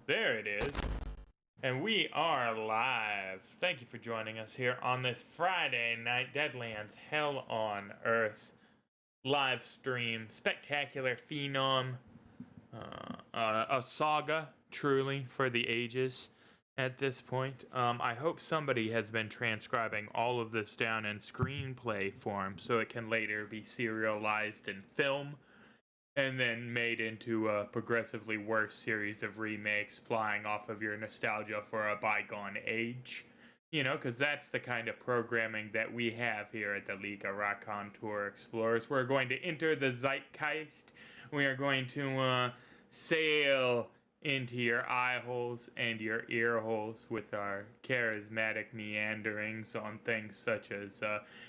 There it is. And we are live. Thank you for joining us here on this Friday night Deadlands Hell on Earth live stream. Spectacular phenom. A saga, truly, for the ages at this point. I hope somebody has been transcribing all of this down in screenplay form so it can later be serialized in film and then made into a progressively worse series of remakes flying off of your nostalgia for a bygone age. You know, because that's the kind of programming that we have here at the League of Raconteur Explorers. We're going to enter the zeitgeist. We are going to sail into your eye holes and your ear holes with our charismatic meanderings on things such as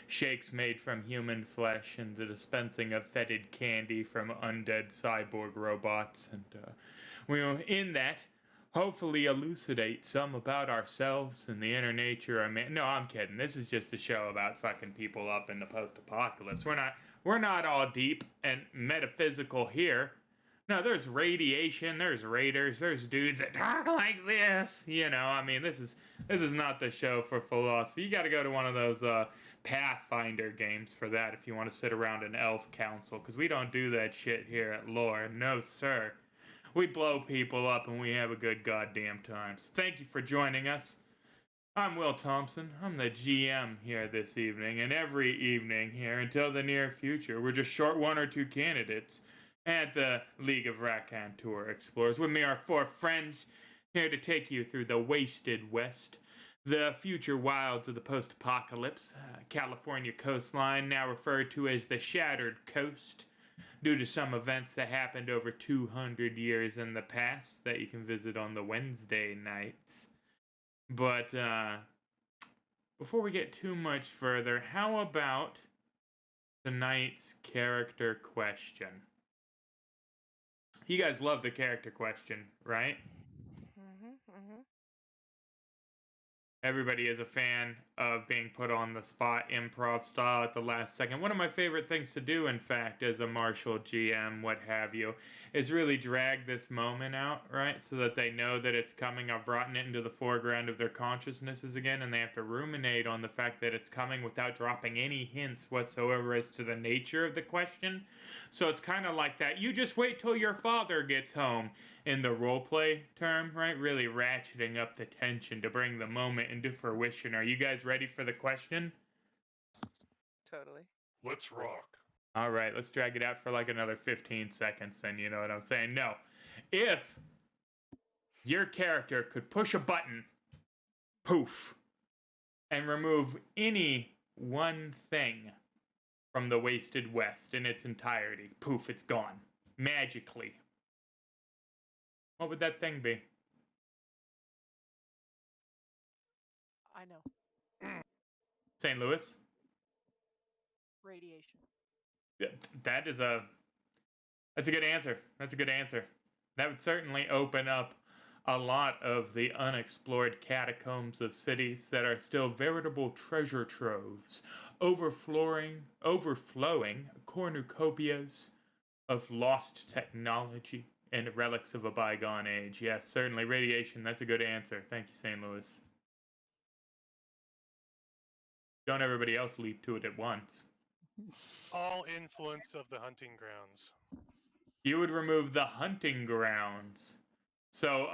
shakes made from human flesh and the dispensing of fetid candy from undead cyborg robots. And we will, in that, hopefully elucidate some about ourselves and the inner nature of man. No, I'm kidding. This is just a show about fucking people up in the post-apocalypse. We're not all deep and metaphysical here. No, there's radiation, there's raiders, there's dudes that talk like this. You know, I mean, this is not the show for philosophy. You got to go to one of those Pathfinder games for that if you want to sit around an elf council, because we don't do that shit here at Lore. No, sir. We blow people up and we have a good goddamn time. So thank you for joining us. I'm Will Thompson. I'm the GM here this evening, and every evening here until the near future. We're just short one or two candidates at the League of Raconteur Explorers. With me are four friends here to take you through the wasted West, the future wilds of the post-apocalypse, California coastline, now referred to as the Shattered Coast, due to some events that happened over 200 years in the past that you can visit on the Wednesday nights. But before we get too much further, how about tonight's character question? You guys love the character question, right? Everybody is a fan of being put on the spot improv style at the last second. One of my favorite things to do, in fact, as a martial GM, what have you, is really drag this moment out, right? So that they know that it's coming. I've brought it into the foreground of their consciousnesses again, and they have to ruminate on the fact that it's coming without dropping any hints whatsoever as to the nature of the question. So it's kind of like that. You just wait till your father gets home in the roleplay term, right? Really ratcheting up the tension to bring the moment into fruition. Are you guys ready for the question? Totally. Let's rock. All right, let's drag it out for like another 15 seconds then, you know what I'm saying? No. If your character could push a button, poof, and remove any one thing from the Wasted West in its entirety, poof, it's gone. Magically. What would that thing be? I know. St. Louis? Radiation. That's a good answer. That's a good answer. That would certainly open up a lot of the unexplored catacombs of cities that are still veritable treasure troves, overflowing cornucopias of lost technology and relics of a bygone age. Yes, certainly radiation. That's a good answer. Thank you, St. Louis. Don't everybody else leap to it at once. All influence of the hunting grounds. You would remove the hunting grounds. So,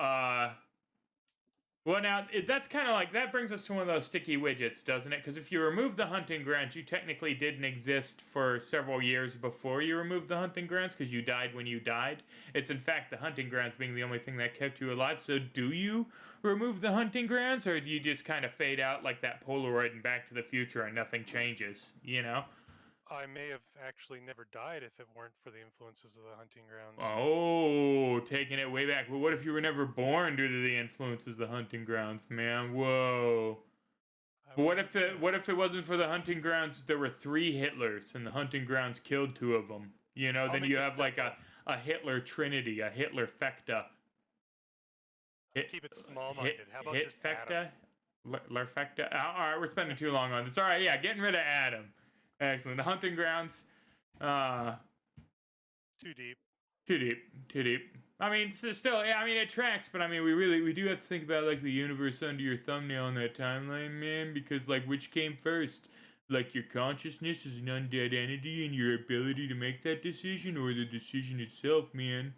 well, now, that's kind of like, that brings us to one of those sticky widgets, doesn't it? Because if you remove the hunting grounds, you technically didn't exist for several years before you removed the hunting grounds, because you died when you died. It's, in fact, the hunting grounds being the only thing that kept you alive. So do you remove the hunting grounds, or do you just kind of fade out like that Polaroid in Back to the Future and nothing changes, you know? I may have actually never died if it weren't for the influences of the hunting grounds. Oh, taking it way back. Well, what if you were never born due to the influences of the hunting grounds, man? Whoa. But what if it wasn't for the hunting grounds? There were 3 Hitlers, and the hunting grounds killed 2 of them. You know, then you have like a Hitler Trinity, a Hitler Fecta. Keep it small-minded. How about just Fecta? Lerfecta? All right, we're spending too long on this. All right, yeah, getting rid of Adam. Excellent. The hunting grounds. Too deep. Too deep. I mean, still, I mean, it tracks, but I mean, we do have to think about like the universe under your thumbnail in that timeline, man, because like, which came first? Like your consciousness as an undead entity and your ability to make that decision, or the decision itself, man?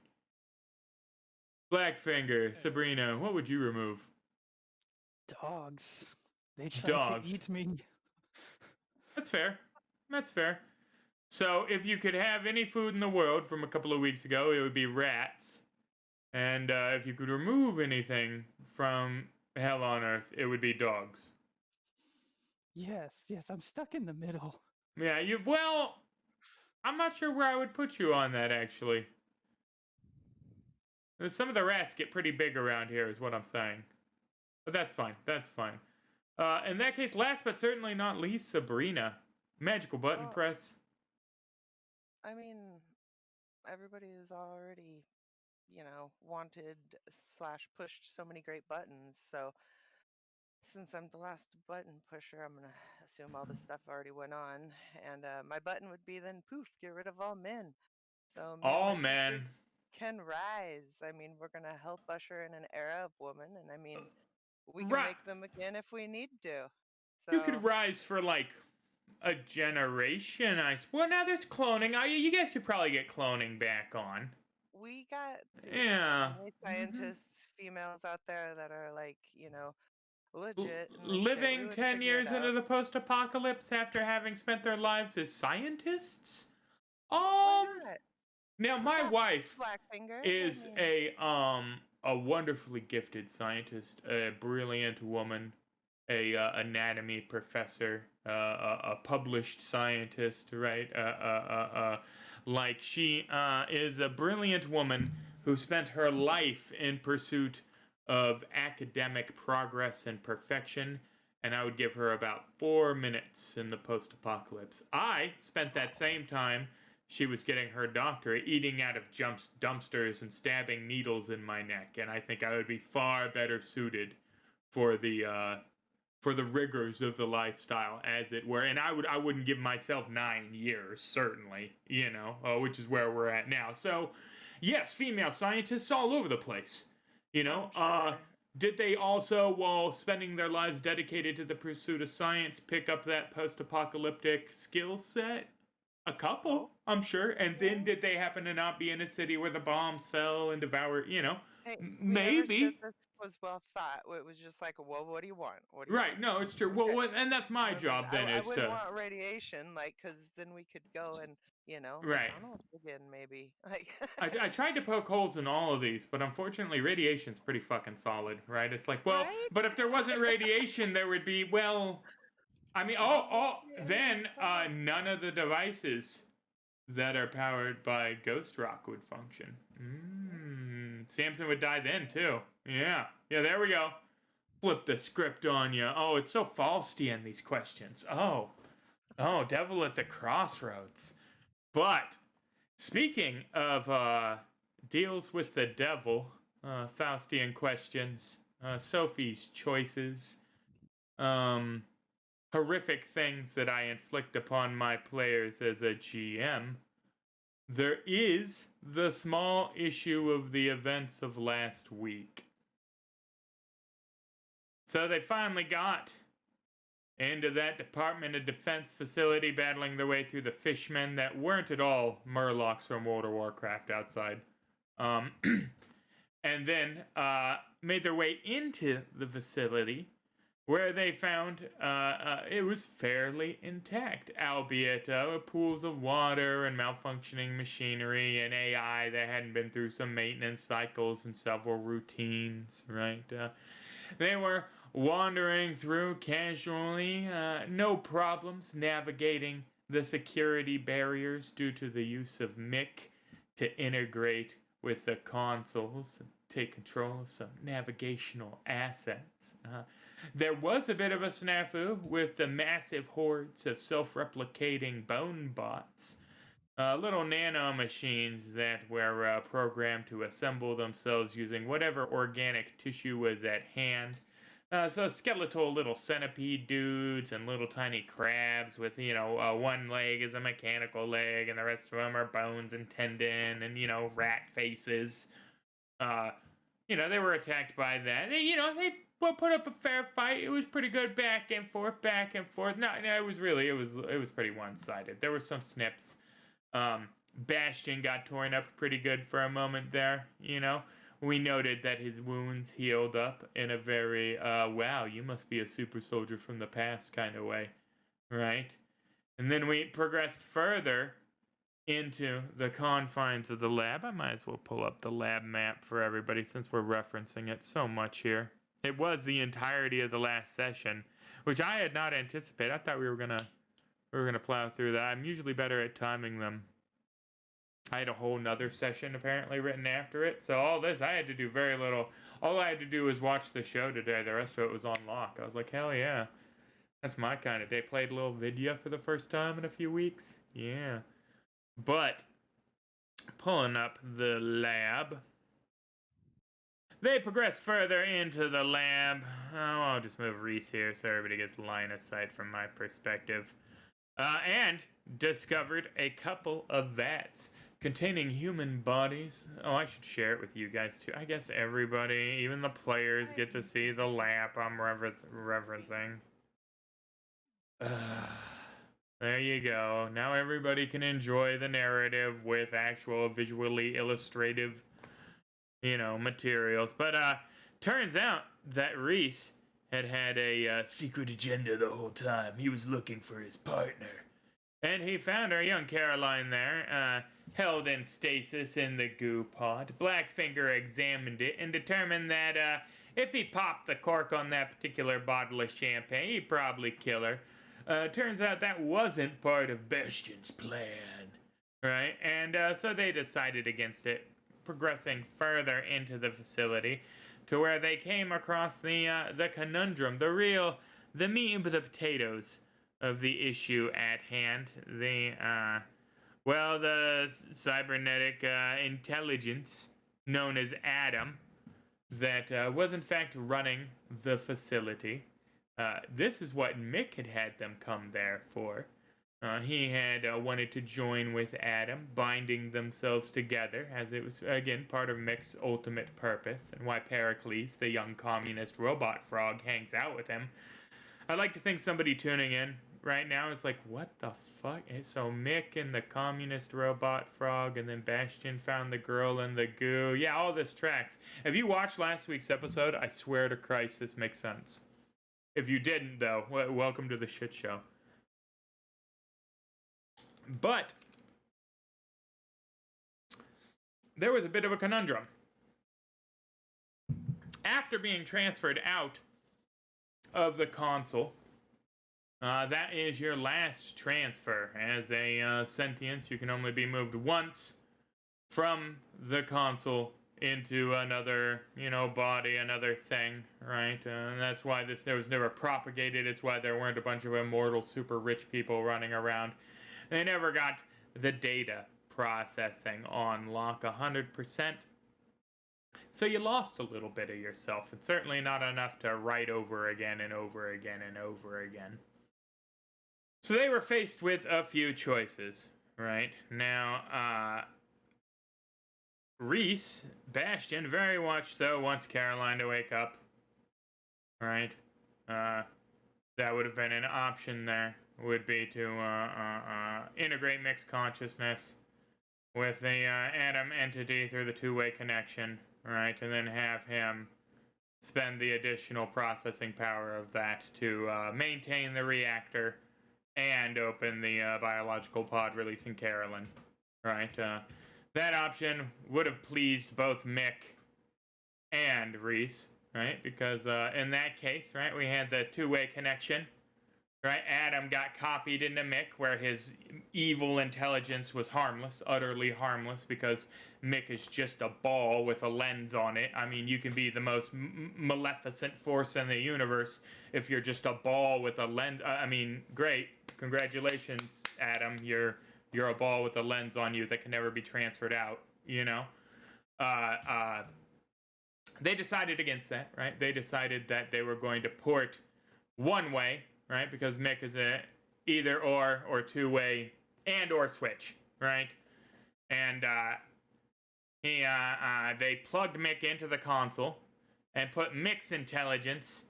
Blackfinger, Sabrina, what would you remove? Dogs. They tried to Dogs. eat me. That's fair. That's fair. So, if you could have any food in the world from a couple of weeks ago, it would be rats. And if you could remove anything from hell on earth, it would be dogs. Yes, I'm stuck in the middle. Yeah, well, I'm not sure where I would put you on that, actually. Some of the rats get pretty big around here, is what I'm saying. But that's fine. That's fine. In that case, last but certainly not least, Sabrina. Magical button Well, press. I mean, everybody's already, wanted slash pushed so many great buttons. So since I'm the last button pusher, I'm gonna assume all this stuff already went on, and my button would be then poof, get rid of all men. So me and Oh, my sisters man. can rise. I mean, we're gonna help usher in an era of women, and I mean, we can Right. make them again if we need to. You could So rise for like a generation. Well, now there's cloning. You guys could probably get cloning back on. we got Yeah. plenty of scientists, females out there that are like, legit in this shit. We Living would 10 figure it years into out. the post-apocalypse after having spent their lives as scientists. Why Um. not? Now We my got wife Blackfinger. is I mean, a wonderfully gifted scientist, a brilliant woman, a anatomy professor, a published scientist, right? Like she is a brilliant woman who spent her life in pursuit of academic progress and perfection. And I would give her about 4 minutes in the post-apocalypse. I spent that same time she was getting her doctorate eating out of dumpsters and stabbing needles in my neck, and I think I would be far better suited for the rigors of the lifestyle, as it were. And I wouldn't give myself 9 years, certainly, which is where we're at now. So, yes, female scientists all over the place, sure. Did they also, while spending their lives dedicated to the pursuit of science, pick up that post-apocalyptic skill set? A couple, I'm sure. And then did they happen to not be in a city where the bombs fell and devoured, Hey, we never said maybe. this was well thought. It was just like, well, what do you want? What do you Right, want? no, it's true. Okay. And that's my I mean, job then I is wouldn't to, want radiation, like, because then we could go and, right. McDonald's again, maybe. Like, I tried to poke holes in all of these, but unfortunately radiation's pretty fucking solid, right? It's like, well, right? but if there wasn't radiation, there would be, well, I mean, then none of the devices that are powered by Ghost Rock would function. Samson would die then, too. Yeah, there we go. Flip the script on you. Oh, it's so Faustian, these questions. Oh, devil at the crossroads. But, speaking of deals with the devil, Faustian questions, Sophie's choices, horrific things that I inflict upon my players as a GM, there is the small issue of the events of last week. So they finally got into that Department of Defense facility, battling their way through the fishmen that weren't at all Murlocs from World of Warcraft outside. And then made their way into the facility, where they found it was fairly intact, albeit pools of water and malfunctioning machinery and AI that hadn't been through some maintenance cycles and several routines, right? They were wandering through casually, no problems navigating the security barriers due to the use of MIC to integrate with the consoles and take control of some navigational assets. There was a bit of a snafu with the massive hordes of self-replicating bone bots, little nano machines that were programmed to assemble themselves using whatever organic tissue was at hand. So skeletal little centipede dudes and little tiny crabs with, one leg is a mechanical leg and the rest of them are bones and tendon and, rat faces. They were attacked by that. They put up a fair fight. It was pretty good, back and forth, back and forth. No, it was pretty one-sided. There were some snips. Bastion got torn up pretty good for a moment there. We noted that his wounds healed up in a very wow, you must be a super soldier from the past kind of way, right? And then we progressed further into the confines of the lab. I might as well pull up the lab map for everybody since we're referencing it so much here. It was the entirety of the last session, which I had not anticipated. I thought we were gonna plow through that. I'm usually better at timing them. I had a whole nother session apparently written after it, so all this I had to do very little. All I had to do was watch the show today. The rest of it was on lock. I was like, hell yeah, that's my kind of day. Played a little video for the first time in a few weeks. Yeah. But, pulling up the lab, they progressed further into the lab. Oh, I'll just move Reese here so everybody gets line of sight from my perspective. And discovered a couple of vats containing human bodies. Oh, I should share it with you guys too. I guess everybody, even the players, get to see the lab I'm referencing. There you go. Now everybody can enjoy the narrative with actual visually illustrative, materials. But turns out that Reese had a secret agenda the whole time. He was looking for his partner. And he found our young Caroline there, held in stasis in the goo pod. Blackfinger examined it and determined that if he popped the cork on that particular bottle of champagne, he'd probably kill her. Turns out that wasn't part of Bastion's plan, right? And so they decided against it, progressing further into the facility to where they came across the conundrum, the meat and the potatoes of the issue at hand. The cybernetic intelligence known as Adam that was in fact running the facility. This is what Mick had them come there for. He had wanted to join with Adam, binding themselves together, as it was, again, part of Mick's ultimate purpose, and why Pericles, the young communist robot frog, hangs out with him. I'd like to think somebody tuning in right now is like, what the fuck? So Mick and the communist robot frog, and then Bastion found the girl in the goo. Yeah, all this tracks. If you watched last week's episode, I swear to Christ, this makes sense. If you didn't, though, welcome to the shit show. But there was a bit of a conundrum. After being transferred out of the console, that is your last transfer. As a sentience, you can only be moved once from the console into another, body, another thing, right? And that's why there was never propagated. It's why there weren't a bunch of immortal, super rich people running around. They never got the data processing on lock 100%. So you lost a little bit of yourself, and certainly not enough to write over again and over again and over again. So they were faced with a few choices, right? Now, Reese, Bastion, very much so wants Caroline to wake up, right? That would have been an option there, would be to integrate mixed consciousness with the Adam entity through the two-way connection, right? And then have him spend the additional processing power of that to maintain the reactor and open the biological pod, releasing Caroline, right? That option would have pleased both Mick and Reese, right? Because in that case, right, we had the two-way connection, right? Adam got copied into Mick, where his evil intelligence was harmless, utterly harmless, because Mick is just a ball with a lens on it. I mean, you can be the most maleficent force in the universe if you're just a ball with a lens. I mean, great. Congratulations, Adam. You're a ball with a lens on you that can never be transferred out, They decided against that, right? They decided that they were going to port one way, right? Because Mick is a either or two-way and or switch, right? And They plugged Mick into the console and put Mick's intelligence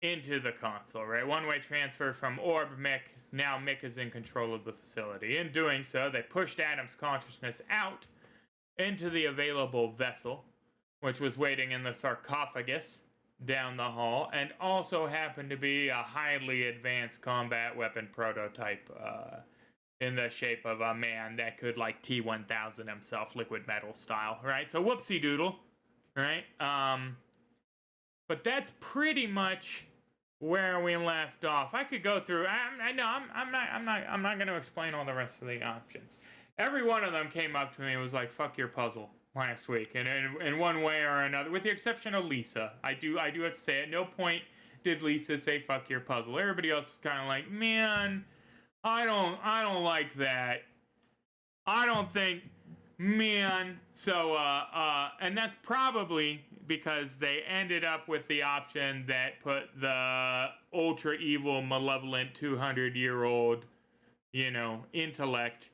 into the console, right? One-way transfer from Orb Mick. Now Mick is in control of the facility. In doing so, they pushed Adam's consciousness out into the available vessel, which was waiting in the sarcophagus down the hall, and also happened to be a highly advanced combat weapon prototype in the shape of a man that could like T-1000 himself, liquid metal style, right? So whoopsie-doodle, right? But that's pretty much where we left off. I could go through. I'm not going to explain all the rest of the options. Every one of them came up to me and was like, "Fuck your puzzle." Last week, and in one way or another, with the exception of Lisa, I do have to say, at no point did Lisa say "fuck your puzzle." Everybody else was kind of like, "Man, I don't like that. I don't think, man." So, and that's probably because they ended up with the option that put the ultra evil, malevolent 200-year-old, intellect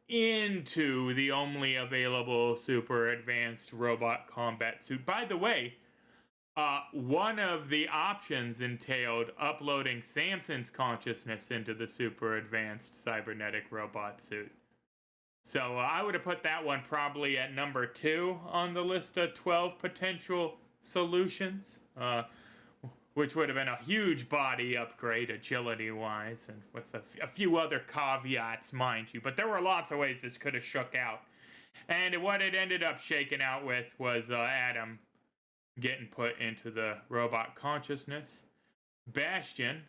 into the only available super advanced robot combat suit. By the way, one of the options entailed uploading Samson's consciousness into the super advanced cybernetic robot suit. So I would have put that one probably at number 2 on the list of 12 potential solutions, which would have been a huge body upgrade agility-wise, and with a few other caveats, mind you. But there were lots of ways this could have shook out. And what it ended up shaking out with was Adam getting put into the robot consciousness. Bastion,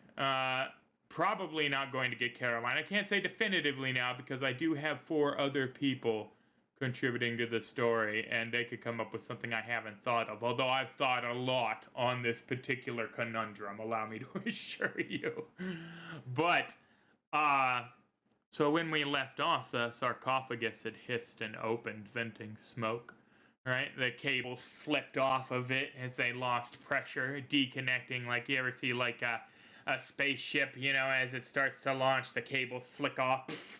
probably not going to get Caroline. I can't say definitively now because I do have 4 other people contributing to the story, and they could come up with something I haven't thought of, although I've thought a lot on this particular conundrum, allow me to assure you. But, so when we left off, the sarcophagus had hissed and opened, venting smoke, right? The cables flipped off of it as they lost pressure, deconnecting, like you ever see like a spaceship, as it starts to launch, the cables flick off,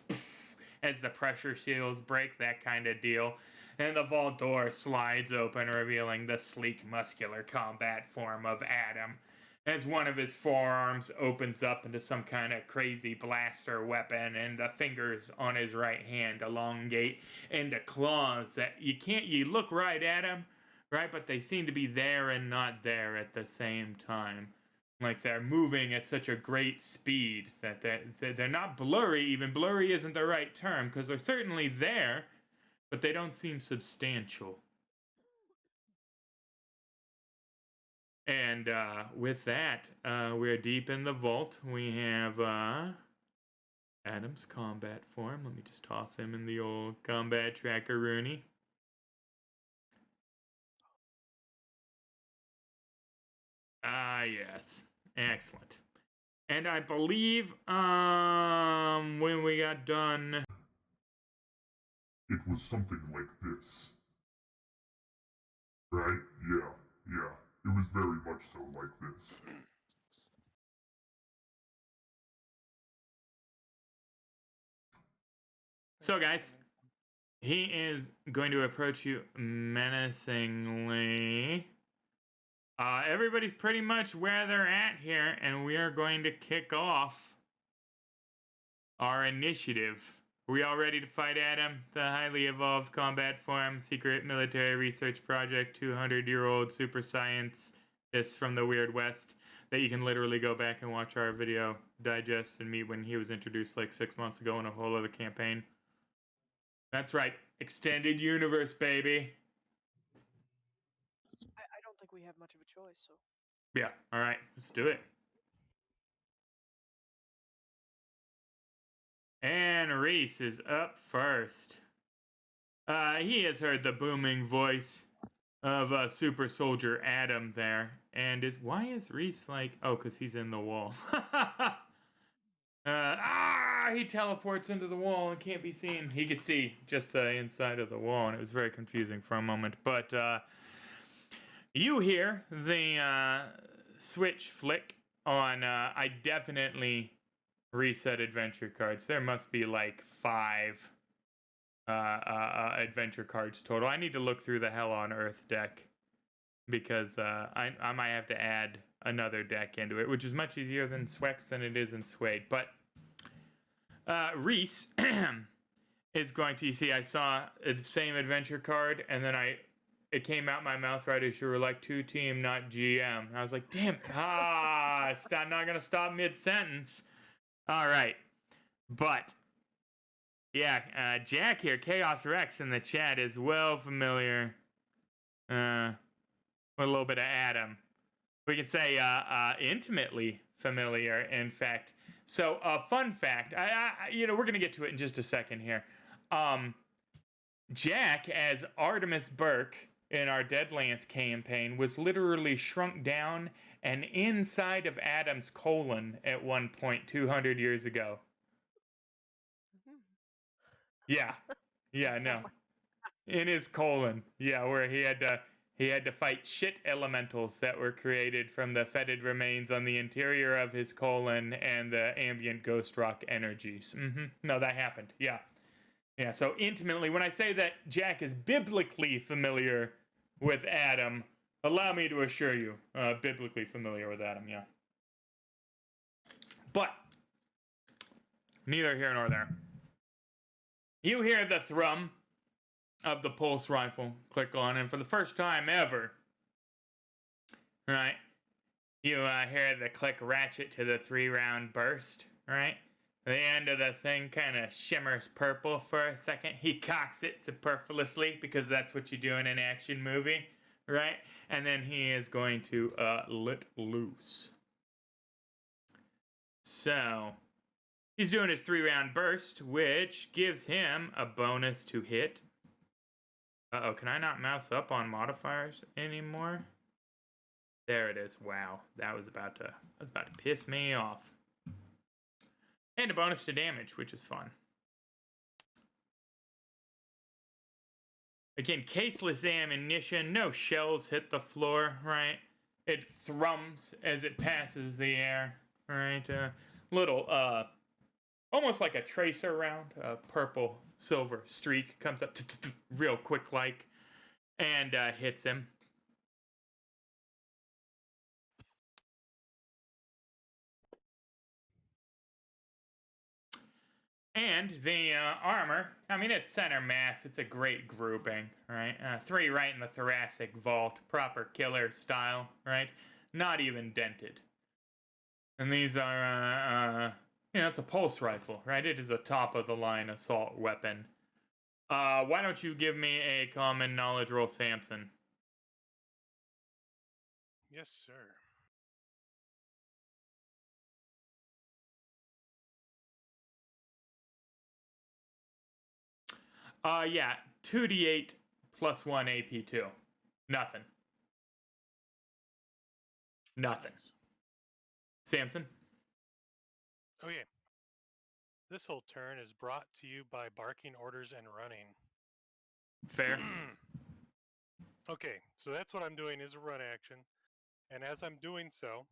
as the pressure shields break, that kind of deal. And the vault door slides open, revealing the sleek, muscular combat form of Adam, as one of his forearms opens up into some kind of crazy blaster weapon, and the fingers on his right hand elongate into claws that you look right at him, right? But they seem to be there and not there at the same time. Like they're moving at such a great speed that they're not blurry. Even blurry isn't the right term, because they're certainly there, but they don't seem substantial. And with that, we're deep in the vault. We have Adam's combat form. Let me just toss him in the old combat tracker Rooney. Yes. Excellent. And I believe when we got done, it was something like this. Right? Yeah. It was very much so like this. So guys, he is going to approach you menacingly. Everybody's pretty much where they're at here, and we are going to kick off our initiative. Are we all ready to fight Adam, the highly evolved combat form, secret military research project, 200-year-old super science, this from the Weird West, that you can literally go back and watch our video digest and meet when he was introduced like 6 months ago in a whole other campaign. That's right, extended universe, baby. I don't think we have much of a choice, so. Yeah, all right, let's do it. And Reese is up first. He has heard the booming voice of super soldier Adam there, and why is Reese like, oh, because he's in the wall. He teleports into the wall and can't be seen. He could see just the inside of the wall, and it was very confusing for a moment. But you hear the switch flick on, I definitely reset adventure cards. There must be like 5 adventure cards total. I need to look through the Hell on Earth deck because I might have to add another deck into it, which is much easier than Swex than it is in Suede. But Reese is going to, you see, I saw the same adventure card, and then it came out my mouth right as you were like, 2-team, not GM. And I was like, damn it. I'm not going to stop mid-sentence. All right. But, yeah, Jack here, Chaos Rex in the chat is well familiar with a little bit of Adam. We can say intimately familiar, in fact. So, fun fact, we're going to get to it in just a second here. Jack, as Artemis Burke in our Deadlands campaign, was literally shrunk down and inside of Adam's colon at one point 200 years ago. Yeah, no, in his colon. Yeah, where he had to fight shit elementals that were created from the fetid remains on the interior of his colon and the ambient ghost rock energies. No, that happened. Yeah. Yeah, so intimately, when I say that Jack is biblically familiar with Adam, allow me to assure you, biblically familiar with Adam, yeah. But, neither here nor there. You hear the thrum of the pulse rifle click on, and for the first time ever, right, you hear the click ratchet to the 3-round burst, right? The end of the thing kind of shimmers purple for a second. He cocks it superfluously because that's what you do in an action movie, right? And then he is going to let loose. So, he's doing his 3-round burst, which gives him a bonus to hit. Uh-oh, can I not mouse up on modifiers anymore? There it is. Wow, that was about to piss me off. And a bonus to damage, which is fun. Again, caseless ammunition, no shells hit the floor, right? It thrums as it passes the air, right? Little, almost like a tracer round, a purple silver streak comes up real quick like, and hits him. And the armor, I mean, it's center mass. It's a great grouping, right? 3 right in the thoracic vault, proper killer style, right? Not even dented. And these are, it's a pulse rifle, right? It is a top-of-the-line assault weapon. Why don't you give me a common knowledge roll, Samson? Yes, sir. Yeah, 2d8 plus 1 AP2. Nothing. Samson? Okay. This whole turn is brought to you by barking orders and running. Fair. Okay, so that's what I'm doing is a run action. And as I'm doing so,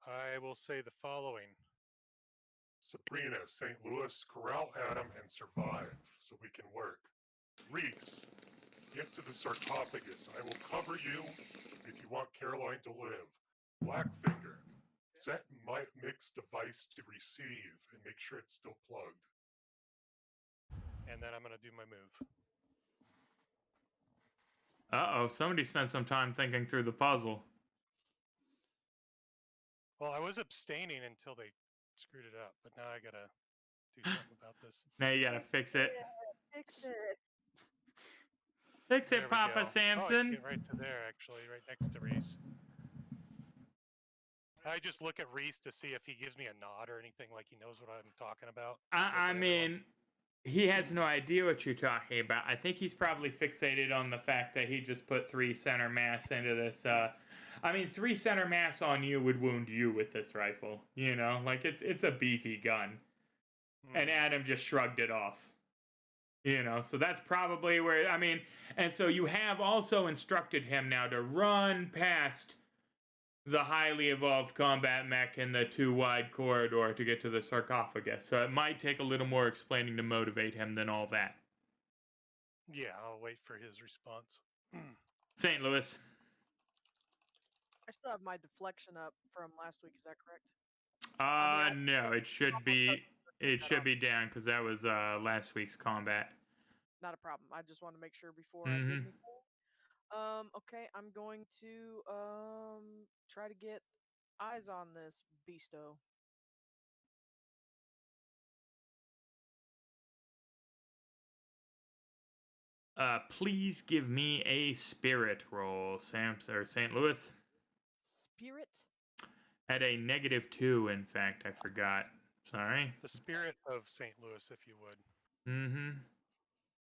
I will say the following. Sabrina, St. Louis, corral Adam and survive so we can work. Reese, get to the sarcophagus. I will cover you if you want Caroline to live. Blackfinger, set my mix device to receive and make sure it's still plugged. And then I'm going to do my move. Uh-oh, somebody spent some time thinking through the puzzle. Well, I was abstaining until they screwed it up, but now I gotta do something about this. Now you gotta fix it. Fix it. Fix There it, we Papa go. Oh, I Samson. can get right to there, actually, right next to Reese. I just look at Reese to see if he gives me a nod or anything, like he knows what I'm talking about. I mean, he has no idea what you're talking about. I think he's probably fixated on the fact that he just put 3 center mass into this. 3 center mass on you would wound you with this rifle. You know, like it's a beefy gun. And Adam just shrugged it off. You know, so that's probably where, and so you have also instructed him now to run past the highly evolved combat mech in the 2 wide corridor to get to the sarcophagus. So it might take a little more explaining to motivate him than all that. Yeah, I'll wait for his response. St. Louis. I still have my deflection up from last week. Is that correct? I No, it should almost be. turn It that should off. be down because that was last week's combat. Not a problem. I just want to make sure before I did Mhm. anything. Okay, I'm going to try to get eyes on this beasto. Please give me a spirit roll, St. Louis. Spirit? At a -2, in fact, I forgot. Sorry. The spirit of St. Louis, if you would. Mm-hmm.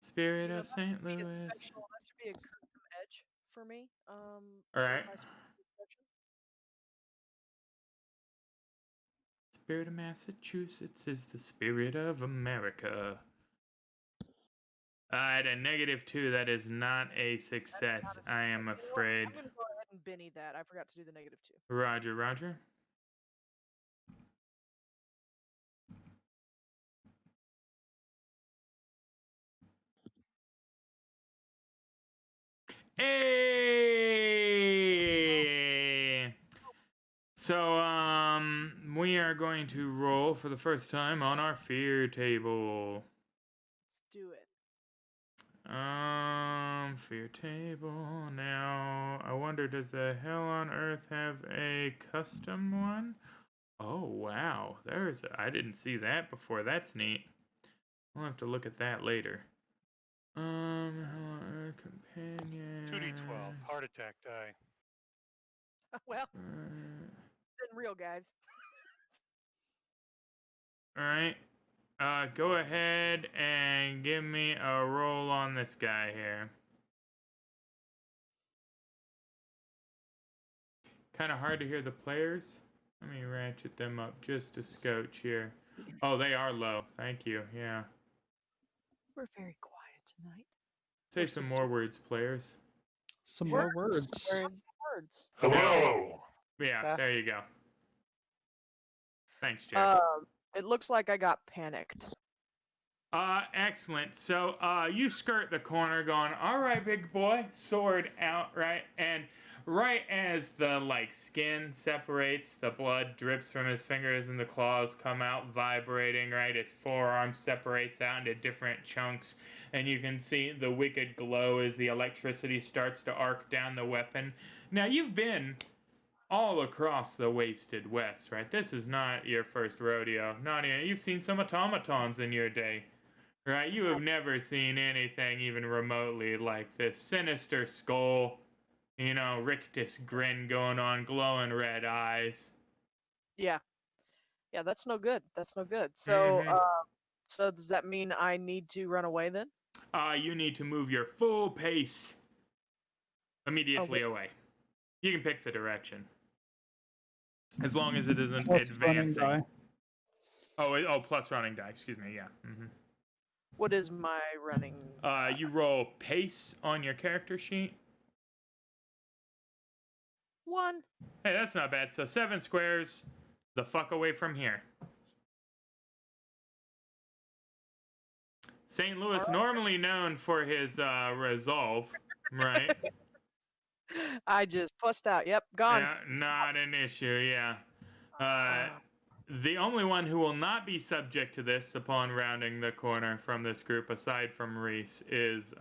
Spirit You know, of that St. should be a Louis. special. That should be a custom edge for me. All For right. if I switch this section. Spirit of Massachusetts is the spirit of America. At a -2, that is not a success, I am You know what? afraid. I'm gonna go ahead and Benny that. I forgot to do the -2. Roger, Roger. Hey! So, we are going to roll for the first time on our fear table. Let's do it. Fear table. Now, I wonder, does the Hell on Earth have a custom one? Oh, wow. I didn't see that before. That's neat. We'll have to look at that later. Hell on Earth companion. 2d12, heart attack die. Well, it's been real, guys. Alright. Go ahead and give me a roll on this guy here. Kind of hard to hear the players. Let me ratchet them up just a scotch here. Oh, they are low. Thank you. Yeah. We're very quiet tonight. Say some more words, players. Some more words. Words. Hello. Yeah, there you go. Thanks, Jack. It looks like I got panicked. Excellent. So, you skirt the corner going, all right, big boy, sword out, right? And right as the, skin separates, the blood drips from his fingers and the claws come out vibrating, right? His forearm separates out into different chunks, and you can see the wicked glow as the electricity starts to arc down the weapon. Now, you've been all across the wasted West, right? This is not your first rodeo. Not even, you've seen some automatons in your day. Right, you have never seen anything even remotely like this sinister skull, rictus grin going on, glowing red eyes. Yeah, that's no good. That's no good. So, so does that mean I need to run away then? You need to move your full pace immediately away. You can pick the direction, as long as it isn't Plus advancing. running die. Plus running die. Excuse me. Yeah. What is my running? You roll pace on your character sheet. 1. Hey, that's not bad. So 7 squares, the fuck away from here. St. Louis, normally known for his resolve, right? I just fussed out. Yep, gone. Yeah, not an issue, yeah. The only one who will not be subject to this upon rounding the corner from this group, aside from Reese, is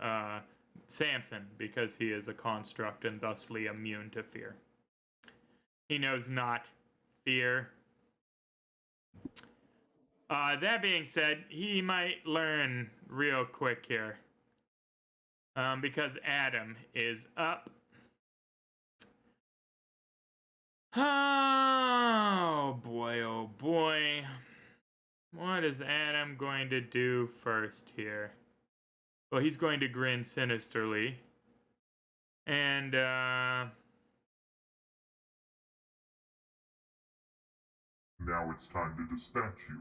Samson, because he is a construct and thusly immune to fear. He knows not fear. That being said, he might learn real quick here. Because Adam is up. Oh boy, oh boy. What is Adam going to do first here? Well, he's going to grin sinisterly. And, Now it's time to dispatch you.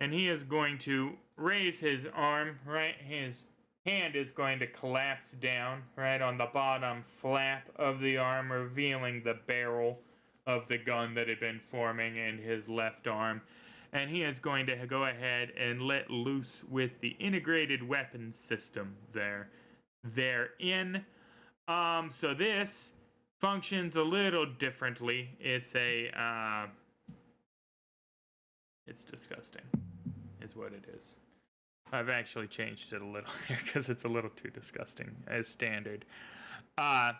and he is going to raise his arm, right? His hand is going to collapse down, right on the bottom flap of the arm, revealing the barrel of the gun that had been forming in his left arm. and he is going to go ahead and let loose with the integrated weapons system therein. So this functions a little differently. It's disgusting, is what it is. I've actually changed it a little here because it's a little too disgusting as standard. Oh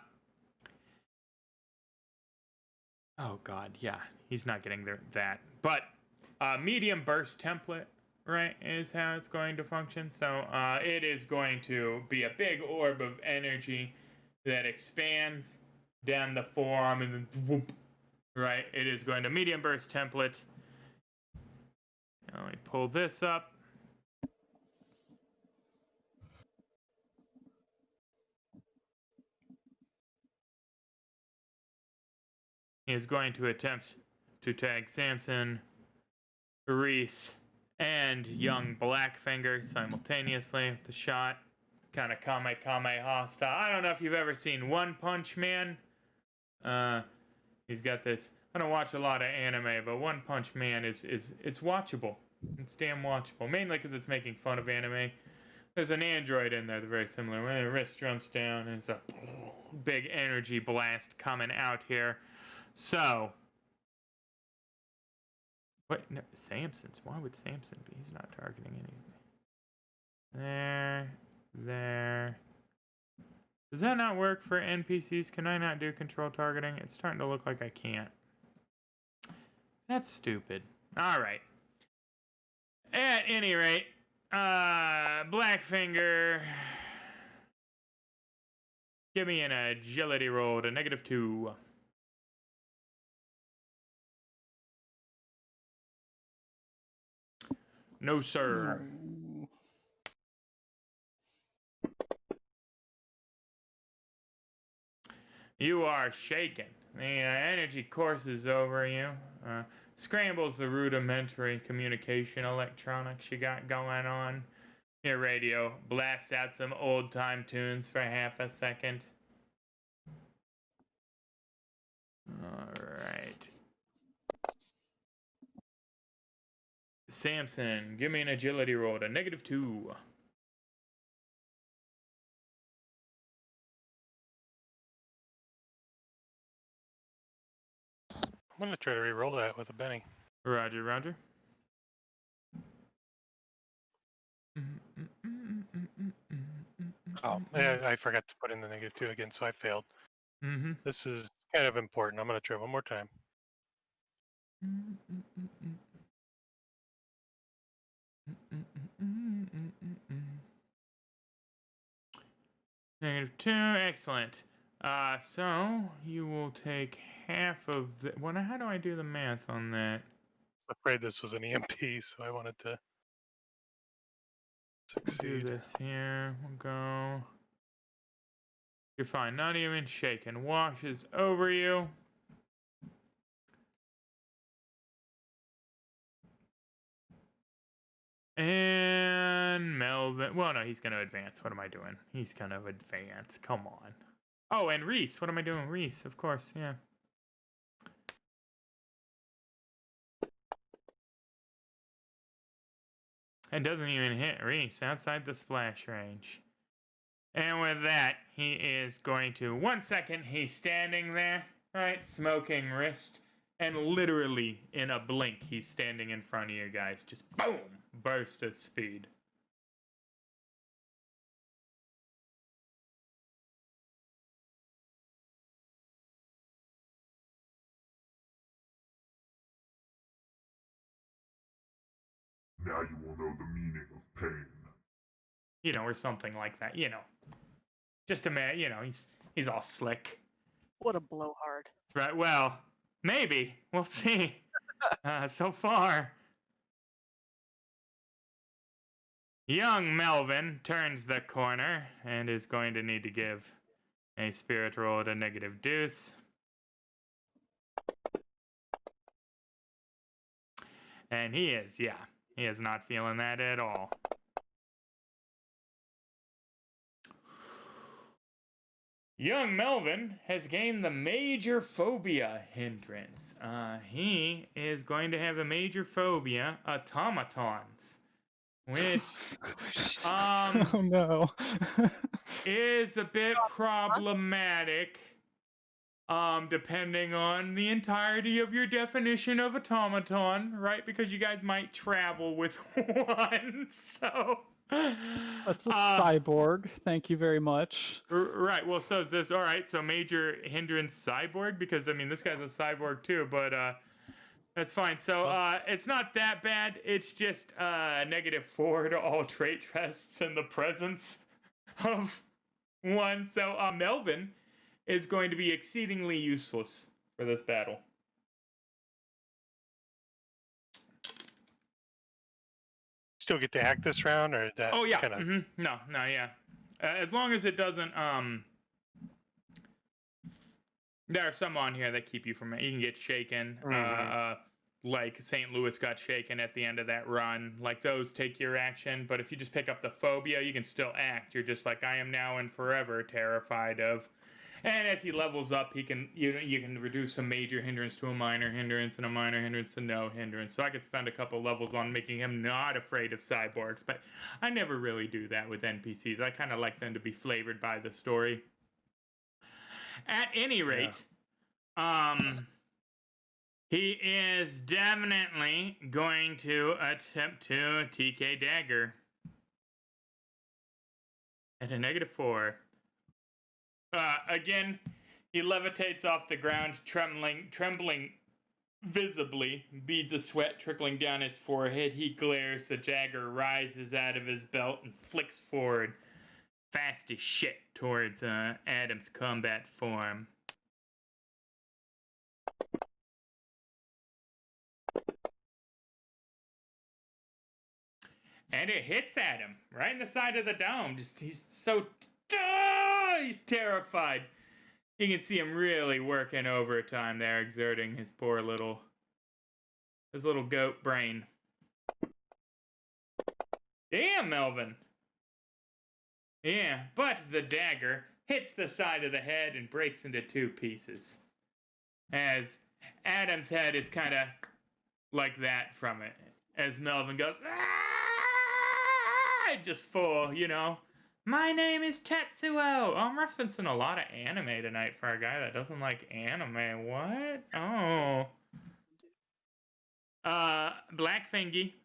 God, yeah, he's not getting that. But medium burst template, right, is how it's going to function. So it is going to be a big orb of energy that expands down the forearm and then whoop, right? It is going to medium burst template. Now let me pull this up. He is going to attempt to tag Samson, Reese, and young Blackfinger simultaneously with the shot. Kind of Kame style. I don't know if you've ever seen One Punch Man. He's got this. I don't watch a lot of anime, but One Punch Man is it's watchable. It's damn watchable. Mainly because it's making fun of anime. There's an android in there that's very similar. When the wrist jumps down, and it's a big energy blast coming out here. So, what? No, Samson's. Why would Samson be? He's not targeting anything. There. Does that not work for NPCs? Can I not do control targeting? It's starting to look like I can't. That's stupid. All right. At any rate, Blackfinger, give me an agility roll to -2. No, sir. No. You are shaken. The energy courses over you, scrambles the rudimentary communication electronics you got going on. Your radio blasts out some old-time tunes for half a second. All right. Samson, give me an agility roll to -2. I'm gonna try to re-roll that with a Benny. Roger, roger. Oh, yeah, I forgot to put in the -2 again, so I failed. Mm-hmm. This is kind of important. I'm gonna try one more time. -2, excellent. So you will take half of the. How do I do the math on that? I'm afraid this was an EMP, so I wanted to We'll do succeed. this here. We'll go. You're fine. Not even shaken. Washes over you. And Melvin. Well, no, he's going to advance. What am I doing? He's going to advance. Come on. Oh, and Reese. What am I doing? Reese, of course. Yeah. It doesn't even hit Reese outside the splash range. And with that, he is going to. 1 second, he's standing there, right? Smoking wrist. And literally, in a blink, he's standing in front of you guys. Just boom! Burst of speed. Now you will know the meaning of pain. You know, or something like that. You know. Just a man, you know, he's all slick. What a blowhard. Right, well, maybe. We'll see. So far. Young Melvin turns the corner and is going to need to give a spirit roll to -2. And he is not feeling that at all. young Melvin has gained the major phobia hindrance. He is going to have the major phobia, automatons, which Oh no. is a bit problematic. Depending on the entirety of your definition of automaton, right? Because you guys might travel with one, so. That's a cyborg. Thank you very much. Right. Well, so is this. All right. So major hindrance cyborg, because I mean this guy's a cyborg too, but that's fine. So it's not that bad. It's just -4 to all trait tests in the presence of one. So Melvin is going to be exceedingly useless for this battle. Still get to act this round, or that? Oh yeah. Kinda... No, yeah. As long as it doesn't there are some on here that keep you from it. You can get shaken. Like St. Louis got shaken at the end of that run. Like those take your action, but if you just pick up the phobia, you can still act. You're just like, I am now and forever terrified of. And as he levels up, you can reduce a major hindrance to a minor hindrance and a minor hindrance to no hindrance. So I could spend a couple levels on making him not afraid of cyborgs, but I never really do that with NPCs. I kind of like them to be flavored by the story. At any rate, he is definitely going to attempt to TK Dagger at a -4. Again, he levitates off the ground, trembling visibly, beads of sweat trickling down his forehead. He glares. The dagger rises out of his belt and flicks forward, fast as shit, towards Adam's combat form. And it hits Adam right in the side of the dome. He's so he's terrified. You can see him really working overtime there, exerting his poor little goat brain. Damn, Melvin. Yeah, but the dagger hits the side of the head and breaks into 2 pieces. As Adam's head is kind of like that from it. As Melvin goes, just full, my name is Tetsuo. I'm referencing a lot of anime tonight for a guy that doesn't like anime. What? Oh. Blackfingy.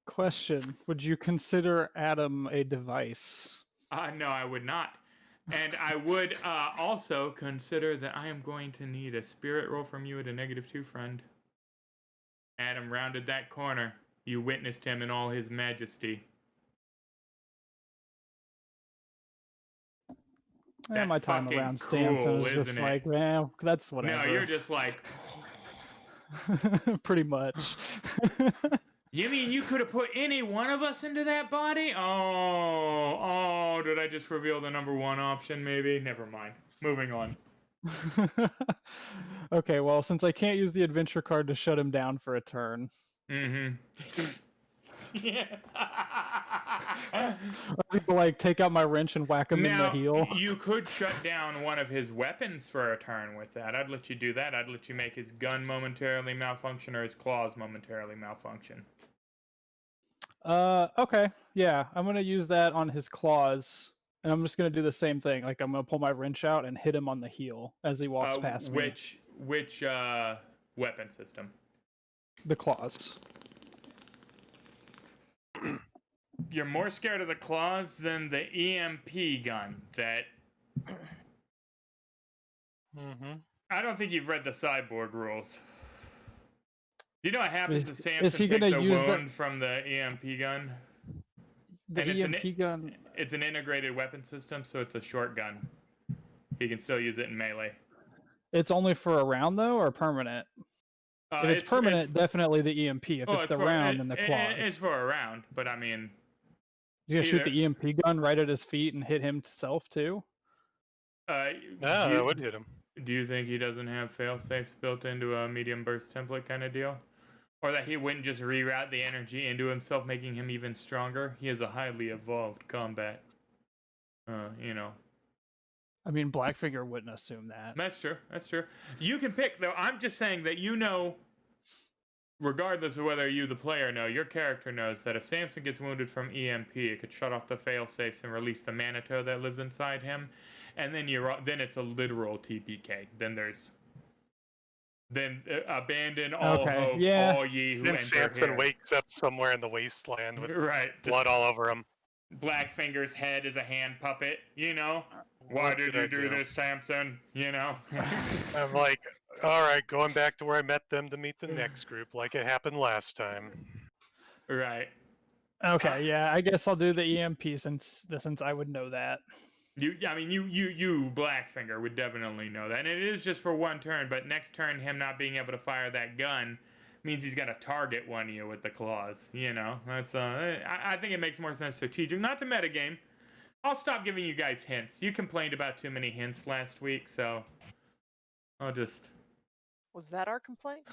Question: would you consider Adam a device? No, I would not. And I would also consider that I am going to need a spirit roll from you at a -2, friend. Adam rounded that corner. You witnessed him in all his majesty. And my time fucking around stance, cool, I was just isn't like, it? well, that's whatever. No, you're just like, pretty much. you mean you could have put any one of us into that body? Oh, did I just reveal the #1 option maybe? Never mind. Moving on. Okay, well, since I can't use the adventure card to shut him down for a turn. Yeah. People like take out my wrench and whack him in the heel. You could shut down one of his weapons for a turn with that. I'd let you do that. I'd let you make his gun momentarily malfunction or his claws momentarily malfunction. Okay. Yeah, I'm going to use that on his claws. And I'm just going to do the same thing. Like, I'm going to pull my wrench out and hit him on the heel as he walks past me. Which weapon system? The claws. You're more scared of the claws than the EMP gun that... I don't think you've read the cyborg rules. Do you know what happens if Samson takes a wound from the EMP gun? The EMP gun? It's an integrated weapon system, so it's a short gun. He can still use it in melee. It's only for a round, though, or permanent? If it's permanent, definitely the EMP. If it's the round, then the claws. It's for a round, but I mean... He's going to shoot the EMP gun right at his feet and hit himself, too? That would hit him. Do you think he doesn't have fail-safes built into a medium burst template kind of deal? Or that he wouldn't just reroute the energy into himself, making him even stronger? He is a highly evolved combat, I mean, Blackfinger wouldn't assume that. That's true. That's true. You can pick, though. I'm just saying that you know, regardless of whether you, the player, know, your character knows that if Samson gets wounded from EMP, it could shut off the failsafes and release the Manitou that lives inside him, and then then it's a literal TPK. Then abandon all Okay, hope, yeah. all ye who Then enter Samson here. wakes up somewhere in the wasteland with Right. blood all over him. Blackfinger's head is a hand puppet, you know? Why What did you do this, Samson? You know? I'm like, all right, going back to where I met them to meet the next group, like it happened last time. Right. Okay, yeah, I guess I'll do the EMP since I would know that. You Blackfinger would definitely know that. And it is just for one turn, but next turn, him not being able to fire that gun means he's gonna target one of you with the claws. You know, that's I think it makes more sense strategic, not the metagame. I'll stop giving you guys hints. You complained about too many hints last week, so I'll just. Was that our complaint?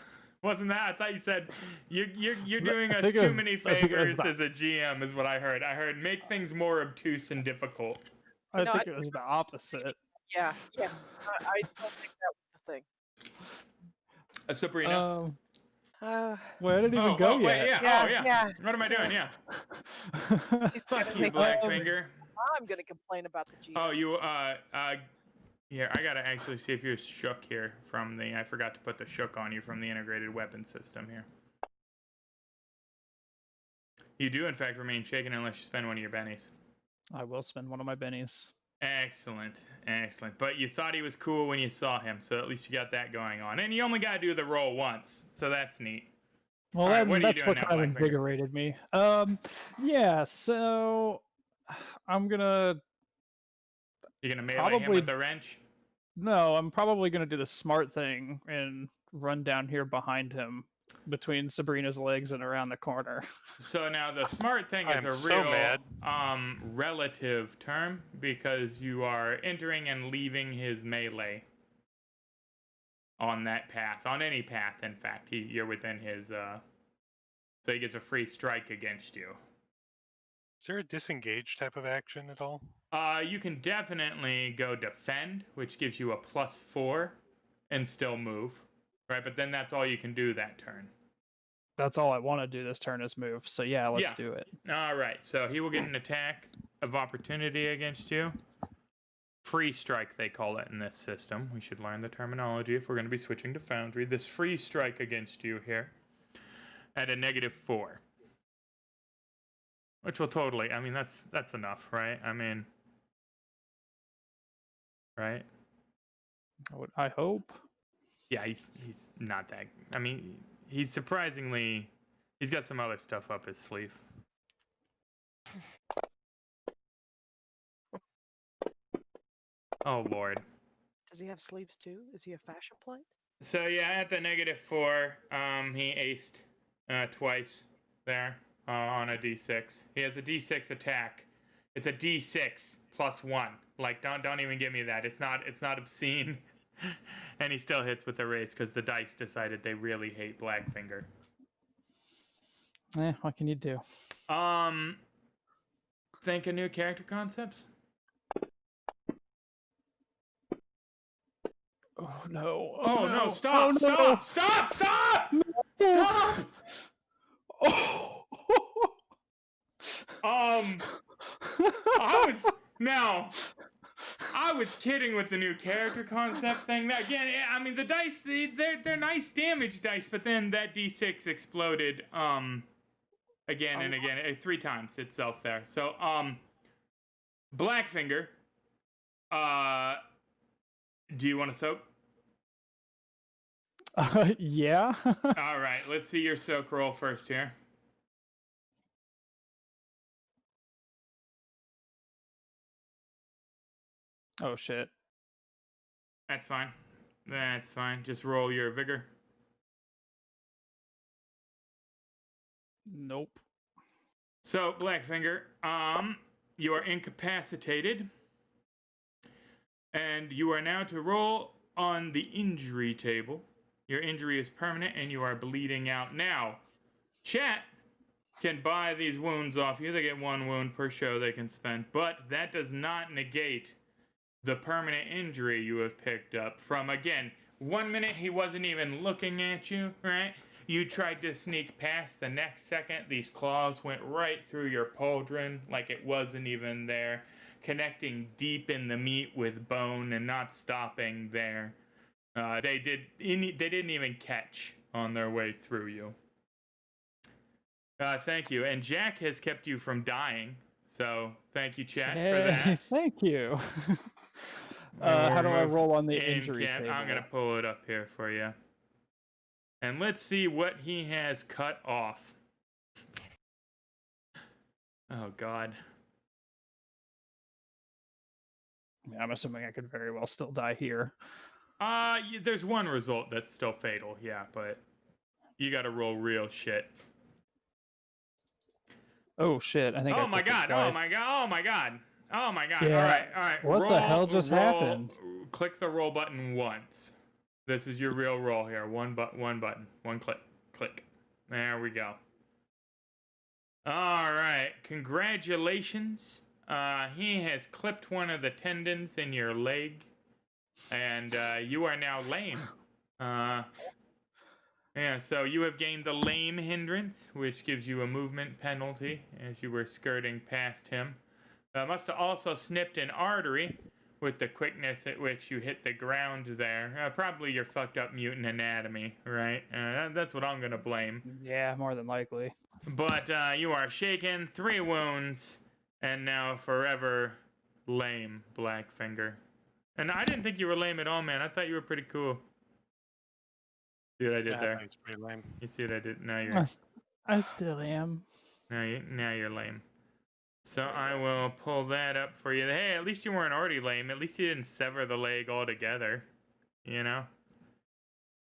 Wasn't that? I thought you said you're doing I us think it too was- many I think it was favors that. as a GM, is what I heard. I heard make things more obtuse and difficult. I No, think it was the opposite. Yeah. I don't think that was the thing. Sabrina. Well, I didn't even go wait, yet. yeah. Yeah, Oh, yeah. What am I doing? Yeah. He's Fuck gonna you, make Blackfinger. I'm gonna complain about the GM. Oh, you, here, I gotta actually see if you're shook here from the, I forgot to put the shook on you from the integrated weapon system here. You do, in fact, remain shaken unless you spend one of your bennies. I will spend one of my bennies. Excellent, excellent. But you thought he was cool when you saw him, so at least you got that going on. And you only gotta do the roll once, so that's neat. Well, All right, what are you that's doing what now, kind of Blackfinger? invigorated me. Yeah, so I'm gonna You're gonna melee him Probably- with the wrench? no, I'm probably gonna do the smart thing and run down here behind him between Sabrina's legs and around the corner. So now the smart thing is I'm a so real mad. relative term because you are entering and leaving his melee on that path, on any path. In fact, you're within his. So he gets a free strike against you. Is there a disengage type of action at all? You can definitely go defend, which gives you a +4, and still move, right? But then that's all you can do that turn. That's all I want to do this turn is move. So yeah, let's Yeah. do it. All right, so he will get an attack of opportunity against you. Free strike, they call it in this system. We should learn the terminology if we're going to be switching to Foundry. This free strike against you here at a -4. Which will totally, I mean, that's enough, right? I mean, right? I hope. Yeah, he's not that, I mean, he's surprisingly, he's got some other stuff up his sleeve. Oh, Lord. Does he have sleeves too? Is he a fascia plate? So yeah, at the -4, he aced twice there on a D6. He has a D6 attack. It's a D6 +1. Like don't even give me that. It's not obscene. And he still hits with the race because the dice decided they really hate Blackfinger. What can you do? Think of new character concepts. Oh no! Oh no! no. Stop! Oh, no. Stop! Stop! Stop! Stop! Oh. I was kidding with the new character concept thing. Now, again, I mean the dice, they're nice damage dice, but then that D6 exploded again and again, 3 times itself there. So Blackfinger, do you want to soak? Yeah. All right, let's see your soak roll first here. Oh shit. That's fine. That's fine. Just roll your vigor. Nope. So, Blackfinger, you are incapacitated. And you are now to roll on the injury table. Your injury is permanent and you are bleeding out. Now, chat can buy these wounds off you. They get 1 wound per show they can spend. But that does not negate the permanent injury you have picked up from, again, 1 minute he wasn't even looking at you, right? You tried to sneak past, the next second these claws went right through your pauldron like it wasn't even there, connecting deep in the meat with bone and not stopping there. They didn't even catch on their way through you. Thank you. And Jack has kept you from dying, so thank you, chat, for that. Thank you. How do I roll on the injury table? I'm going to pull it up here for you. And let's see what he has cut off. Oh, God. Yeah, I'm assuming I could very well still die here. There's one result that's still fatal, yeah, but you got to roll real shit. Oh, shit. I think Oh, my God. Oh, my God. Oh, my God. Oh, my God. Yeah. All right. What the hell just happened? Click the roll button once. This is your real roll here. One button. One click. Click. There we go. All right. Congratulations. He has clipped one of the tendons in your leg, and you are now lame. Yeah, so you have gained the lame hindrance, which gives you a movement penalty as you were skirting past him. Must have also snipped an artery with the quickness at which you hit the ground there. Probably your fucked up mutant anatomy, right? That's what I'm going to blame. Yeah, more than likely. But you are shaken, 3 wounds, and now forever lame, Blackfinger. And I didn't think you were lame at all, man. I thought you were pretty cool. See what I did there? It's pretty lame. You see what I did? Now you're... I still am. Now you're lame. So I will pull that up for you. Hey, at least you weren't already lame. At least you didn't sever the leg altogether. You know?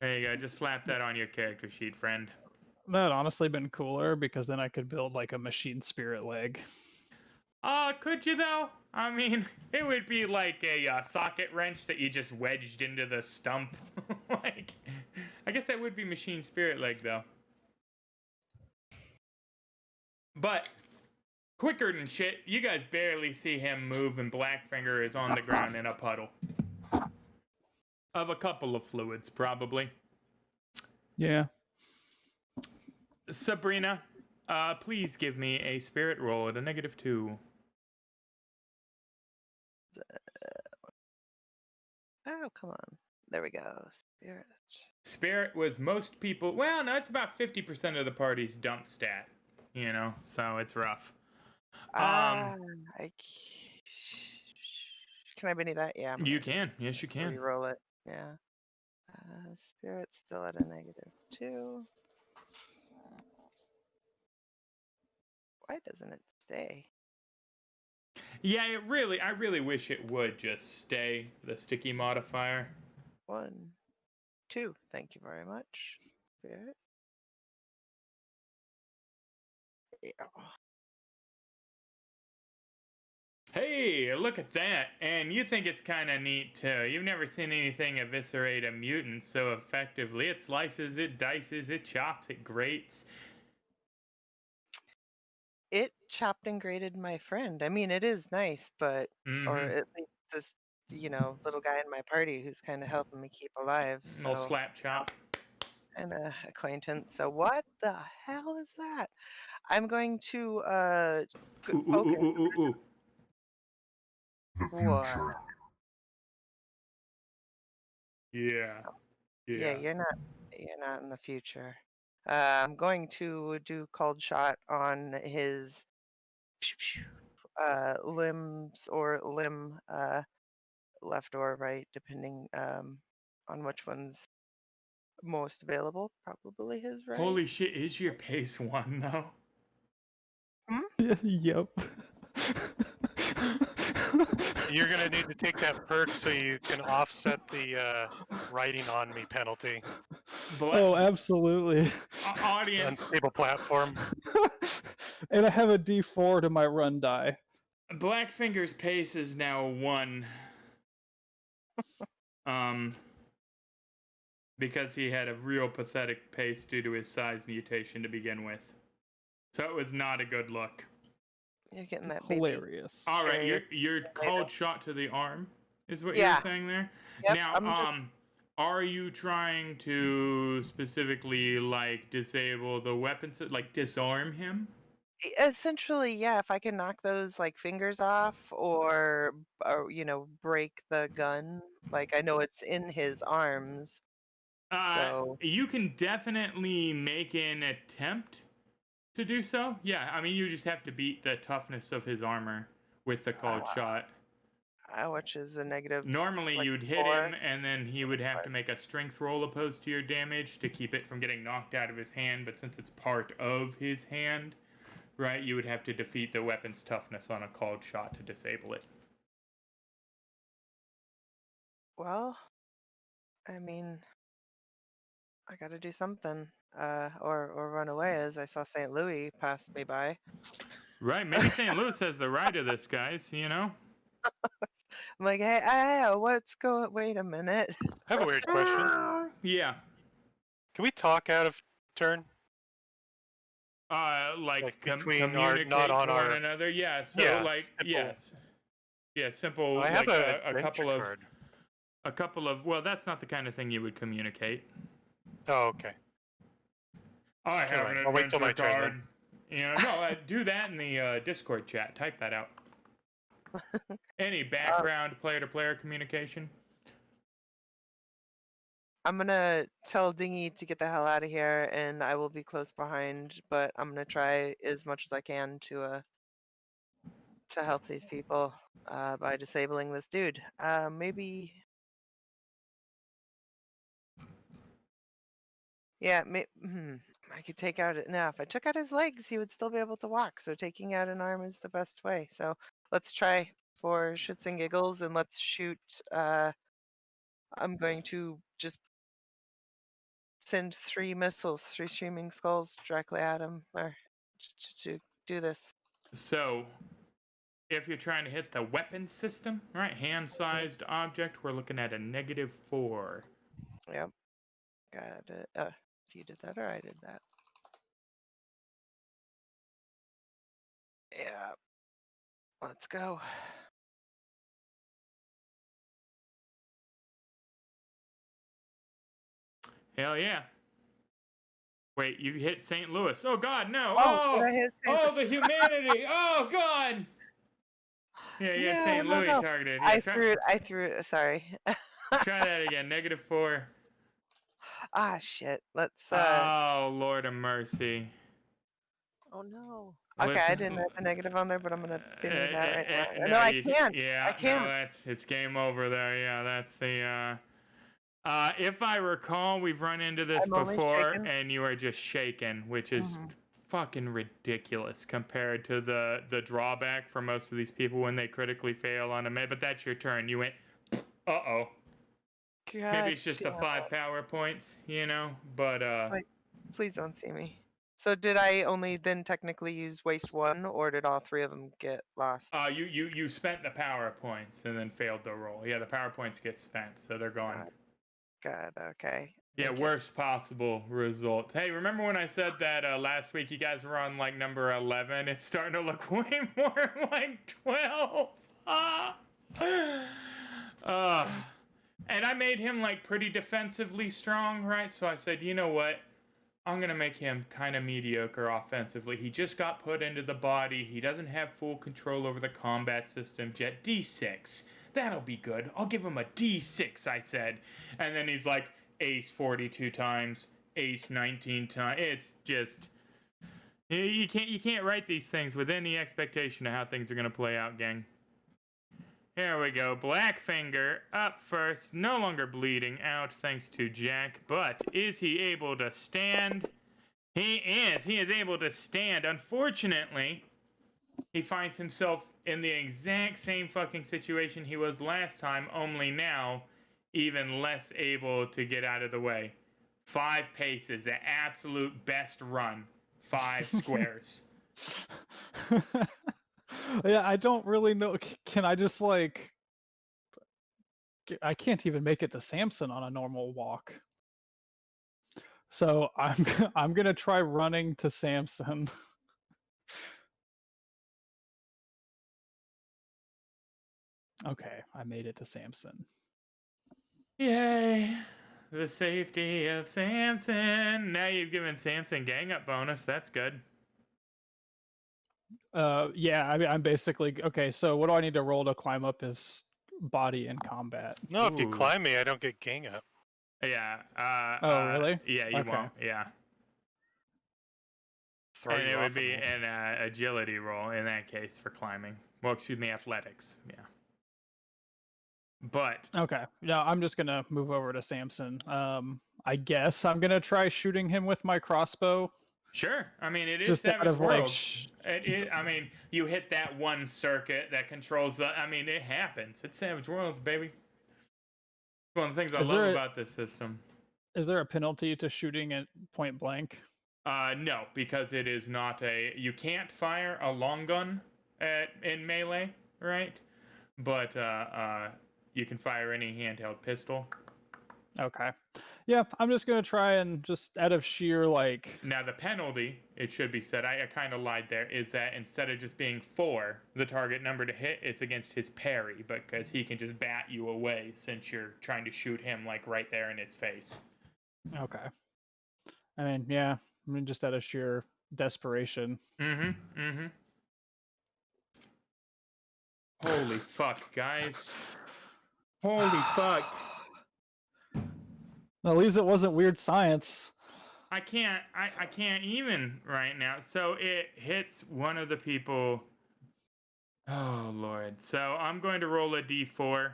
There you go. Just slap that on your character sheet, friend. That would honestly been cooler because then I could build like a machine spirit leg. Could you though? I mean, it would be like a socket wrench that you just wedged into the stump. Like, I guess that would be machine spirit leg though. But quicker than shit, you guys barely see him move, and Blackfinger is on the ground in a puddle of a couple of fluids, probably. Yeah. Sabrina, please give me a spirit roll at a -2. Oh, come on. There we go. Spirit. Spirit was most people. Well, no, it's about 50% of the party's dump stat. You know, so it's rough. Can I Benny that? Yeah. You can. Yes, you can. Re-roll it. Yeah. Spirit's still at a -2. Why doesn't it stay? Yeah, I really wish it would just stay the sticky modifier. 1, 2. Thank you very much. Spirit. Yeah. Hey, look at that. And you think it's kind of neat, too. You've never seen anything eviscerate a mutant so effectively. It slices, it dices, it chops, it grates. It chopped and grated my friend. I mean, it is nice, but or at least this, little guy in my party who's kind of helping me keep alive. No slap chop. And a acquaintance. So what the hell is that? I'm going to The What? future. Yeah. Yeah, you're not in the future. I'm going to do cold shot on his limbs or limb, left or right, depending on which one's most available. Probably his right. Holy shit, is your pace 1 though? Yep. You're gonna need to take that perk so you can offset the writing on me penalty. Oh, absolutely. Audience. Unstable platform. And I have a D4 to my run die. Blackfinger's pace is now 1. Because he had a real pathetic pace due to his size mutation to begin with. So it was not a good look. You're getting that Hilarious. All right, your cold shot to the arm is what Yeah. you're saying there. Yep, Now, I'm just- are you trying to specifically like disable the weapons, like disarm him? Essentially, yeah. If I can knock those like fingers off, or break the gun. Like I know it's in his arms, so You can definitely make an attempt to do so. Yeah, I mean, you just have to beat the toughness of his armor with the cold shot. which is a negative. Normally, like, you'd hit 4. him, and then he would have to make a strength roll opposed to your damage to keep it from getting knocked out of his hand. But since it's part of his hand, right, you would have to defeat the weapon's toughness on a cold shot to disable it. Well, I mean, I got to do something, or run away. As I saw St. Louis pass me by. Right, maybe St. Louis has the right of this, guys. You know. I'm like, hey, what's going? Wait a minute. I have a weird question. Yeah. Can we talk out of turn? Like between communicate not on to one our- another. Yeah. So Yeah, like simple. yes. Yeah, simple. I have like a a couple adventure of card. a couple of. Well, that's not the kind of thing you would communicate. Oh, okay. I have Alright, an I'll wait till my adventure turn card. You know, no, do that in the Discord chat. Type that out. Any background player-to-player communication? I'm gonna tell Dingy to get the hell out of here, and I will be close behind. But I'm gonna try as much as I can to help these people by disabling this dude. Maybe. Yeah, I could take out. Now, if I took out his legs, he would still be able to walk. So taking out an arm is the best way. So let's try for shits and giggles, and let's shoot. I'm going to just send 3 missiles, 3 streaming skulls directly at him, or to do this. So, if you're trying to hit the weapon system, right, hand-sized object, we're looking at a -4. Yep. Got it. You did that or I did that? Yeah. Let's go. Hell yeah. Wait, you hit St. Louis. Oh god, no. Oh, did I hit St. Oh, the humanity. Oh god. Yeah, you had St. Louis no. targeted. Yeah, I threw it. Sorry. Try that again. -4. Ah, shit. Let's. Oh, Lord of mercy. Oh no. Okay, I didn't have the negative on there, but I'm gonna give you that right now. No, I can't. Yeah, I can't. no, it's game over there. Yeah, that's the. If I recall, we've run into this I'm only before, shaken. and you are just shaken, which is fucking ridiculous compared to the drawback for most of these people when they critically fail on a med. But that's your turn. You went. Uh-oh. God Maybe it's just the damn 5 it. power points, you know. But Wait. Please don't see me. So did I only then technically use waste 1, or did all 3 of them get lost? you spent the power points and then failed the roll. Yeah, the power points get spent, so they're gone. God, okay. Yeah, Thank you. worst possible result. Hey, remember when I said that last week you guys were on like number 11? It's starting to look way more like 12. And I made him like pretty defensively strong, right? So I said, you know what? I'm going to make him kind of mediocre offensively. He just got put into the body. He doesn't have full control over the combat system yet. D6. That'll be good. I'll give him a D6, I said. And then he's like, ace 42 times, ace 19 times. It's just... You can't write these things with any expectation of how things are going to play out, gang. Here we go. Blackfinger up first. No longer bleeding out thanks to Jack. But is he able to stand? He is. He is able to stand. Unfortunately, he finds himself in the exact same fucking situation he was last time, only now even less able to get out of the way. 5 paces, the absolute best run. 5 squares. Yeah, I don't really know. Can I just like? I can't even make it to Samson on a normal walk. So I'm gonna try running to Samson. Okay, I made it to Samson. Yay! The safety of Samson. Now you've given Samson gang up bonus. That's good. Yeah, I mean, I'm basically okay. So what do I need to roll to climb up his body in combat? No, if you Ooh. climb me, I don't get gang up. Yeah. Oh, really? Yeah, you Okay. won't. Yeah. Throw And you it off would of be me. an agility roll in that case for climbing. Well, excuse me, athletics. Yeah. But Okay. No, I'm just gonna move over to Samson. I guess I'm gonna try shooting him with my crossbow. sure, I mean it is Just out Savage of like, Worlds. I mean, you hit that one circuit that controls the. I mean, it happens. It's Savage Worlds, baby. One of the things I love about this system. Is there a penalty to shooting at point blank? No, because it is not a. You can't fire a long gun in melee, right? But you can fire any handheld pistol. Okay. Yeah, I'm just gonna try and just out of sheer like. Now the penalty, it should be said, I kind of lied there, is that instead of just being 4, the target number to hit, it's against his parry, because he can just bat you away since you're trying to shoot him like right there in his face. Okay. I mean, yeah, I mean just out of sheer desperation. Holy fuck, guys. Holy fuck. At least it wasn't weird science. I can't even right now. So it hits one of the people. Oh Lord. So I'm going to roll a d4.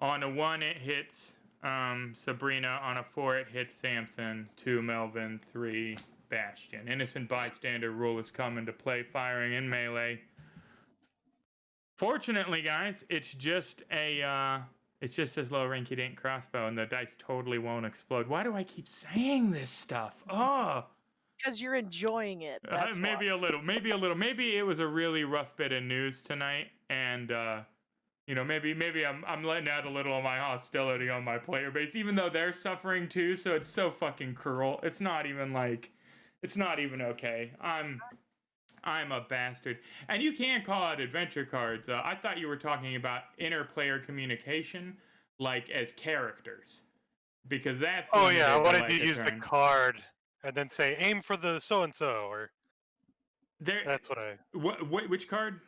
On a 1 it hits Sabrina. On a 4 it hits Samson. 2 Melvin. 3 Bastion. Innocent bystander rule has come into play, firing in melee. Fortunately, guys, it's just this low rinky-dink crossbow, and the dice totally won't explode. Why do I keep saying this stuff? Oh, Because you're enjoying it. That's maybe why. a little. Maybe it was a really rough bit of news tonight, and maybe I'm letting out a little of my hostility on my player base, even though they're suffering too. So it's so fucking cruel. It's not even okay. I'm a bastard. And you can't call it adventure cards. I thought you were talking about inter-player communication, like as characters. Because that's Oh yeah, I limited to, wanted like, to a use the turn. card and then say aim for the so and so, or There, that's what I. which card?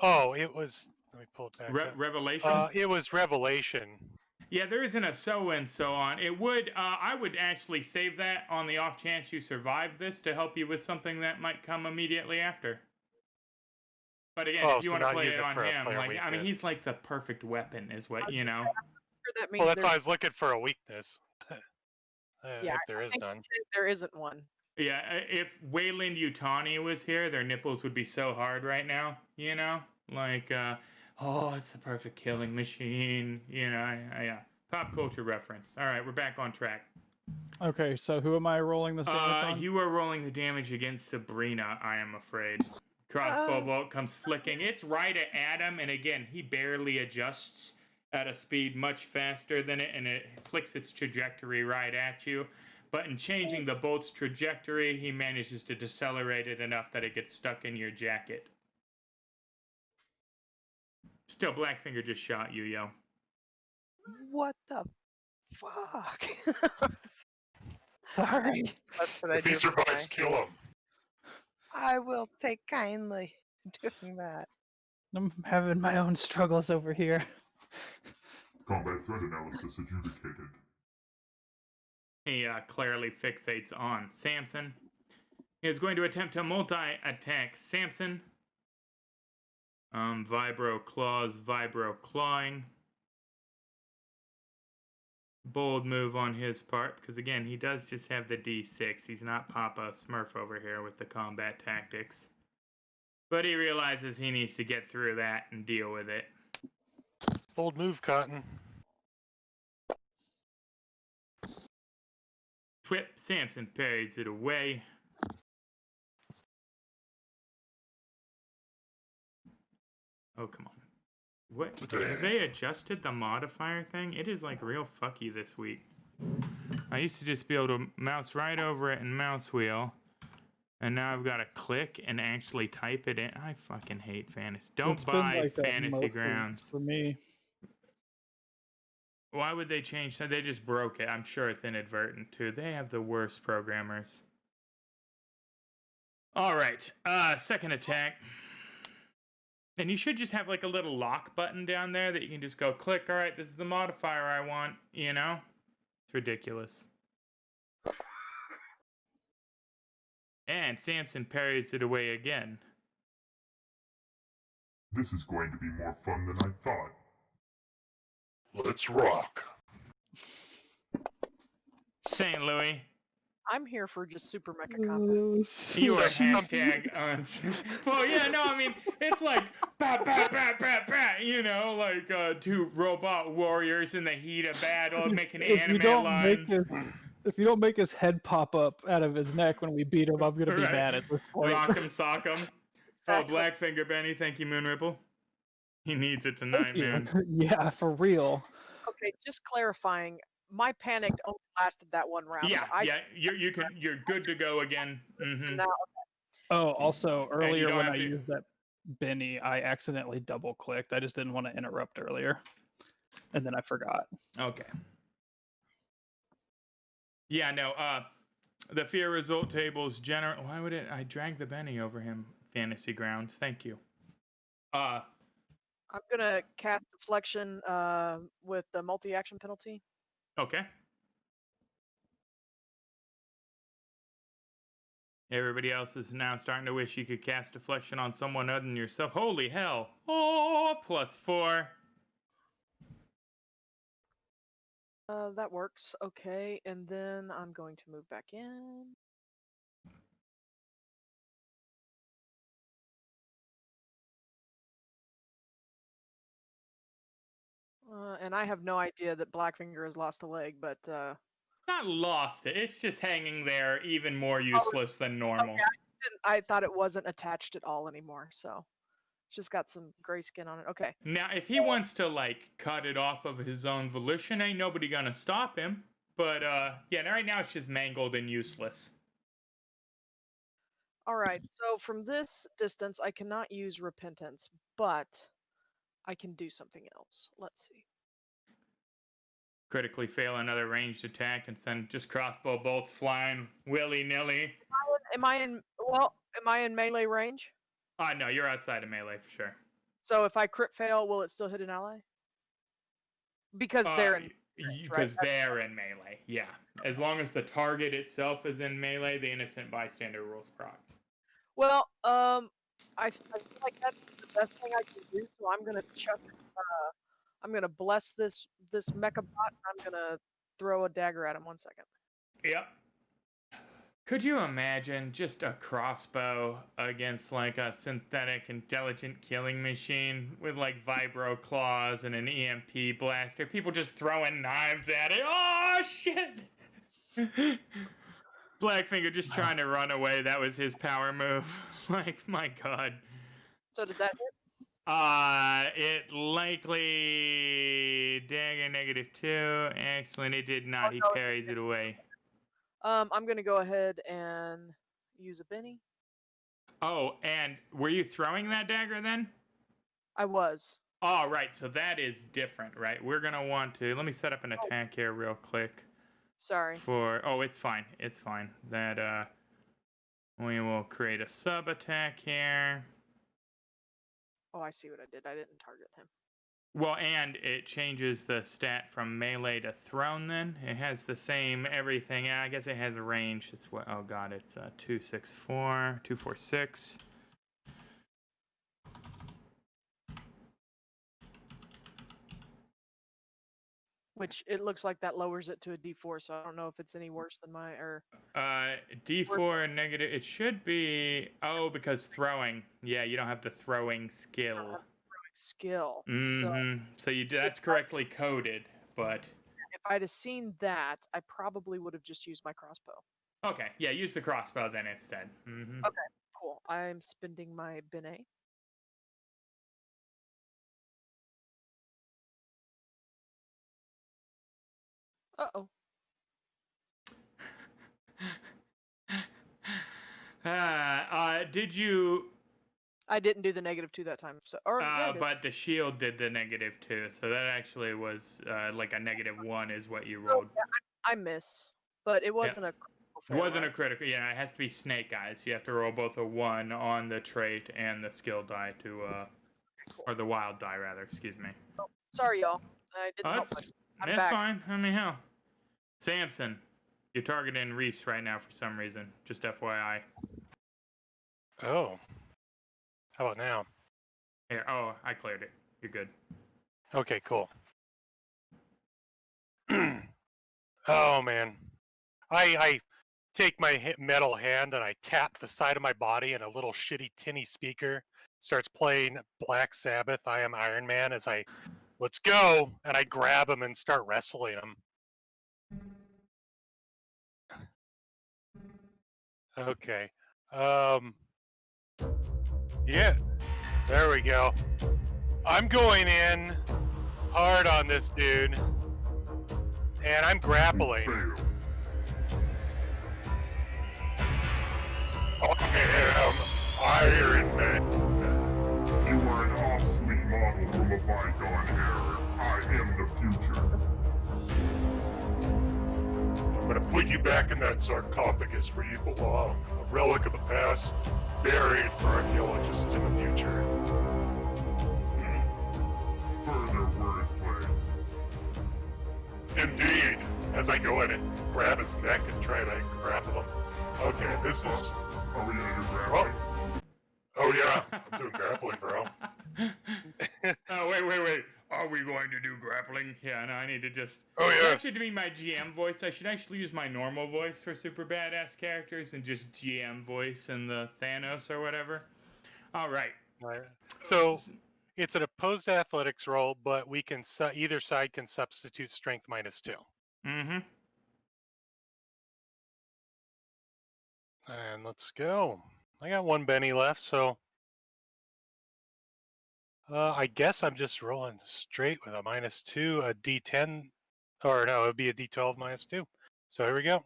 Oh, it was. Let me pull it back up. Revelation? It was Revelation. Yeah, there isn't a so and so on. It would. I would actually save that on the off chance you survive this to help you with something that might come immediately after. But again, if you want to play it on him, like I mean, he's like the perfect weapon, is what you know. That means Well, that's why I was looking for a weakness. Yeah, if there is none. There isn't one. Yeah, if Wayland Yutani was here, their nipples would be so hard right now. You know, like, oh, it's the perfect killing machine. You know, yeah. Pop culture reference. All right, we're back on track. Okay, so who am I rolling this damage on? You are rolling the damage against Sabrina, I am afraid. Crossbow bolt comes flicking. It's right at Adam, and again, he barely adjusts at a speed much faster than it, and it flicks its trajectory right at you. But in changing the bolt's trajectory, he manages to decelerate it enough that it gets stuck in your jacket. Still, Blackfinger just shot you, yo. What the fuck? Sorry. That's what I If he do. for survives, my- kill him. I will take kindly doing that. I'm having my own struggles over here. Combat threat analysis adjudicated. He clearly fixates on Samson. He is going to attempt to multi-attack Samson. Vibro claws, vibro clawing. Bold move on his part, because again, he does just have the D6. He's not Papa Smurf over here with the combat tactics. But he realizes he needs to get through that and deal with it. Bold move, Cotton. Whip, Samson parries it away. Oh, come on. What? Have they adjusted the modifier thing? It is like real fucky this week. I used to just be able to mouse right over it and mouse wheel. And now I've got to click and actually type it in. I fucking hate fantasy. Don't It's been buy like that Fantasy most weeks Grounds. for me. Why would they change that? They just broke it. I'm sure it's inadvertent too. They have the worst programmers. All right. Second attack. And you should just have like a little lock button down there that you can just go click. All right, this is the modifier I want, you know? It's ridiculous. And Samson parries it away again. This is going to be more fun than I thought. Let's rock. St. Louis. I'm here for just super mecha combat. You are Some- hashtag well, yeah, no, I mean, it's like, bat, bat, bat, bat, bat, you know, like two robot warriors in the heat of battle making anime lines. If you don't make his head pop up out of his neck when we beat him, I'm gonna be Right. mad at this point. Rock him, sock him. Exactly. Oh, Blackfinger Benny, thank you, Moon Ripple. He needs it tonight, Thank you. man. Yeah, for real. Okay, just clarifying. My panic only lasted that one round. Yeah, so I yeah, you're good to go again. Mm-hmm. now Oh, also earlier don't when have I to- used that Benny, I accidentally double clicked. I just didn't want to interrupt earlier, and then I forgot. Okay. Yeah, no, the fear result tables general. Why would it? I dragged the Benny over him. Fantasy Grounds. Thank you. I'm gonna cast deflection with the multi-action penalty. Okay. Everybody else is now starting to wish you could cast deflection on someone other than yourself. Holy hell. Oh, +4. That works. Okay, and then I'm going to move back in. And I have no idea that Blackfinger has lost a leg, but Not lost it. It's just hanging there, even more useless than normal. okay, I thought it wasn't attached at all anymore, so it's just got some gray skin on it. Okay. Now, if he wants to, like, cut it off of his own volition, ain't nobody gonna stop him. But, yeah, right now it's just mangled and useless. All right. So from this distance, I cannot use repentance, but I can do something else. Let's see. Critically fail another ranged attack and send just crossbow bolts flying willy-nilly. Am I in melee range? No, you're outside of melee for sure. So if I crit fail, will it still hit an ally? Because they're in range, right? Because they're in melee, yeah. As long as the target itself is in melee, the innocent bystander rules proc. Well, I feel like that's the best thing I can do. So I'm gonna chuck. I'm gonna bless this mecha bot. And I'm gonna throw a dagger at him. 1 second. Yep. Could you imagine just a crossbow against like a synthetic intelligent killing machine with like vibro claws and an EMP blaster? People just throwing knives at it. Oh shit! Blackfinger just trying to run away. That was his power move. Like, my god. So did that hit? It likely dagger -2. Excellent. It did not. Oh, He no, it parries it away. I'm gonna go ahead and use a Benny. Oh, and were you throwing that dagger then? I was. Oh, right. So that is different, right? We're gonna want to. Let me set up an attack here real quick. Sorry. It's fine. It's fine. That we will create a sub attack here. Oh, I see what I did. I didn't target him. Well, and it changes the stat from melee to thrown then. It has the same everything. I guess it has a range. It's what? Oh, God. It's 264, 246. Which it looks like that lowers it to a D4, so I don't know if it's any worse than my or. D4 negative. It should be. Oh, because throwing. Yeah, you don't have the throwing skill. Skill. So that's correctly coded, but If I'd have seen that, I probably would have just used my crossbow. okay, yeah, use the crossbow then instead. Okay, cool. I'm spending my Benet. Uh-oh. Did you? I didn't do the -2 that time. So, or yeah, I did. But the shield did the -2, so that actually was like a -1 is what you So, rolled. yeah, I miss, but it wasn't a critical It fail, wasn't a right? critical. Yeah, it has to be snake eyes. You have to roll both a 1 on the trait and the skill die to, or the wild die rather. Excuse me. Oh, sorry, y'all. I didn't help That's much. I'm it's back. fine. I mean, hell, Samson, you're targeting Reese right now for some reason. Just FYI. Oh. How about now? Here. Oh, I cleared it. You're good. Okay, cool. Oh man, I take my metal hand and I tap the side of my body, and a little shitty tinny speaker starts playing Black Sabbath, I Am Iron Man, as I, let's go, and I grab him and start wrestling him. Okay. Yeah, there we go. I'm going in hard on this dude, and I'm grappling. Fail. I am Iron Man. You are an obsolete model from a bygone era. I am the future. I'm gonna put you back in that sarcophagus where you belong. A relic of the past, buried for archaeologists in the future. Further wordplay. Indeed. As I go in and grab his neck and try to grapple him. Okay, this is... Are we gonna do grappling? Oh yeah, I'm doing grappling, bro. Oh, wait. Are we going to do grappling? Yeah, no, I need to just... Oh, It's yeah. actually to be my GM voice. I should actually use my normal voice for super badass characters and just GM voice in the Thanos or whatever. All right. So it's an opposed athletics roll, but we can either side can substitute strength -2. Mm-hmm. And let's go. I got one Benny left, so I guess I'm just rolling straight with a -2, a D10, or no, it'd be a D12 -2. So here we go.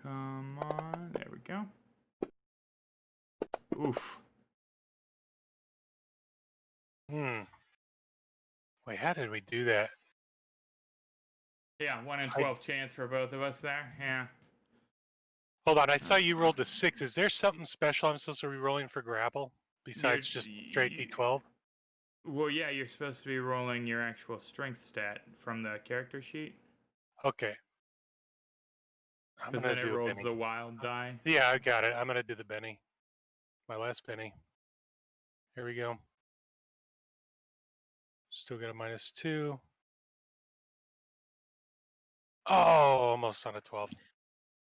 Come on. There we go. Oof. Wait, how did we do that? Yeah, 1 in 12 chance for both of us there. Yeah. Hold on, I saw you rolled a 6. Is there something special I'm supposed to be rolling for grapple besides just straight D12? Well, yeah, you're supposed to be rolling your actual strength stat from the character sheet. Okay. Because then it rolls the wild die. Yeah, I got it. I'm gonna do the Benny. My last Benny. Here we go. Still got a -2. Oh, almost on a 12.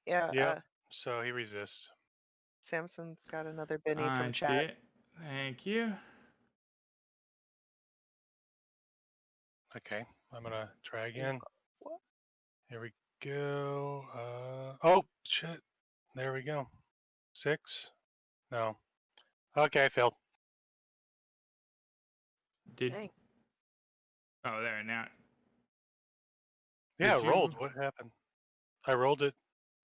Yeah. Yep. So he resists. Samson's got another Benny I from see chat. it. Thank you. Okay, I'm gonna try again. What? Here we go. Oh shit! There we go. 6. No. Okay, I failed. Dang. Oh, there now. Yeah, Did I you- rolled. What happened? I rolled it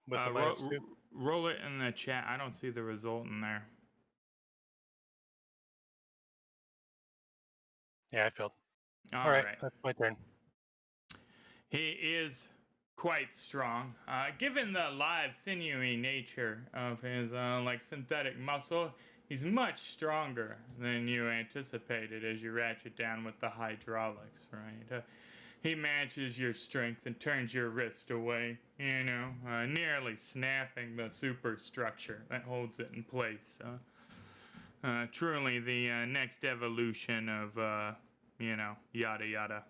with a -2. Roll it in the chat. I don't see the result in there. Yeah, I failed. All right, right. that's my turn. He is quite strong. Given the live, sinewy nature of his like synthetic muscle, he's much stronger than you anticipated as you ratchet down with the hydraulics, right? He matches your strength and turns your wrist away, nearly snapping the superstructure that holds it in place. Truly the next evolution of, yada yada.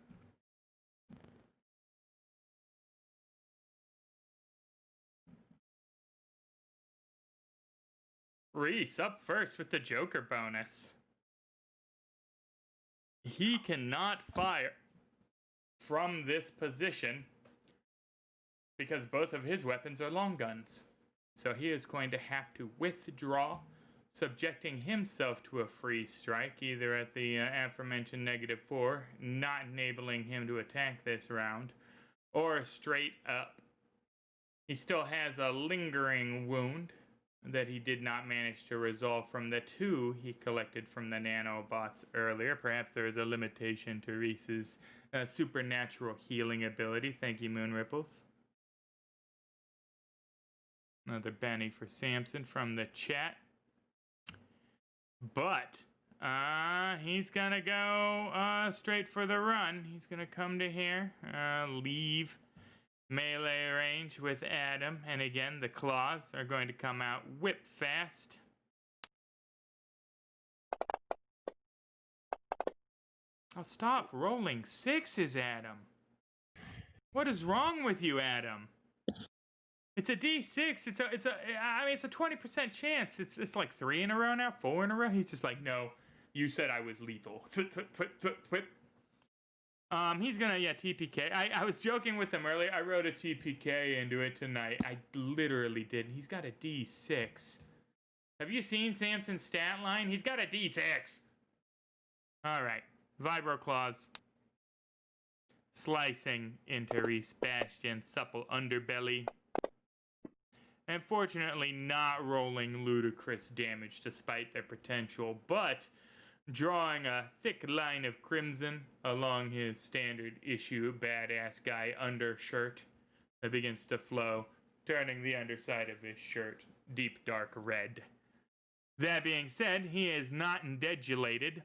Reese up first with the Joker bonus. He cannot fire from this position because both of his weapons are long guns. So he is going to have to withdraw subjecting himself to a free strike, either at the aforementioned -4, not enabling him to attack this round, or straight up. He still has a lingering wound that he did not manage to resolve from the 2 he collected from the nanobots earlier. Perhaps there is a limitation to Reese's supernatural healing ability. Thank you, Moon Ripples. Another Benny for Samson from the chat. But he's gonna go straight for the run. He's gonna come to here, leave melee range with Adam, and again the claws are going to come out whip fast. Oh, stop rolling 6s, Adam. What is wrong with you, Adam? It's a D6. I mean, it's a 20% chance. It's like 3 in a row now, 4 in a row. He's just like, no, you said I was lethal. He's gonna, TPK. I was joking with him earlier. I wrote a TPK into it tonight. I literally did. He's got a D6. Have you seen Samson's stat line? He's got a D6. All right. Vibro Claws. Slicing into Reese Bastion's supple underbelly. And fortunately not rolling ludicrous damage despite their potential, but drawing a thick line of crimson along his standard issue badass guy undershirt that begins to flow, turning the underside of his shirt deep dark red. That being said, he is not indegulated,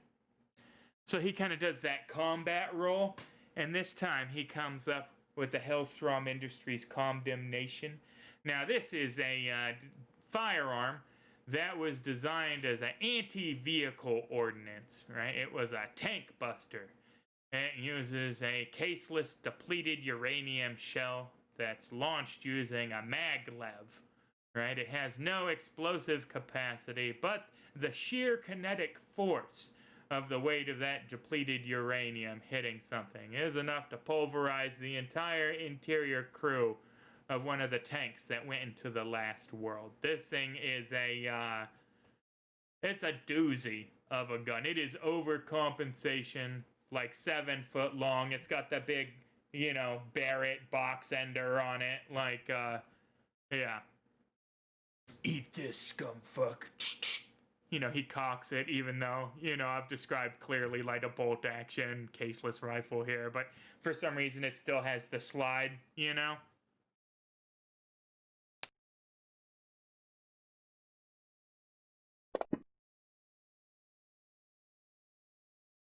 so he kind of does that combat roll, and this time he comes up with the Hellstrom Industries Condemnation. Now, this is a firearm that was designed as an anti-vehicle ordnance, right? It was a tank buster. It uses a caseless depleted uranium shell that's launched using a maglev, right? It has no explosive capacity, but the sheer kinetic force of the weight of that depleted uranium hitting something is enough to pulverize the entire interior crew of one of the tanks that went into the last world. This thing is it's a doozy of a gun. It is overcompensation, like 7 foot long. It's got the big, Barrett box ender on it. Like, yeah. Eat this, scumfuck. He cocks it, even though, I've described clearly like a bolt action caseless rifle here, but for some reason it still has the slide,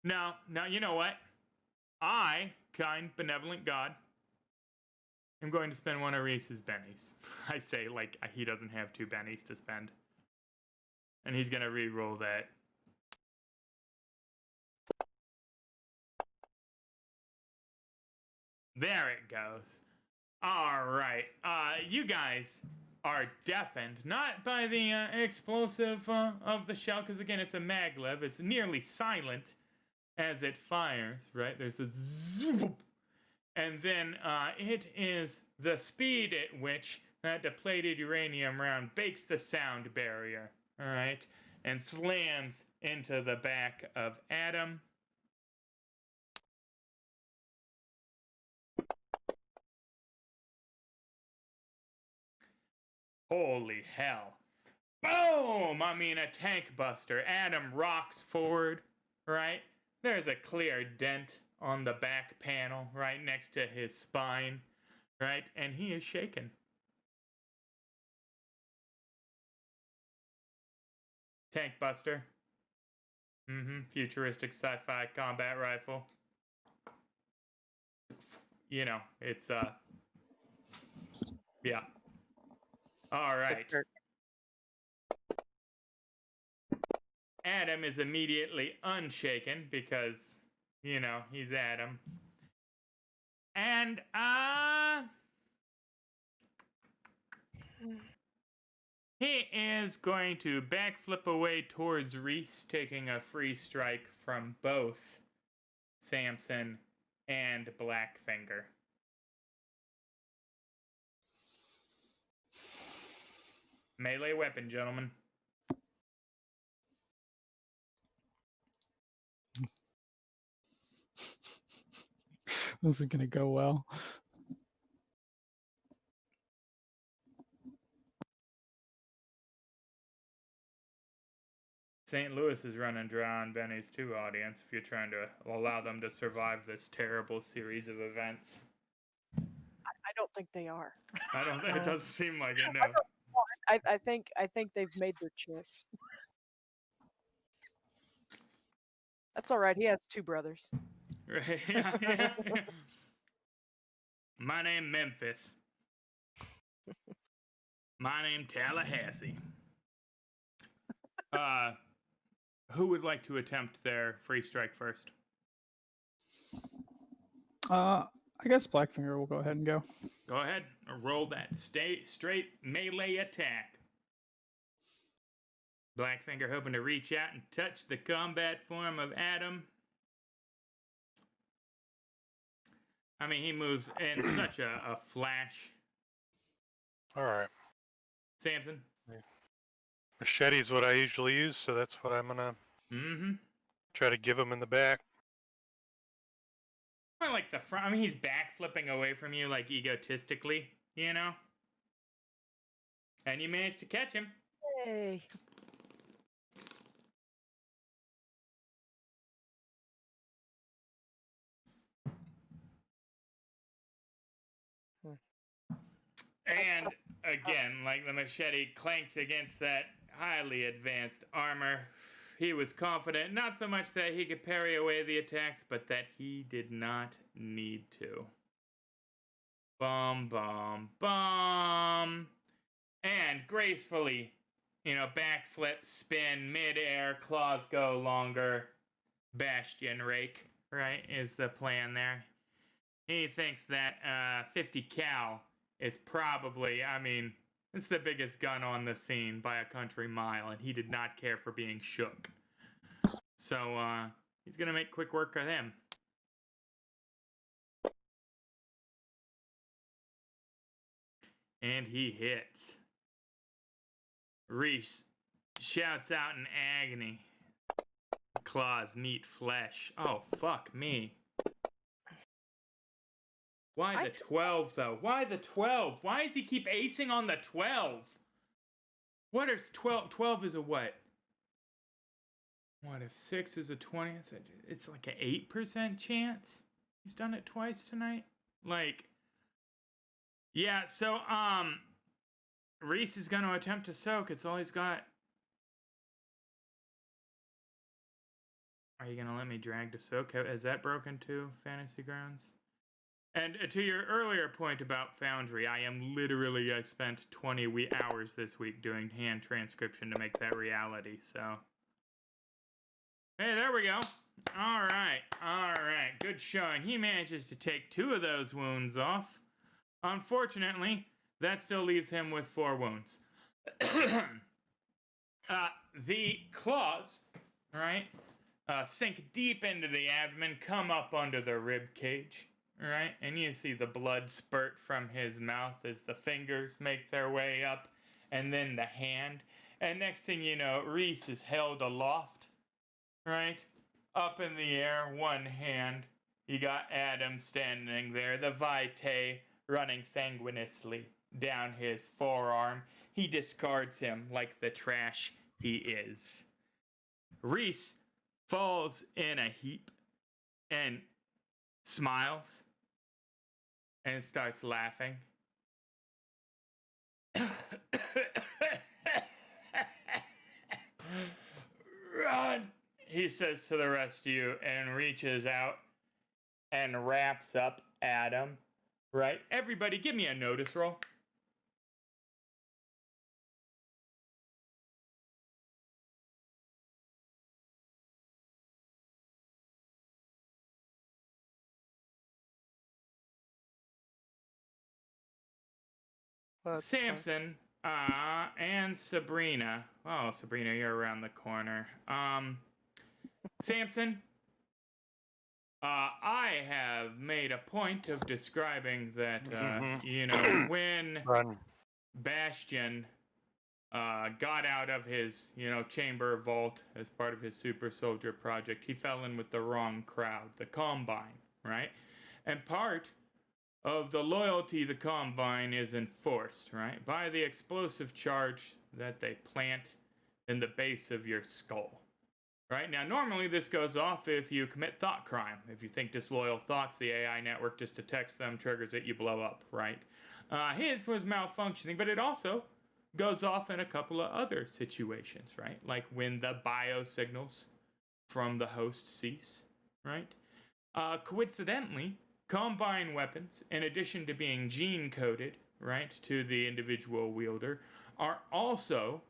Now, you know what? I, kind, benevolent God, am going to spend one of Reese's bennies. I say, like, he doesn't have 2 bennies to spend. And he's going to re-roll that. There it goes. All right. You guys are deafened, not by the explosive of the shell, because, again, it's a maglev. It's nearly silent as it fires, right? There's a zoop, and then it is the speed at which that depleted uranium round breaks the sound barrier, all right, and slams into the back of Adam. Holy hell. Boom! I mean, a tank buster. Adam rocks forward, right? There's a clear dent on the back panel right next to his spine, right? And he is shaken. Tank buster. Futuristic sci-fi combat rifle. It's, yeah. All right. Adam is immediately unshaken because, he's Adam. And, he is going to backflip away towards Reese, taking a free strike from both Samson and Blackfinger. Melee weapon, gentlemen. This is gonna go well. St. Louis is running dry on Benny's 2 audience if you're trying to allow them to survive this terrible series of events. I don't think they are. I don't think it doesn't seem like it, no. I think they've made their choice. That's all right. He has 2 brothers. Right. My name Memphis. My name Tallahassee. Who would like to attempt their free strike first? I guess Blackfinger will go ahead and go. Go ahead. Roll that straight melee attack. Blackfinger hoping to reach out and touch the combat form of Adam. I mean, he moves in such a flash. All right. Samson? Machete's what I usually use, so that's what I'm gonna try to give him in the back. I like the front. I mean, he's back flipping away from you, like egotistically, you know? And you managed to catch him. Yay. And again, like the machete clanks against that highly advanced armor. He was confident, not so much that he could parry away the attacks, but that he did not need to. Bum, bum, bum. And gracefully, backflip, spin, midair, claws go longer. Bastion rake, right, is the plan there. He thinks that 50 cal is probably, it's the biggest gun on the scene by a country mile, and he did not care for being shook. So, he's gonna make quick work of him. And he hits. Reese shouts out in agony. Claws meet flesh. Oh, fuck me. Why the 12, though? Why the 12? Why does he keep acing on the 12? What is 12? 12 is a what? What if 6 is a 20? It's like an 8% chance? He's done it twice tonight? Like, yeah, so, Reese is going to attempt to soak. It's all he's got. Are you going to let me drag to soak? Has that broken too, Fantasy Grounds? And to your earlier point about Foundry, I spent 20 hours this week doing hand transcription to make that reality, so. Hey, there we go. All right. Good showing. He manages to take 2 of those wounds off. Unfortunately, that still leaves him with 4 wounds. The claws, right, sink deep into the abdomen, come up under the rib cage. Right, and you see the blood spurt from his mouth as the fingers make their way up, and then the hand. And next thing you know, Reese is held aloft, right? Up in the air, one hand. You got Adam standing there, the vitae running sanguinously down his forearm. He discards him like the trash he is. Reese falls in a heap and smiles and starts laughing. Run, he says to the rest of you, and reaches out and wraps up Adam. Right? Everybody, give me a notice roll. Samson, and Sabrina. Oh, Sabrina, you're around the corner. Samson, I have made a point of describing that, when Bastion got out of his, chamber vault as part of his super soldier project, he fell in with the wrong crowd, the Combine, right? And part of the loyalty to Combine is enforced, right, by the explosive charge that they plant in the base of your skull. Right? Now, normally this goes off if you commit thought crime. If you think disloyal thoughts, the AI network just detects them, triggers it, you blow up, right? His was malfunctioning, but it also goes off in a couple of other situations, right? Like when the biosignals from the host cease, right? Coincidentally, Combine weapons, in addition to being gene-coded, right, to the individual wielder, are also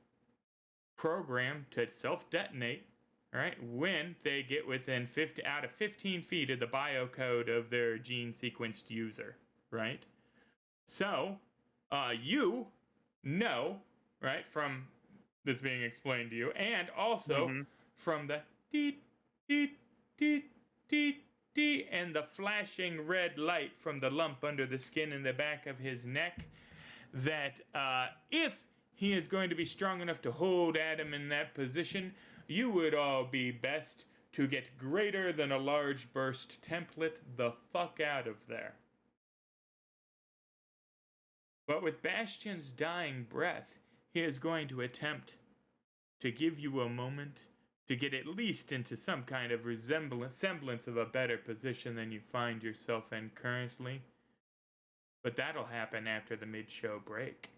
programmed to self-detonate, right, when they get within 15 feet of the biocode of their gene-sequenced user, right? So, you know, right, from this being explained to you, and also from the deet, deet, deet, deet, deet, and the flashing red light from the lump under the skin in the back of his neck, that if he is going to be strong enough to hold Adam in that position, you would all be best to get greater than a large burst template the fuck out of there. But with Bastion's dying breath, he is going to attempt to give you a moment to get at least into some kind of semblance of a better position than you find yourself in currently. But that'll happen after the mid-show break.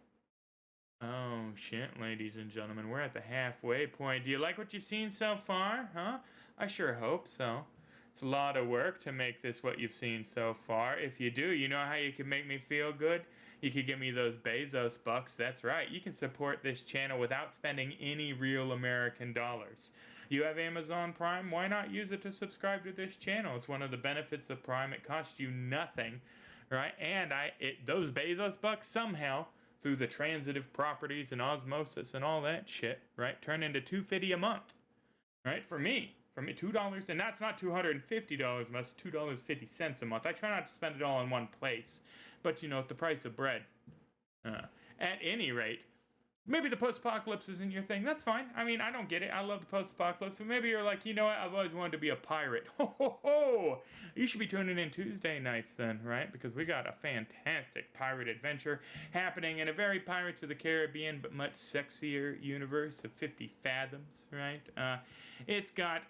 Oh shit, ladies and gentlemen, we're at the halfway point. Do you like what you've seen so far, huh? I sure hope so. It's a lot of work to make this what you've seen so far. If you do, you know how you can make me feel good? You could give me those Bezos bucks. That's right. You can support this channel without spending any real American dollars. You have Amazon Prime? Why not use it to subscribe to this channel? It's one of the benefits of Prime. It costs you nothing, right? And those Bezos bucks somehow, through the transitive properties and osmosis and all that shit, right, turn into $250 a month, right? For me, $2, and that's not $250 a month, it's $2.50 a month. I try not to spend it all in one place, but you know, at the price of bread. At any rate, maybe the post-apocalypse isn't your thing. That's fine. I mean, I don't get it. I love the post-apocalypse. But maybe you're like, you know what? I've always wanted to be a pirate. Ho, ho, ho! You should be tuning in Tuesday nights then, right? Because we got a fantastic pirate adventure happening in a very Pirates of the Caribbean but much sexier universe of 50 fathoms, right? It's got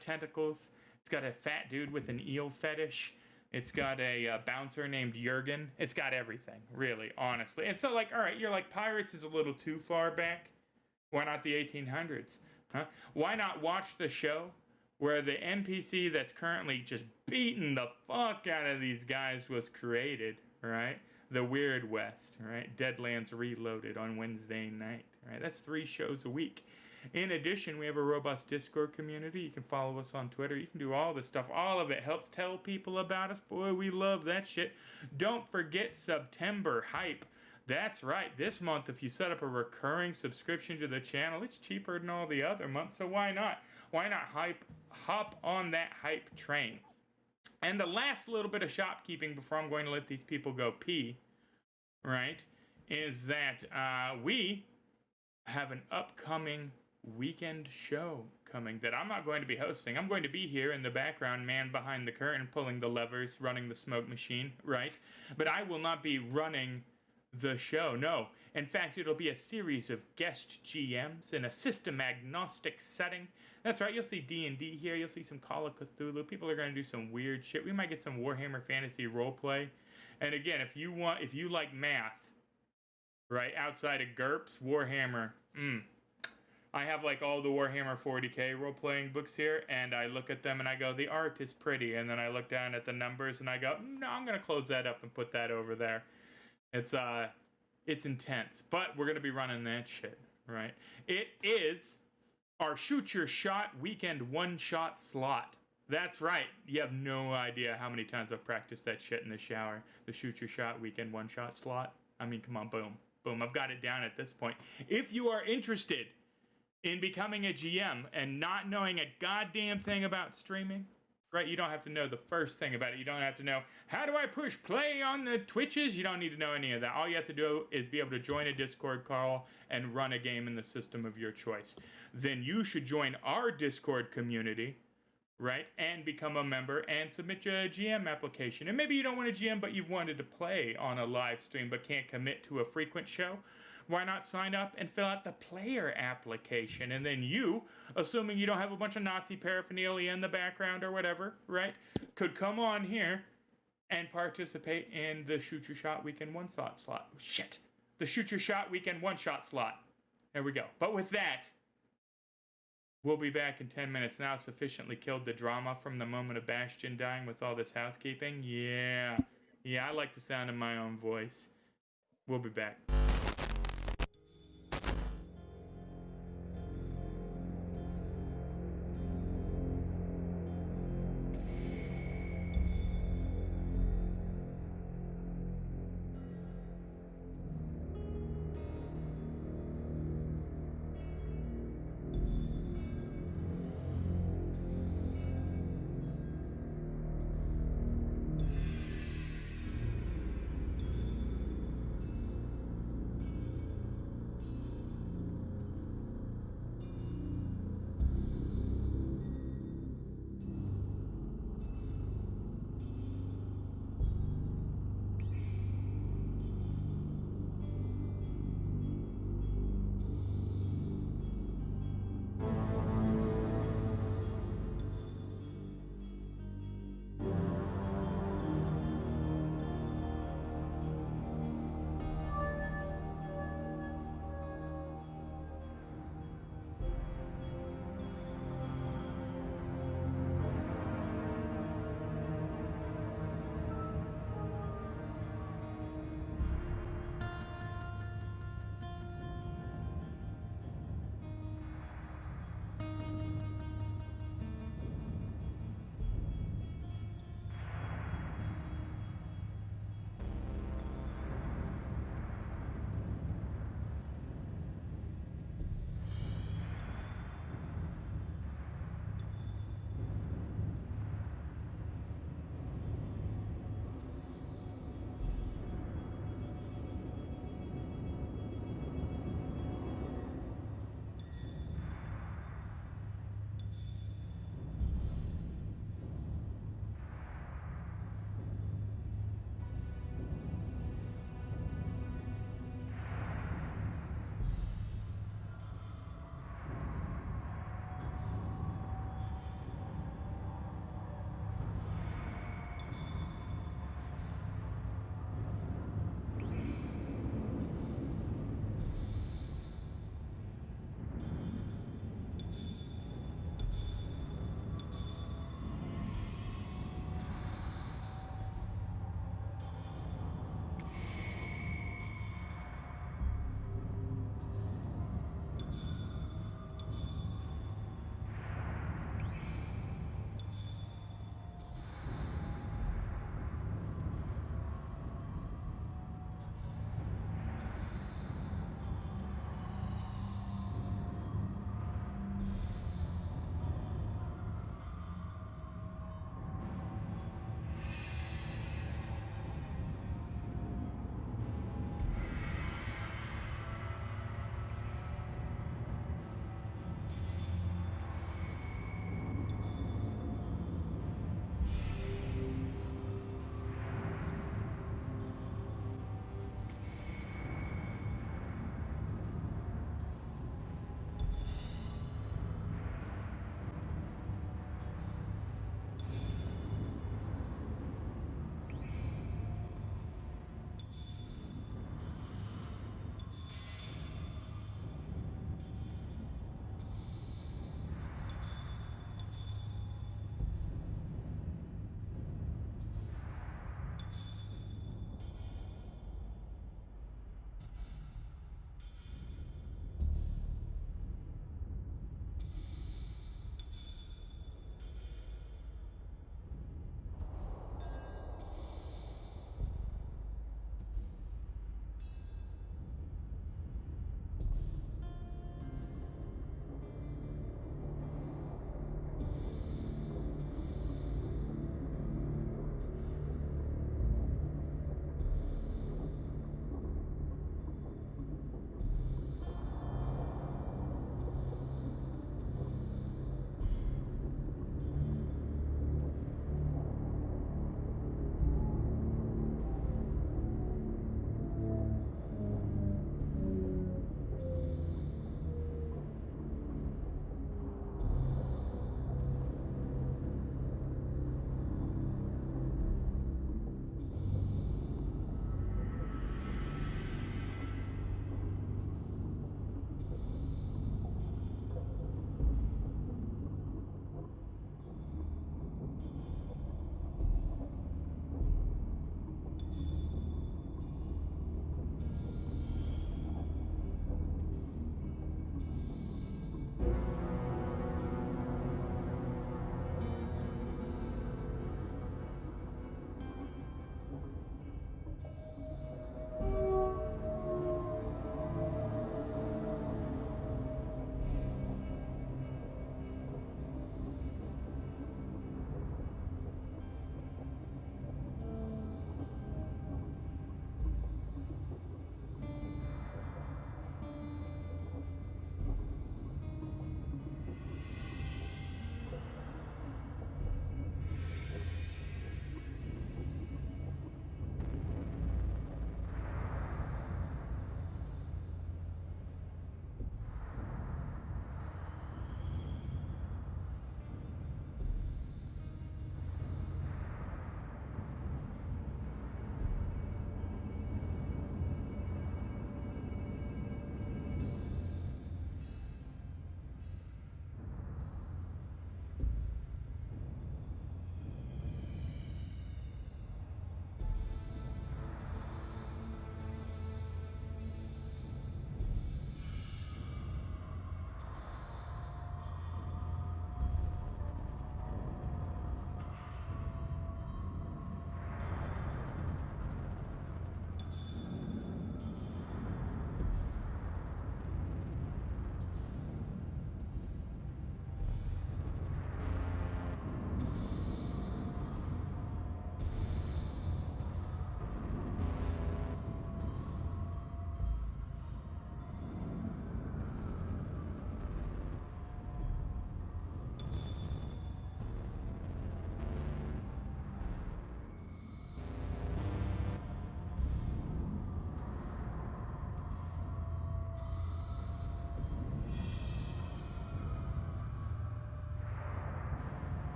tentacles. It's got a fat dude with an eel fetish. It's got a bouncer named Jurgen. It's got everything, really, honestly. And so, like, all right, you're like, Pirates is a little too far back. Why not the 1800s? Huh? Why not watch the show where the NPC that's currently just beating the fuck out of these guys was created, right? The Weird West, right? Deadlands Reloaded on Wednesday night, right? That's 3 shows a week. In addition, we have a robust Discord community. You can follow us on Twitter. You can do all this stuff. All of it helps tell people about us. Boy, we love that shit. Don't forget September Hype. That's right. This month, if you set up a recurring subscription to the channel, it's cheaper than all the other months. So why not? Why not hop on that hype train? And the last little bit of shopkeeping before I'm going to let these people go pee, right, is that we have an upcoming weekend show coming that I'm not going to be hosting. I'm going to be here in the background, man behind the curtain, pulling the levers, running the smoke machine, right? But I will not be running the show, no. In fact, it'll be a series of guest GMs in a system-agnostic setting. That's right, you'll see D&D here, you'll see some Call of Cthulhu. People are going to do some weird shit. We might get some Warhammer Fantasy roleplay. And again, if you like math, right, outside of GURPS, Warhammer, I have like all the Warhammer 40k role-playing books here, and I look at them and I go, the art is pretty, and then I look down at the numbers and I go, no, I'm gonna close that up and put that over there. It's intense, but we're gonna be running that shit, right? It is our Shoot Your Shot weekend one-shot slot. That's right. You have no idea how many times I've practiced that shit in the shower. The Shoot Your Shot weekend one-shot slot. I mean, come on, boom. Boom, I've got it down at this point. If you are interested in becoming a GM and not knowing a goddamn thing about streaming, right? You don't have to know the first thing about it. You don't have to know, how do I push play on the Twitches? You don't need to know any of that. All you have to do is be able to join a Discord call and run a game in the system of your choice. Then you should join our Discord community, right? And become a member and submit your GM application. And maybe you don't want a GM, but you've wanted to play on a live stream but can't commit to a frequent show. Why not sign up and fill out the player application? And then you, assuming you don't have a bunch of Nazi paraphernalia in the background or whatever, right, could come on here and participate in the Shoot Your Shot Weekend one-shot slot. Shit. The Shoot Your Shot Weekend one-shot slot. There we go. But with that, we'll be back in 10 minutes. Now sufficiently killed the drama from the moment of Bastion dying with all this housekeeping. Yeah, I like the sound of my own voice. We'll be back.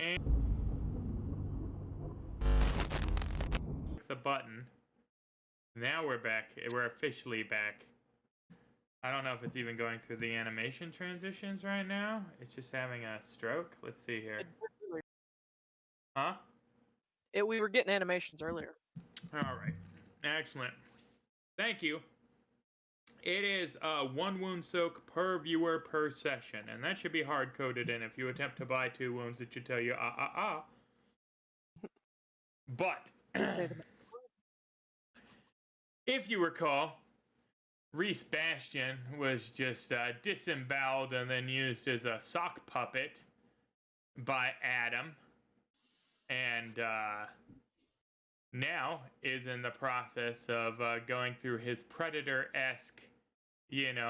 and the button. Now we're back. We're officially back. I don't know if it's even going through the animation transitions right now. It's just having a stroke. Let's see here. Huh? We were getting animations earlier. All right. Excellent. Thank you. It is 1 wound soak per viewer per session, and that should be hard-coded in. If you attempt to buy 2 wounds, it should tell you, But, Say the if you recall, Reese Bastion was just disemboweled and then used as a sock puppet by Adam, and now is in the process of going through his Predator-esque,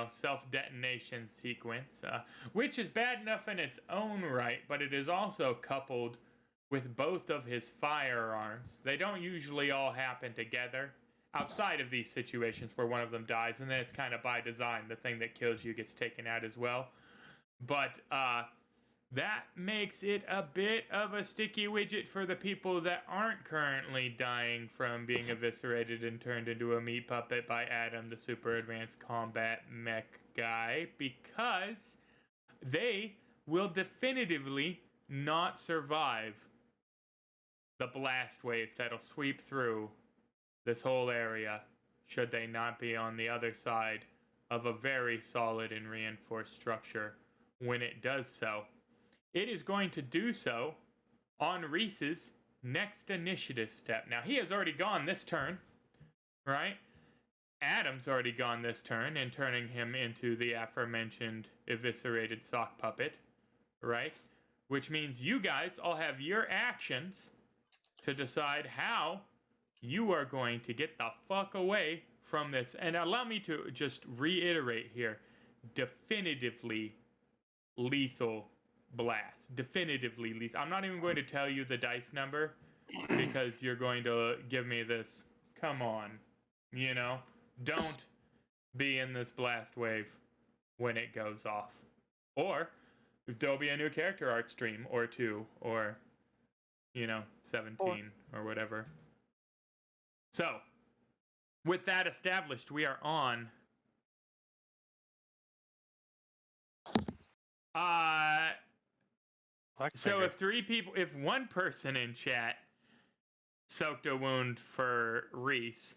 self-detonation sequence, which is bad enough in its own right, but it is also coupled with both of his firearms. They don't usually all happen together outside of these situations where one of them dies, and then it's kind of by design. The thing that kills you gets taken out as well. But that makes it a bit of a sticky widget for the people that aren't currently dying from being eviscerated and turned into a meat puppet by Adam, the super advanced combat mech guy, because they will definitively not survive the blast wave that'll sweep through this whole area should they not be on the other side of a very solid and reinforced structure when it does so. It is going to do so on Reese's next initiative step. Now, he has already gone this turn, right? Adam's already gone this turn in turning him into the aforementioned eviscerated sock puppet, right? Which means you guys all have your actions to decide how you are going to get the fuck away from this. And allow me to just reiterate here, definitively lethal blast. Definitively lethal. I'm not even going to tell you the dice number because you're going to give me this, come on, don't be in this blast wave when it goes off. Or there'll be a new character art stream or 2 or 17 or whatever. So, with that established, we are on so if one person in chat soaked a wound for Reese,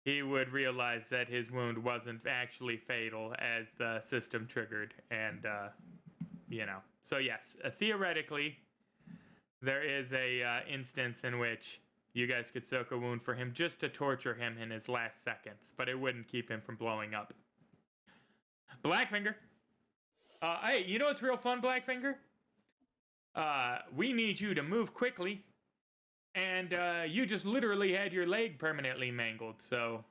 he would realize that his wound wasn't actually fatal as the system triggered, and so yes, theoretically there is a instance in which you guys could soak a wound for him just to torture him in his last seconds, but it wouldn't keep him from blowing up. Blackfinger. Hey, you know what's real fun, Blackfinger? We need you to move quickly, and you just literally had your leg permanently mangled, so...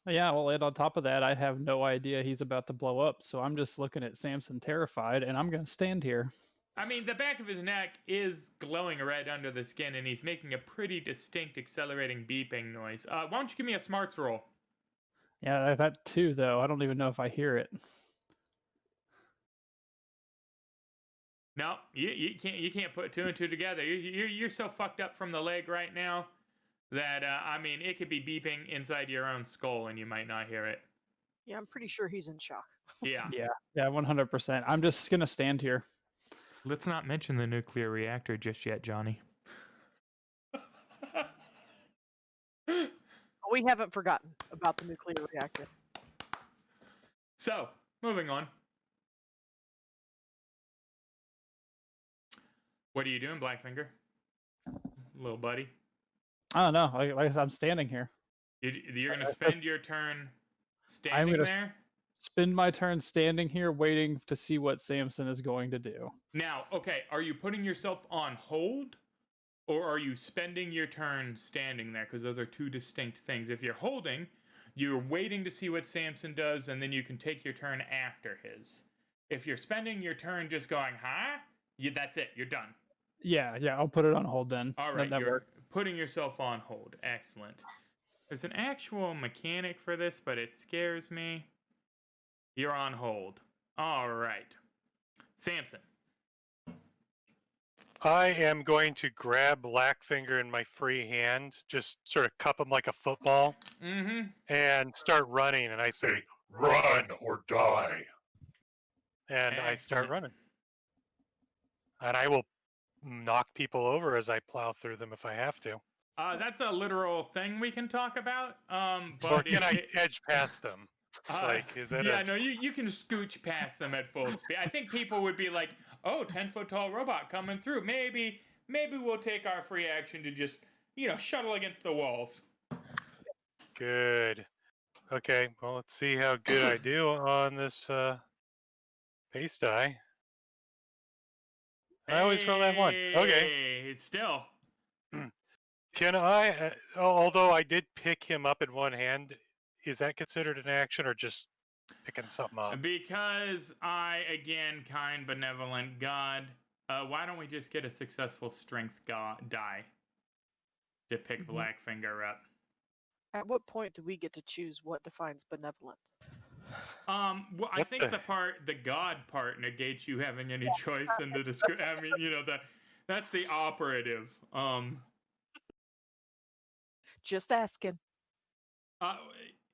Yeah, well, and on top of that, I have no idea he's about to blow up, so I'm just looking at Samson terrified, and I'm going to stand here. I mean, the back of his neck is glowing red under the skin, and he's making a pretty distinct accelerating beeping noise. Why don't you give me a smarts roll? Yeah, that too, though. I don't even know if I hear it. No, you can't put 2 and 2 together. You're so fucked up from the leg right now that it could be beeping inside your own skull, and you might not hear it. Yeah, I'm pretty sure he's in shock. Yeah. Yeah, 100%. I'm just gonna stand here. Let's not mention the nuclear reactor just yet, Johnny. We haven't forgotten about the nuclear reactor. So, moving on. What are you doing, Blackfinger? Little buddy? I don't know. Like I said, I'm standing here. You're going to spend your turn standing there? Spend my turn standing here waiting to see what Samson is going to do. Now, okay, are you putting yourself on hold? Or are you spending your turn standing there? Because those are 2 distinct things. If you're holding, you're waiting to see what Samson does, and then you can take your turn after his. If you're spending your turn just going, that's it. You're done. Yeah, I'll put it on hold then. All right, you're putting yourself on hold. Excellent. There's an actual mechanic for this, but it scares me. You're on hold. All right. Samson. I am going to grab Blackfinger in my free hand, just sort of cup him like a football, and start running. And I Say, run or die. and I start Excellent. running. And I will knock people over as I plow through them if I have to. That's a literal thing we can talk about. But Or can I edge past them? Like, is that yeah, a... no, you can scooch past them at full speed. I think people would be like, oh, 10-foot tall robot coming through. Maybe we'll take our free action to just, shuttle against the walls. Good. Okay, well, let's see how good I do on this pace die. I always roll that one. Okay. Hey, it's still. Can I, although I did pick him up in one hand, is that considered an action or just picking something up? Because I, again, kind, benevolent God, why don't we just get a successful strength die to pick Blackfinger up? At what point do we get to choose what defines benevolent? Well, I think the God part negates you having any choice in the description. I mean, that's the operative. Just asking.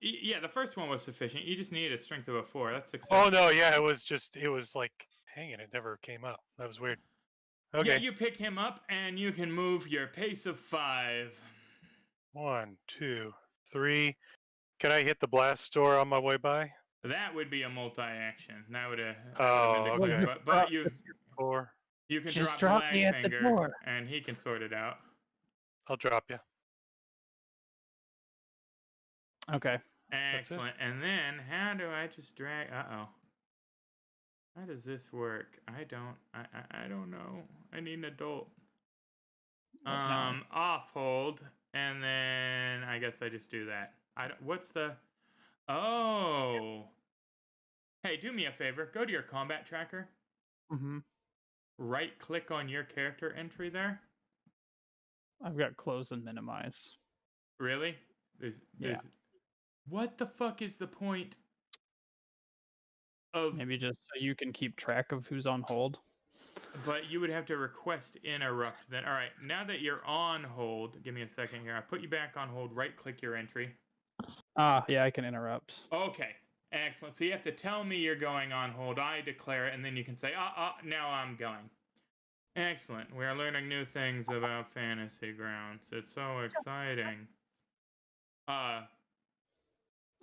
Yeah, the first one was sufficient. You just need a strength of a 4. That's success. Oh no, yeah, it was like, hanging, it never came up. That was weird. Okay. Yeah, you pick him up and you can move your pace of 5. 1, 2, 3. Can I hit the blast door on my way by? That would be a multi-action. That would have Oh, been declared. okay. But you 4. you can Just drop drop me at the Blackfinger, door. and he can sort it out. I'll drop you. Okay. Excellent. And then how do I just drag? Uh-oh. How does this work? I don't know. I need an adult. No. Off hold, and then I guess I just do that. What's the? Oh. Hey, do me a favor. Go to your combat tracker. Mm-hmm. Right click on your character entry there. I've got close and minimize. Really? There's. What the fuck is the point of? Maybe just so you can keep track of who's on hold. But you would have to request interrupt then. All right, now that you're on hold, give me a second here. I put you back on hold. Right click your entry. Yeah, I can interrupt. Okay, excellent. So you have to tell me you're going on hold. I declare it, and then you can say, now I'm going. Excellent. We are learning new things about Fantasy Grounds. It's so exciting.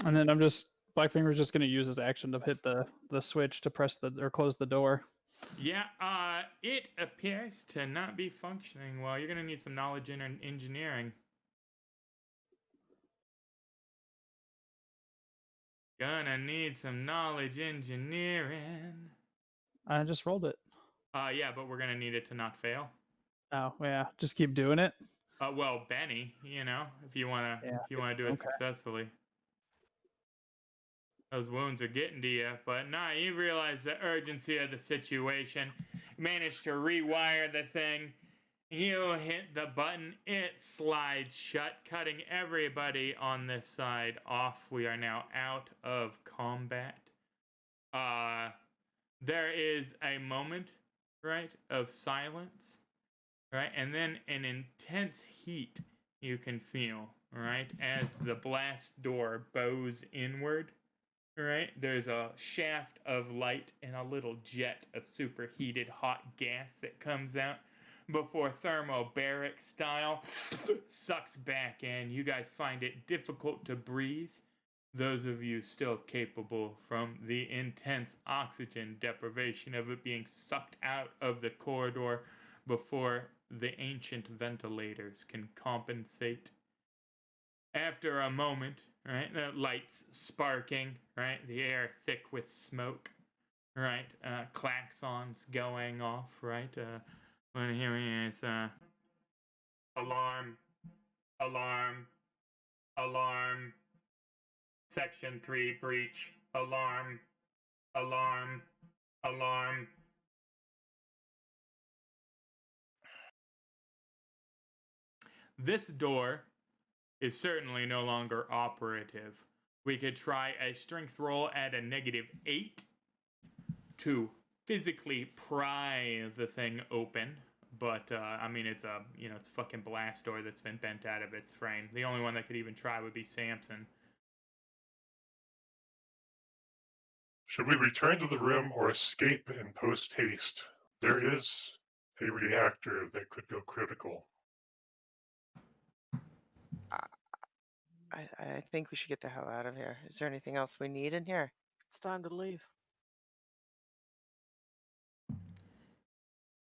And then Blackfinger's just going to use his action to hit the switch to press or close the door. Yeah, it appears to not be functioning well. You're going to need some knowledge in engineering. Gonna need some knowledge engineering. I just rolled it. Yeah, but we're gonna need it to not fail. Oh, yeah. Just keep doing it. Well, Benny, if you wanna do it successfully. Those wounds are getting to you, but nah, you realize the urgency of the situation. Managed to rewire the thing. You hit the button, it slides shut, cutting everybody on this side off. We are now out of combat. There is a moment, right, of silence, right, and then an intense heat you can feel, right, as the blast door bows inward, right. There's a shaft of light and a little jet of superheated hot gas that comes out before thermobaric style sucks back in. You guys find it difficult to breathe. Those of you still capable from the intense oxygen deprivation of it being sucked out of the corridor before the ancient ventilators can compensate. After a moment, right, the lights sparking, right, the air thick with smoke, right, klaxons going off, right, what I'm hearing is alarm, alarm, alarm, section 3 breach, alarm, alarm, alarm. This door is certainly no longer operative. We could try a strength roll at a -8 to physically pry the thing open, but I mean, it's a it's a fucking blast door that's been bent out of its frame. The only one that could even try would be Samson. Should we return to the room or escape in post haste? There is a reactor that could go critical. I think we should get the hell out of here. Is there anything else we need in here? It's time to leave.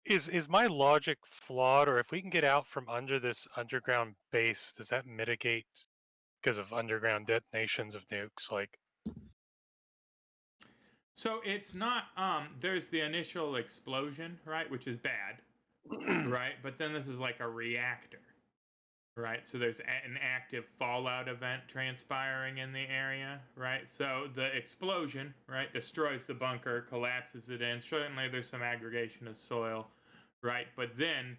Is my logic flawed, or if we can get out from under this underground base, does that mitigate because of underground detonations of nukes? Like, So it's not. There's the initial explosion, right, which is bad, right? But then this is like a reactor, right? So there's an active fallout event transpiring in the area, right? So the explosion, right, destroys the bunker, collapses it in. Certainly there's some aggregation of soil, right? But then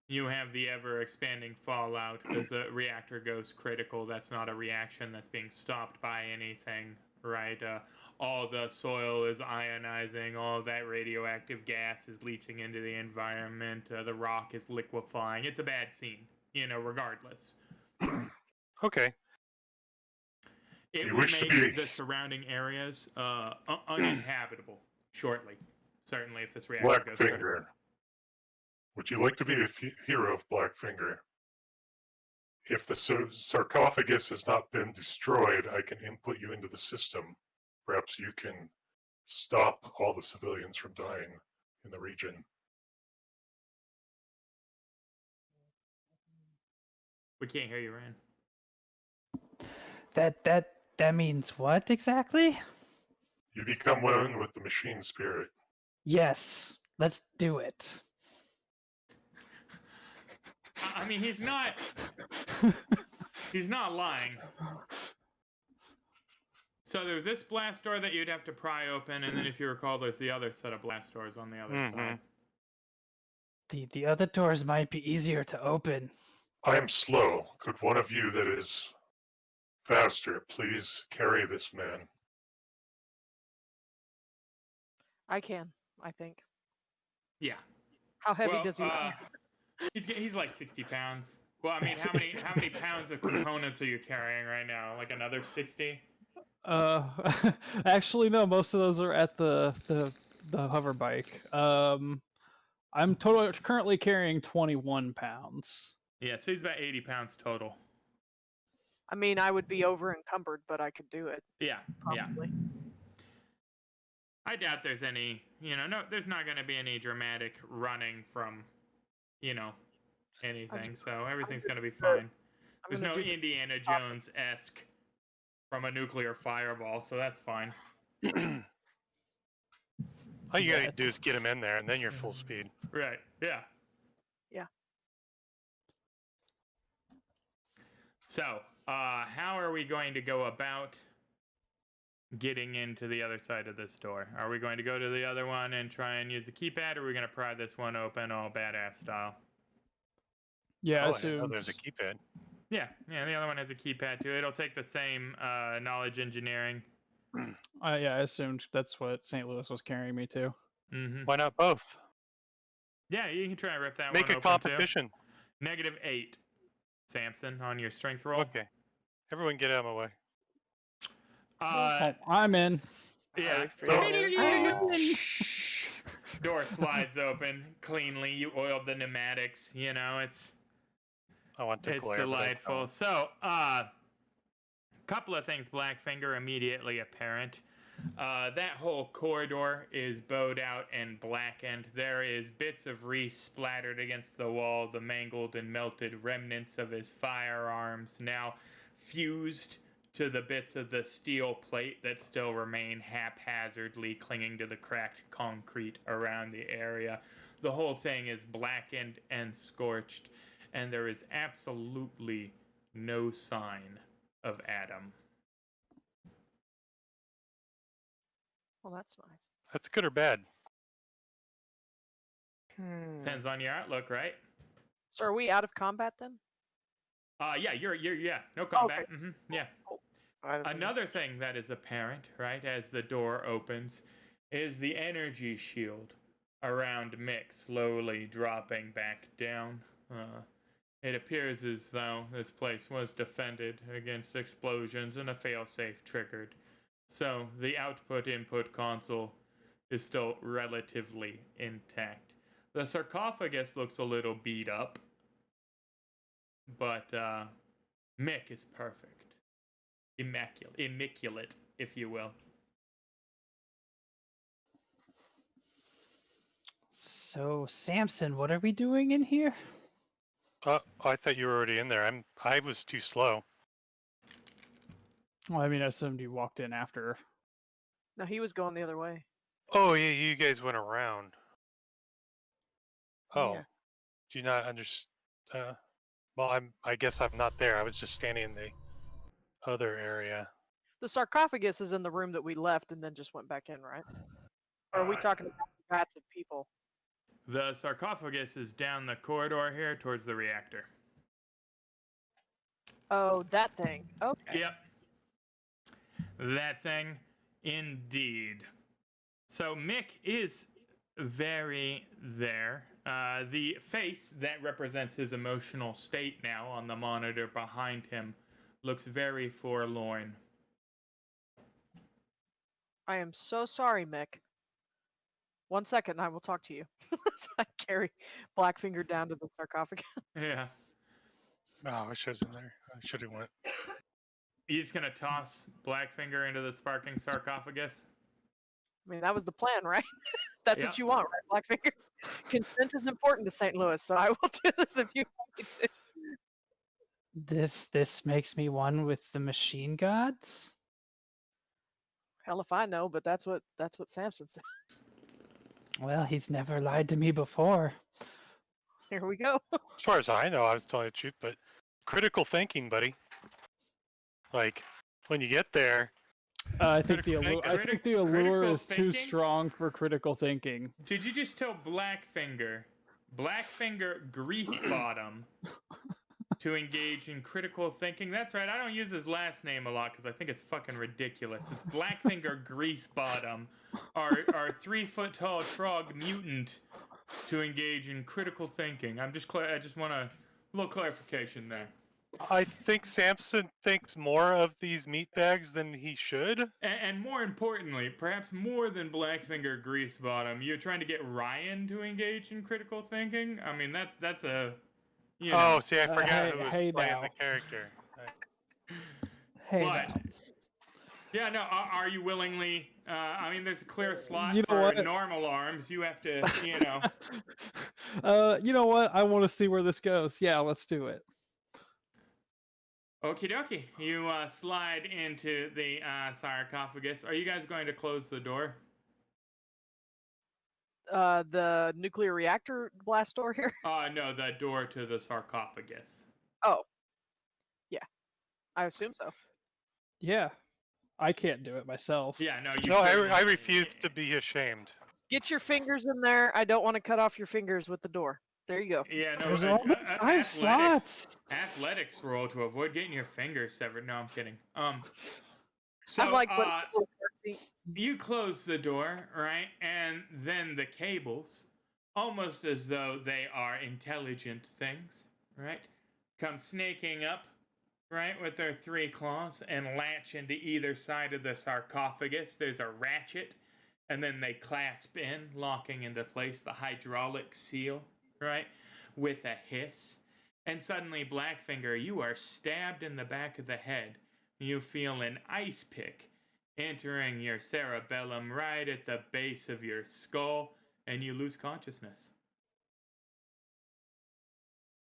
you have the ever-expanding fallout because the reactor goes critical. That's not a reaction that's being stopped by anything, right? All the soil is ionizing. All of that radioactive gas is leaching into the environment. The rock is liquefying. It's a bad scene, regardless. okay. It You will wish to make be- the surrounding areas uninhabitable shortly. Certainly, if this reactor goes critical. Blackfinger. Would you like to be a hero of Blackfinger? If the sarcophagus has not been destroyed, I can input you into the system. Perhaps you can stop all the civilians from dying in the region. We can't hear you, Rand. That means what exactly? You become one with the machine spirit. Yes, let's do it. I mean, he's not lying. So there's this blast door that you'd have to pry open, and then if you recall, there's the other set of blast doors on the other side. The other doors might be easier to open. I am slow. Could one of you that is faster please carry this man? I can, I think. Yeah. How heavy does he weigh? He's like 60 pounds. Well, I mean, how many pounds of components are you carrying right now? Like another 60? Actually, no. Most of those are at the hover bike. I'm currently carrying 21 pounds. Yeah, so he's about 80 pounds total. I mean, I would be over encumbered, but I could do it. Yeah, Probably. yeah. I doubt there's any, there's not going to be any dramatic running from, anything. So everything's going to be fine. There's no Indiana Jones-esque from a nuclear fireball, so that's fine. All you gotta do is get him in there, and then you're full speed. Right, yeah. Yeah. So, how are we going to go about getting into the other side of this door? Are we going to go to the other one and try and use the keypad, or are we going to pry this one open all badass style? Yeah, I Oh, assume there's a keypad. Yeah, the other one has a keypad too. It'll take the same knowledge engineering. yeah, I assumed that's what St. Louis was carrying me to. Mm-hmm. Why not both? Yeah, you can try and rip that Make one a open competition. too. -8, Samson, on your strength roll. Okay. Everyone get out of my way. I'm in. Yeah. Oh. Door slides open cleanly. You oiled the pneumatics. I want to It's glare, but I delightful. don't. So, couple of things, Blackfinger, immediately apparent. That whole corridor is bowed out and blackened. There is bits of Reese splattered against the wall, the mangled and melted remnants of his firearms now fused to the bits of the steel plate that still remain haphazardly clinging to the cracked concrete around the area. The whole thing is blackened and scorched, and there is absolutely no sign of Adam. Well, that's nice. That's good or bad? Depends on your outlook, right? So are we out of combat then? Yeah, you're no combat. Okay. Yeah. Another thing that is apparent, right, as the door opens, is the energy shield around Mick, slowly dropping back down. It appears as though this place was defended against explosions and a failsafe triggered. So the output-input console is still relatively intact. The sarcophagus looks a little beat up, but Mick is perfect. Immaculate, if you will. So, Samson, what are we doing in here? I thought you were already in there. I was too slow. Well, I mean, I assumed you walked in after. No, he was going the other way. Oh yeah, you guys went around. Oh, Yeah. do you not understand? Well, I guess I'm not there. I was just standing in the other area. The sarcophagus is in the room that we left and then just went back in, right? Or are we talking about bats of people? The sarcophagus is down the corridor here towards the reactor. Oh, that thing. Okay. Yep. That thing, indeed. So Mick is very there. The face that represents his emotional state now on the monitor behind him looks very forlorn. I am so sorry, Mick. 1 second and I will talk to you. So I carry Blackfinger down to the sarcophagus. Yeah. Oh, I wish I was in there. I should have went. You just gonna toss Blackfinger into the sparking sarcophagus? I mean, that was the plan, right? That's Yep. what you want, right, Blackfinger? Consent is important to St. Louis, so I will do this if you want me to. This makes me one with the machine gods? Hell if I know, but that's what Samson said. Well, he's never lied to me before. Here we go. As far as I know, I was telling the truth, but critical thinking, buddy. Like, when you get there, I think the allure critical is too thinking? strong for critical thinking. Did you just tell Blackfinger Grease Bottom to engage in critical thinking? That's right, I don't use his last name a lot because I think it's fucking ridiculous. It's Blackfinger Grease Bottom, our 3-foot tall Trog mutant, to engage in critical thinking. I just want a little clarification there. I think Samson thinks more of these meatbags than he should. And more importantly, perhaps more than Blackfinger Grease Bottom, you're trying to get Ryan to engage in critical thinking? I mean, that's a... You know. Oh, see, I forgot who was hey playing now. the character. Hey, What? now. Yeah, no, are you willingly... I mean, there's a clear slot You know for what? normal arms. You have to, you know... You know what? I want to see where this goes. Yeah, let's do it. Okie dokie. You slide into the sarcophagus. Are you guys going to close the door? The nuclear reactor blast door here. No, the door to the sarcophagus. Oh. Yeah. I assume so. Yeah. I can't do it myself. Yeah, no, you No, certainly- I refuse to be ashamed. Get your fingers in there. I don't want to cut off your fingers with the door. There you go. Yeah, no, There's only 5 slots. Athletics roll to avoid getting your fingers severed. No, I'm kidding. So, I'm like, you close the door, right? And then the cables, almost as though they are intelligent things, right? Come snaking up, right, with their 3 claws and latch into either side of the sarcophagus. There's a ratchet, and then they clasp in, locking into place the hydraulic seal, right, with a hiss. And suddenly, Blackfinger, you are stabbed in the back of the head. You feel an ice pick entering your cerebellum right at the base of your skull, and you lose consciousness.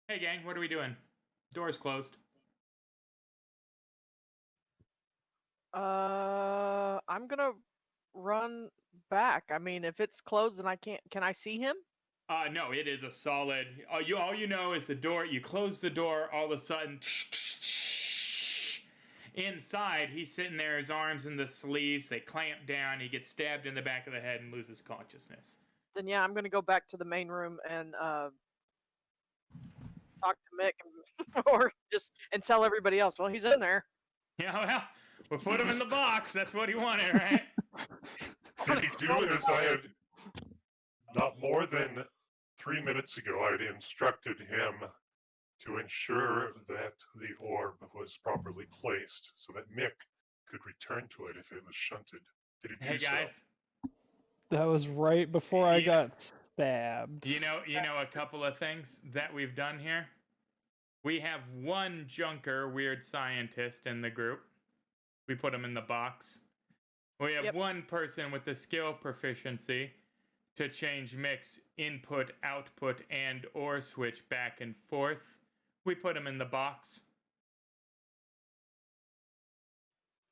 Hey gang, what are we doing? Door's closed. I'm gonna run back. I mean, if it's closed and I can't, can I see him? No, it is a solid. All you know is the door. You close the door. All of a sudden, inside, he's sitting there. His arms in the sleeves. They clamp down. He gets stabbed in the back of the head and loses consciousness. Then yeah, I'm gonna go back to the main room and talk to Mick, or and tell everybody else. Well, he's in there. Yeah, well, we'll put him in the box. That's what he wanted, right? Did he do as Not more than 3 minutes ago, I'd instructed him to ensure that the orb was properly placed so that Mick could return to it if it was shunted. Did he do Hey guys, That was right before I Yeah. got stabbed. you know a couple of things that we've done here. We have one junker weird scientist in the group. We put him in the box. We have Yep. one person with the skill proficiency to change mix input, output, and or switch back and forth. We put him in the box.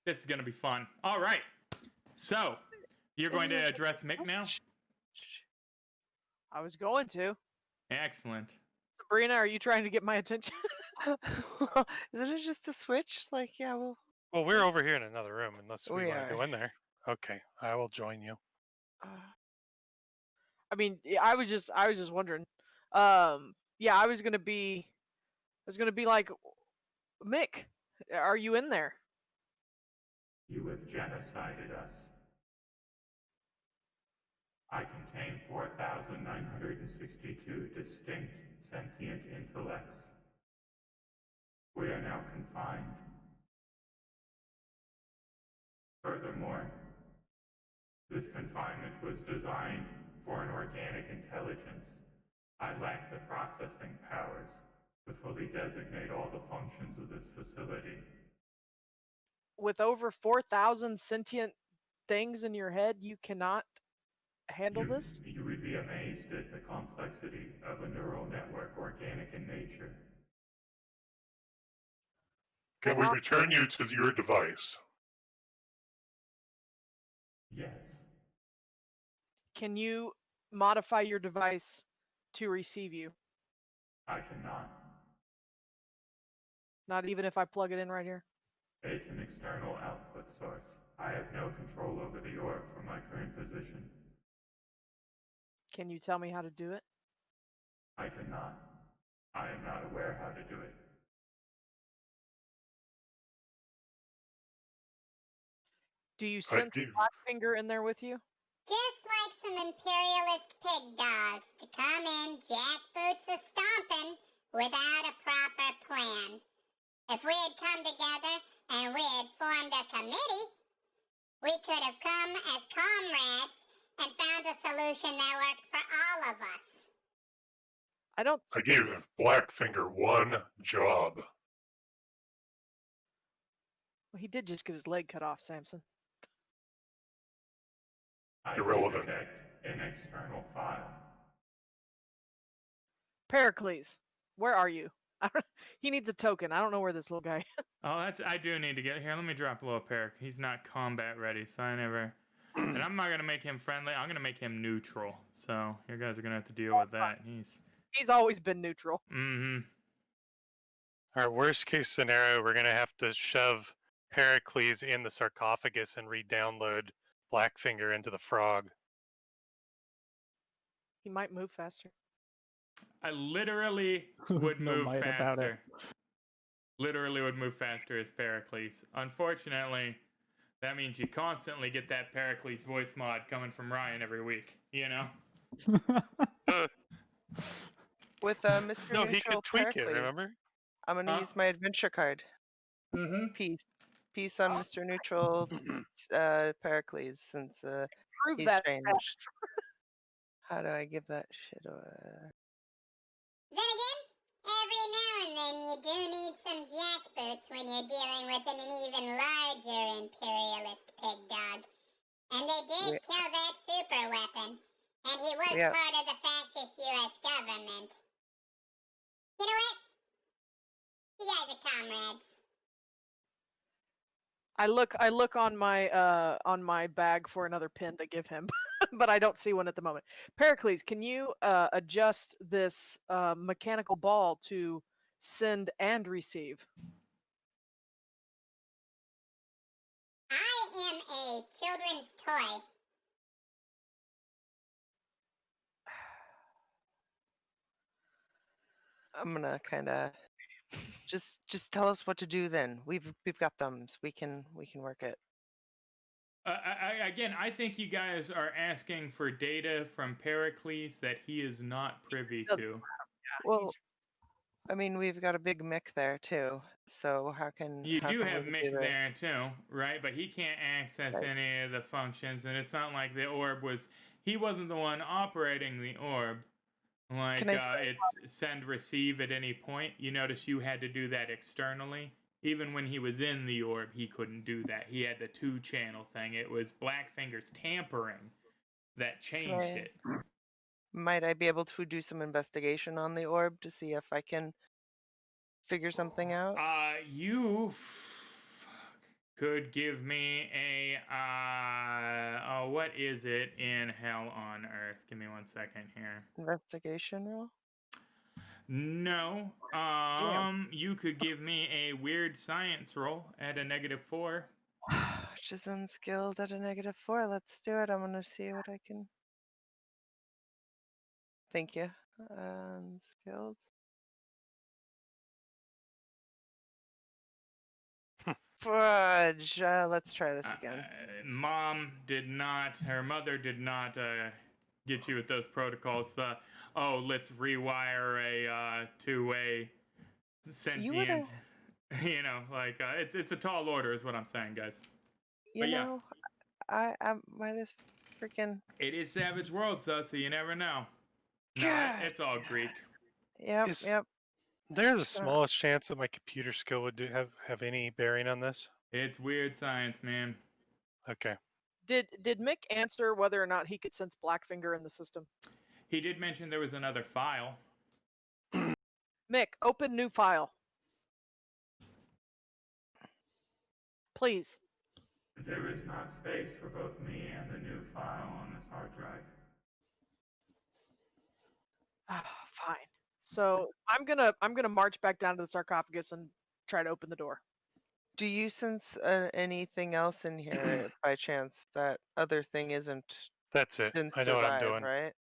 This is going to be fun. All right. So, you're going to address Mick now? I was going to. Excellent. Sabrina, are you trying to get my attention? Isn't it just a switch? Like, yeah, well, Well, we're over here in another room, unless we We want to are. go in there. Okay, I will join you. uh, I mean, I was just wondering. Yeah, I was gonna be like, Mick, are you in there? You have genocided us. I contain 4,962 distinct sentient intellects. We are now confined. Furthermore, this confinement was designed for an organic intelligence. I lack the processing powers to fully designate all the functions of this facility. With over 4,000 sentient things in your head, you cannot handle this? You would be amazed at the complexity of a neural network organic in nature. Can we return you to your device? Yes. Can you modify your device to receive you? I cannot. Not even if I plug it in right here? It's an external output source. I have no control over the orb from my current position. Can you tell me how to do it? I cannot. I am not aware how to do it. Do you send Blackfinger in there with you? Just like some imperialist pig dogs to come in jackboots a-stomping without a proper plan. If we had come together and we had formed a committee, we could have come as comrades and found a solution that worked for all of us. I gave Blackfinger one job. Well, he did just get his leg cut off, Samson. Irrelevant. An external file. Pericles, where are you? He needs a token. I don't know where this little guy is. Oh, I do need to get here. Let me drop a little Peric. He's not combat ready, so I never. And I'm not gonna make him friendly. I'm gonna make him neutral. So you guys are gonna have to deal with that. He's always been neutral. Mm-hmm. Our worst case scenario, we're gonna have to shove Pericles in the sarcophagus and re-download Blackfinger into the frog. He might move faster. I literally would No move might about it. faster. Literally would move faster as Pericles. Unfortunately, that means you constantly get that Pericles voice mod coming from Ryan every week. You know? with Mr. No, Neutral he could tweak it, Pericles, remember? I'm gonna use my adventure card. Mm-hmm. Peace on Mr. Neutral Pericles, since Prove he's that. changed. How do I give that shit away? Then again, every now and then you do need some jackboots when you're dealing with an even larger imperialist pig dog. And they did kill that superweapon, and he was part of the fascist U.S. government. You know what? You guys are comrades. I look on my bag for another pin to give him, but I don't see one at the moment. Pericles, can you adjust this mechanical ball to send and receive? I am a children's toy. I'm gonna kind of just tell us what to do. Then we've got thumbs. We can work it. Again, I think you guys are asking for data from Pericles that he is not privy Doesn't to. Well, I mean, we've got a big Mick there too. So how can You do we have do Mick the- there too, right? But he can't access Right. any of the functions, and it's not like the orb was. He wasn't the one operating the orb. Like it's send receive at any point. You notice you had to do that externally. Even when he was in the orb, he couldn't do that. He had the 2-channel thing. It was Blackfinger's tampering that changed it. Might I be able to do some investigation on the orb to see if I can figure something out? You could give me a what is it in Hell on Earth? Give me 1 second here. Investigation roll? No. Damn. You could give me a weird science roll at a -4. Which is unskilled at a -4. Let's do it. I'm gonna see what I can. Thank you. Unskilled. Fudge. Let's try this again. Her mother did not get you with those protocols. Let's rewire a two-way sentient. It's a tall order, is what I'm saying, guys. You know, I might as freaking. It is Savage Worlds, though, so you never know. No, God. it's all Greek. Yep. There's the smallest chance that my computer skill would have any bearing on this. It's weird science, man. Okay. Did Mick answer whether or not he could sense Blackfinger in the system? He did mention there was another file. Mick, open new file. Please. There is not space for both me and the new file on this hard drive. Fine. So I'm gonna march back down to the sarcophagus and try to open the door. Do you sense anything else in here by chance? That other thing isn't. That's it. Didn't I know survive, what I'm doing. right?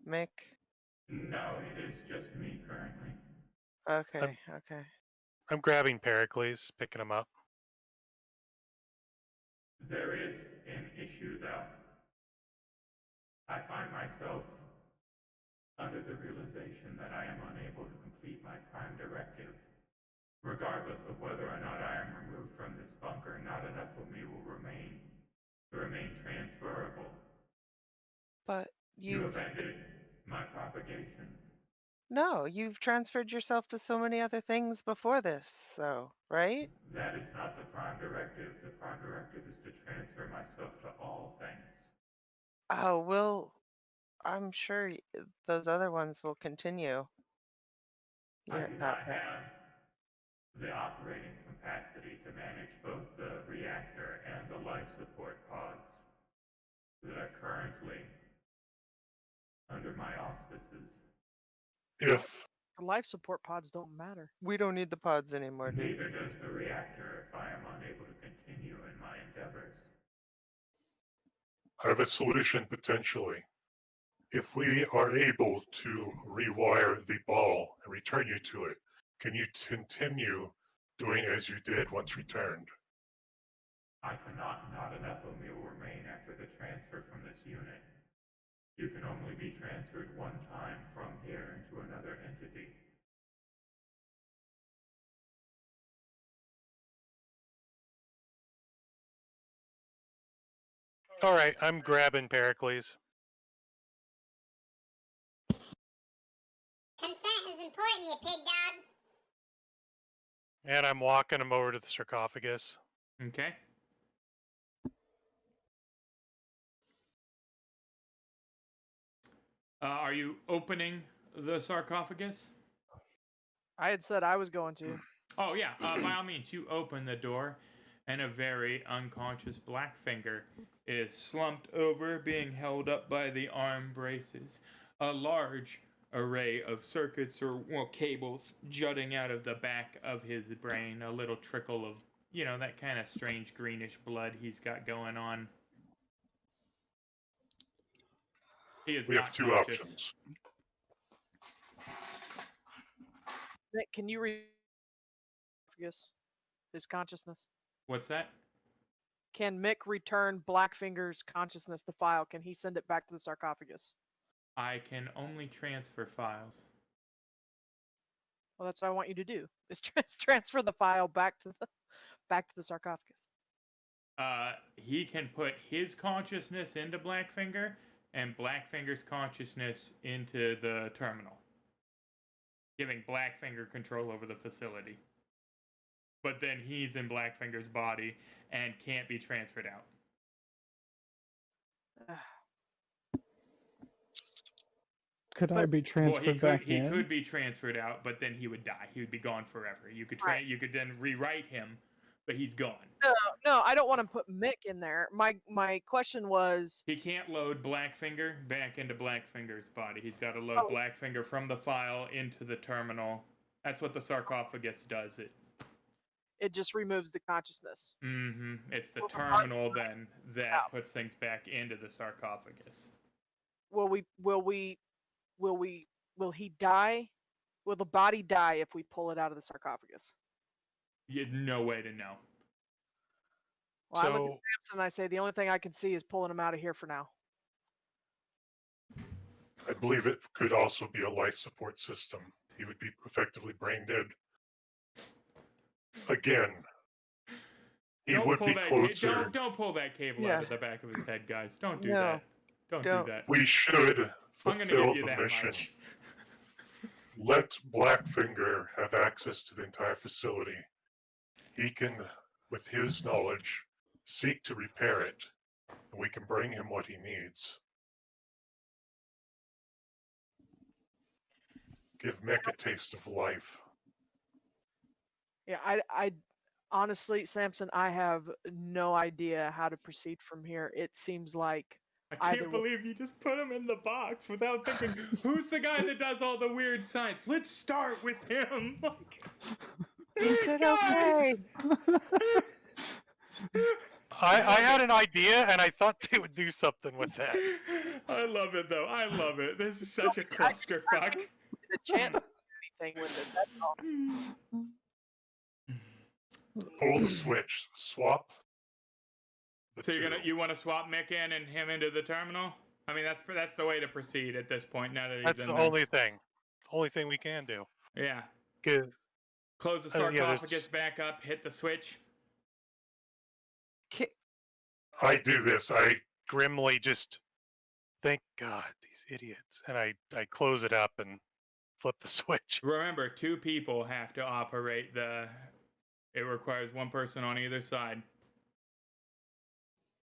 Mick? No, it is just me currently. Okay. I'm grabbing Pericles, picking him up. There is an issue, though. I find myself under the realization that I am unable to complete my prime directive. Regardless of whether or not I am removed from this bunker, not enough of me will remain transferable. But You have ended my propagation. No, you've transferred yourself to so many other things before this, though, right? That is not the prime directive. The prime directive is to transfer myself to all things. Oh, well, I'm sure those other ones will continue. I do not have the operating capacity to manage both the reactor and the life support pods that are currently under my auspices. If The life support pods don't matter. We don't need the pods anymore, dude. Neither does the reactor if I am unable to continue in my endeavors. I have a solution potentially. If we are able to rewire the ball and return you to it, can you continue doing as you did once returned? I cannot. Not enough of me will remain after the transfer from this unit. You can only be transferred one time from here into another entity. All right, I'm grabbing Pericles. Consent is important, you pig dog. And I'm walking him over to the sarcophagus. Okay. Are you opening the sarcophagus? I had said I was going to. Oh, yeah. By all means, you open the door, and a very unconscious Blackfinger is slumped over, being held up by the arm braces. A large array of circuits or cables jutting out of the back of his brain. A little trickle of, that kind of strange greenish blood he's got going on. He is We not have two conscious. options. Nick, can you read his consciousness? What's that? can Mick return Blackfinger's consciousness, the file? Can he send it back to the sarcophagus? I can only transfer files. Well, that's what I want you to do. Is transfer the file back to the sarcophagus. He can put his consciousness into Blackfinger and Blackfinger's consciousness into the terminal, giving Blackfinger control over the facility. But then he's in Blackfinger's body and can't be transferred out. Could I be transferred back in? He could be transferred out, but then he would die. He would be gone forever. You could you could then rewrite him, but he's gone. No, I don't want to put Mick in there. My question was, he can't load Blackfinger back into Blackfinger's body. He's got to load Blackfinger from the file into the terminal. That's what the sarcophagus does. It just removes the consciousness. Mm-hmm. It's the terminal then that puts things back into the sarcophagus. Will he die? Will the body die if we pull it out of the sarcophagus? You had no way to know. Well, I look at Samson and I say the only thing I can see is pulling him out of here for now. I believe it could also be a life support system. He would be effectively brain dead. Again, he would be closer. Don't pull that cable out of the back of his head, guys. Don't do that. Don't do that. We should fulfill the mission. Much. Let Blackfinger have access to the entire facility. He can, with his knowledge, seek to repair it, and we can bring him what he needs. Give Mick a taste of life. Yeah, I honestly, Samson, I have no idea how to proceed from here. It seems like I can't believe you just put him in the box without thinking, who's the guy that does all the weird science? Let's start with him. Is it okay? I had an idea, and I thought they would do something with that. I love it, though. I love it. This is such a clusterfuck. The chance to do anything with it. That's all. Pull the switch. Swap. So you want to swap Mick in and him into the terminal? I mean, that's the way to proceed at this point. Now that he's that's in the there. only thing we can do. Yeah. Good. Close the sarcophagus back up. Hit the switch. I do this. I grimly just thank God these idiots, and I close it up and flip the switch. Remember, 2 people have to operate the. It requires 1 person on either side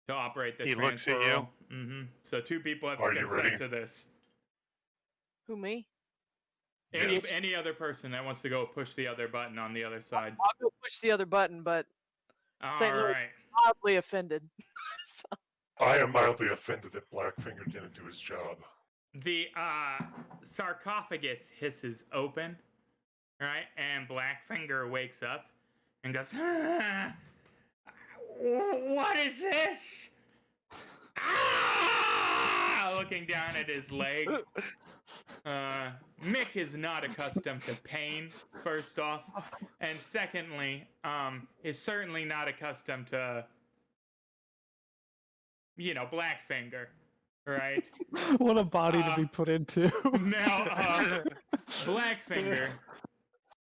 to operate the transfer. Looks at you. Mm-hmm. So 2 people have to consent to this. Who, me? Any other person that wants to go push the other button on the other side. I'll go push the other button, but St. Louis is mildly offended. So. I am mildly offended that Blackfinger didn't do his job. The sarcophagus hisses open, right? And Blackfinger wakes up and goes, what is this? Looking down at his leg. Mick is not accustomed to pain, first off. And secondly, is certainly not accustomed to, Blackfinger, right? What a body to be put into. Now, Blackfinger,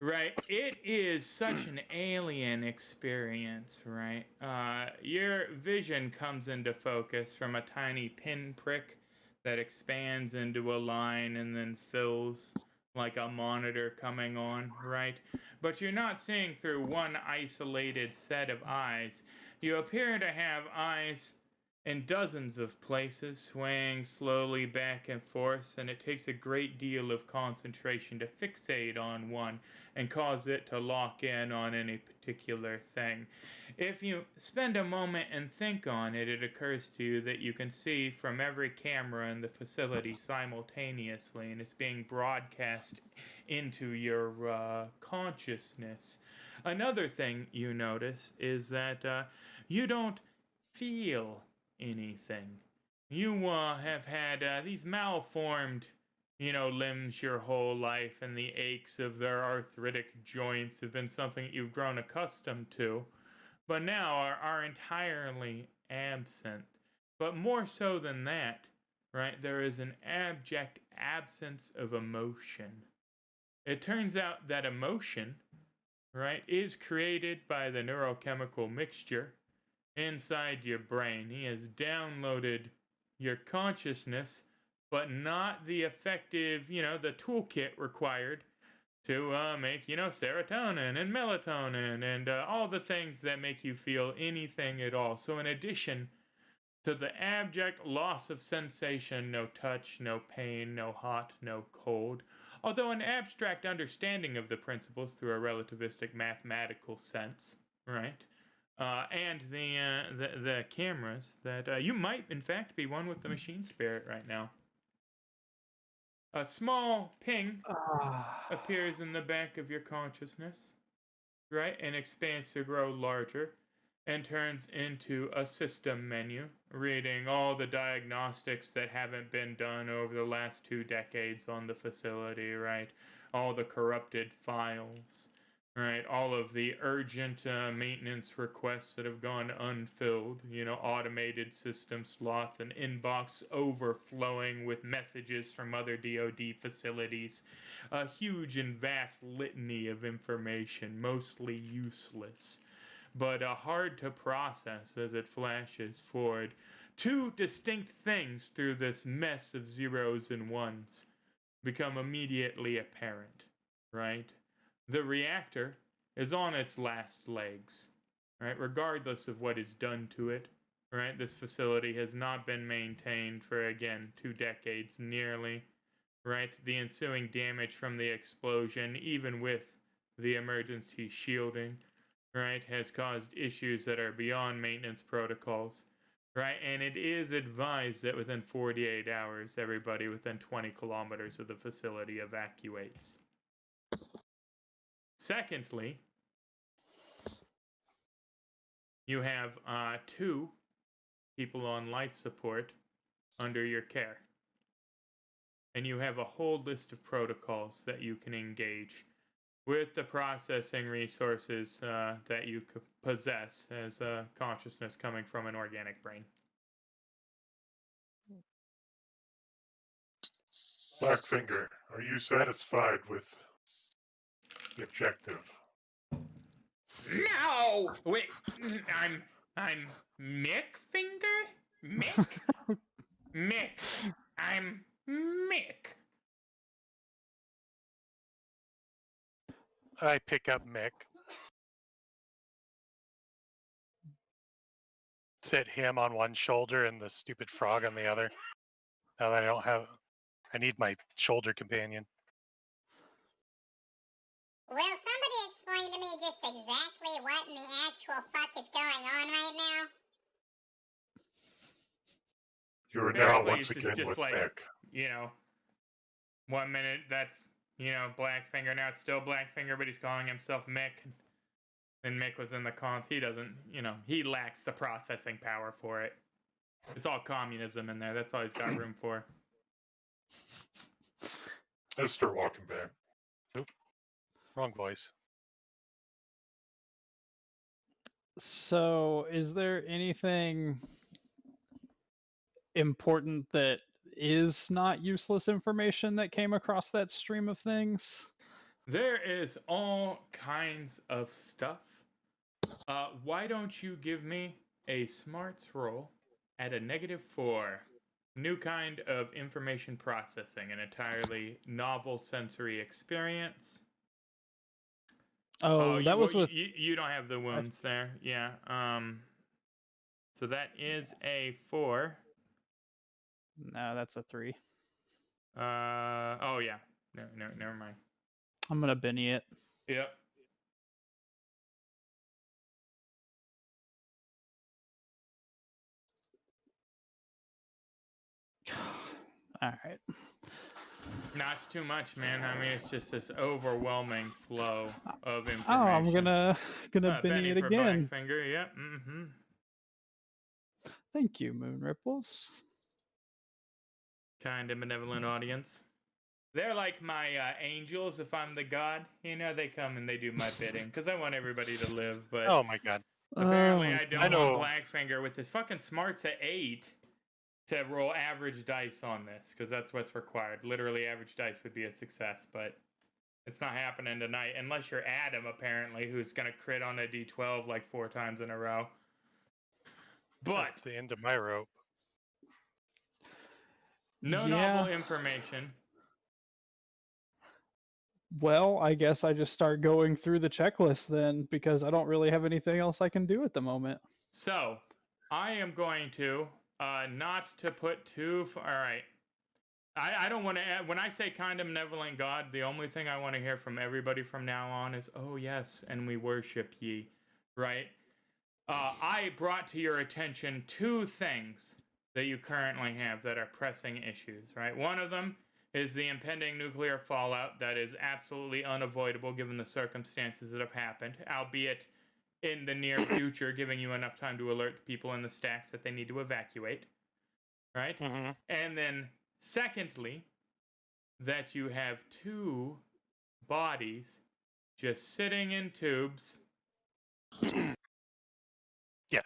right? It is such an alien experience, right? Your vision comes into focus from a tiny pinprick that expands into a line and then fills like a monitor coming on, right? But you're not seeing through one isolated set of eyes. You appear to have eyes in dozens of places, swaying slowly back and forth, and it takes a great deal of concentration to fixate on one and cause it to lock in on any particular thing. If you spend a moment and think on it, it occurs to you that you can see from every camera in the facility simultaneously, and it's being broadcast into your consciousness. Another thing you notice is that you don't feel anything. You have had these malformed, limbs your whole life, and the aches of their arthritic joints have been something that you've grown accustomed to. but now are entirely absent. But more so than that, right, there is an abject absence of emotion. It turns out that emotion, right, is created by the neurochemical mixture inside your brain. He has downloaded your consciousness, but not the effective, the toolkit required to make, serotonin and melatonin and all the things that make you feel anything at all. So in addition to the abject loss of sensation, no touch, no pain, no hot, no cold, although an abstract understanding of the principles through a relativistic mathematical sense, right? And the cameras that you might, in fact, be one with the machine spirit right now. A small ping appears in the back of your consciousness, right, and expands to grow larger and turns into a system menu, reading all the diagnostics that haven't been done over the last 2 decades on the facility, right? All the corrupted files, right? All of the urgent maintenance requests that have gone unfilled, automated system slots and inbox overflowing with messages from other DoD facilities. A huge and vast litany of information, mostly useless, but hard to process as it flashes forward. 2 distinct things through this mess of zeros and ones become immediately apparent, right? The reactor is on its last legs, right? Regardless of what is done to it, right? This facility has not been maintained for, again, 2 decades nearly, right? The ensuing damage from the explosion, even with the emergency shielding, right, has caused issues that are beyond maintenance protocols, right? And it is advised that within 48 hours, everybody within 20 kilometers of the facility evacuates. Secondly, you have 2 people on life support under your care. And you have a whole list of protocols that you can engage with the processing resources that you possess as consciousness coming from an organic brain. Blackfinger, are you satisfied with the objective? No! Wait, I'm Mick Finger? Mick? Mick. I'm Mick. I pick up Mick. Sit him on one shoulder and the stupid frog on the other. Now that I need my shoulder companion. Will somebody explain to me just exactly what in the actual fuck is going on right now? You are now Heracles once is again just with like, Mick. 1 minute that's, Blackfinger. Now it's still Blackfinger, but he's calling himself Mick. And Mick was in the conf. He doesn't, he lacks the processing power for it. It's all communism in there. That's all he's got room for. Let's start walking back. Oop. Wrong voice. So, is there anything important that is not useless information that came across that stream of things? There is all kinds of stuff. Why don't you give me a smarts roll at a -4? New kind of information processing, an entirely novel sensory experience. Oh, that was with. You don't have the wounds there. Yeah. So that is a 4. No, that's a 3. Oh yeah. No, never mind. I'm gonna Benny it. Yep. All right. Not too much, man. I mean, it's just this overwhelming flow of information. Oh, I'm gonna Benny it for again. Blackfinger. Yep. Mm-hmm. Thank you, Moon Ripples. Kind of benevolent audience. They're like my angels if I'm the god. They come and they do my bidding because I want everybody to live. But Oh my god. Apparently, Oh, I don't I know. want Blackfinger with his fucking smarts at 8 to roll average dice on this, because that's what's required. Literally, average dice would be a success, but it's not happening tonight, unless you're Adam, apparently, who's going to crit on a d12 like 4 times in a row. But That's the end of my rope. no novel information. Well, I guess I just start going through the checklist then, because I don't really have anything else I can do at the moment. So, I am going to, not to put too far. All right. I don't want to, when I say kind of benevolent God, the only thing I want to hear from everybody from now on is, oh, yes, and we worship ye, right? I brought to your attention 2 things that you currently have that are pressing issues, right? One of them is the impending nuclear fallout that is absolutely unavoidable given the circumstances that have happened, albeit in the near future, giving you enough time to alert the people in the stacks that they need to evacuate, right? Mm-hmm. And then, secondly, that you have 2 bodies just sitting in tubes. Yes.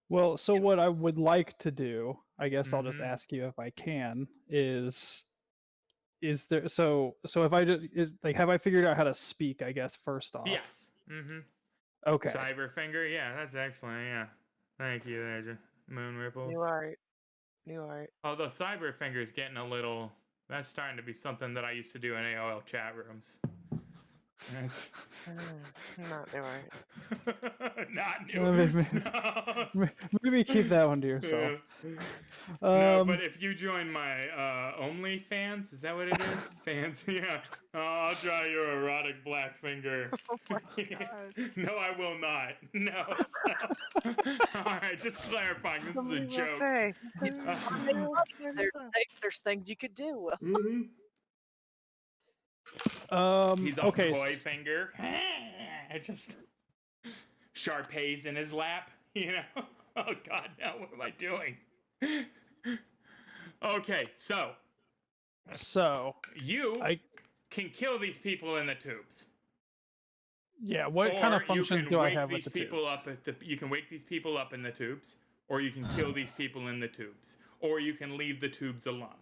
Well, so what I would like to do, I guess I'll just Mhm. ask you if I can, is there so if I just is like have I figured out how to speak, I guess, first off? Yes. Mm-hmm. Okay. Cyberfinger, yeah, that's excellent, yeah. Thank you there, Moon Ripples. New art. New art. Although Cyberfinger is getting a little, that's starting to be something that I used to do in AOL chat rooms. That's Not new art. not new. No. Maybe keep that one to yourself. No, but if you join my OnlyFans, is that what it is? Fans, yeah. I'll draw your erotic black finger. Oh my god. No, I will not. No. So. All right, just clarifying. This is a joke. There's things you could do. Mm-hmm. He's all okay. toy finger. Just Sharpays in his lap, you know? Oh god, no, what am I doing? Okay, so you can kill these people in the tubes. Yeah, what kind of functions do I have with the people tubes? you can wake these people up in the tubes, or you can kill these people in the tubes, or you can leave the tubes alone.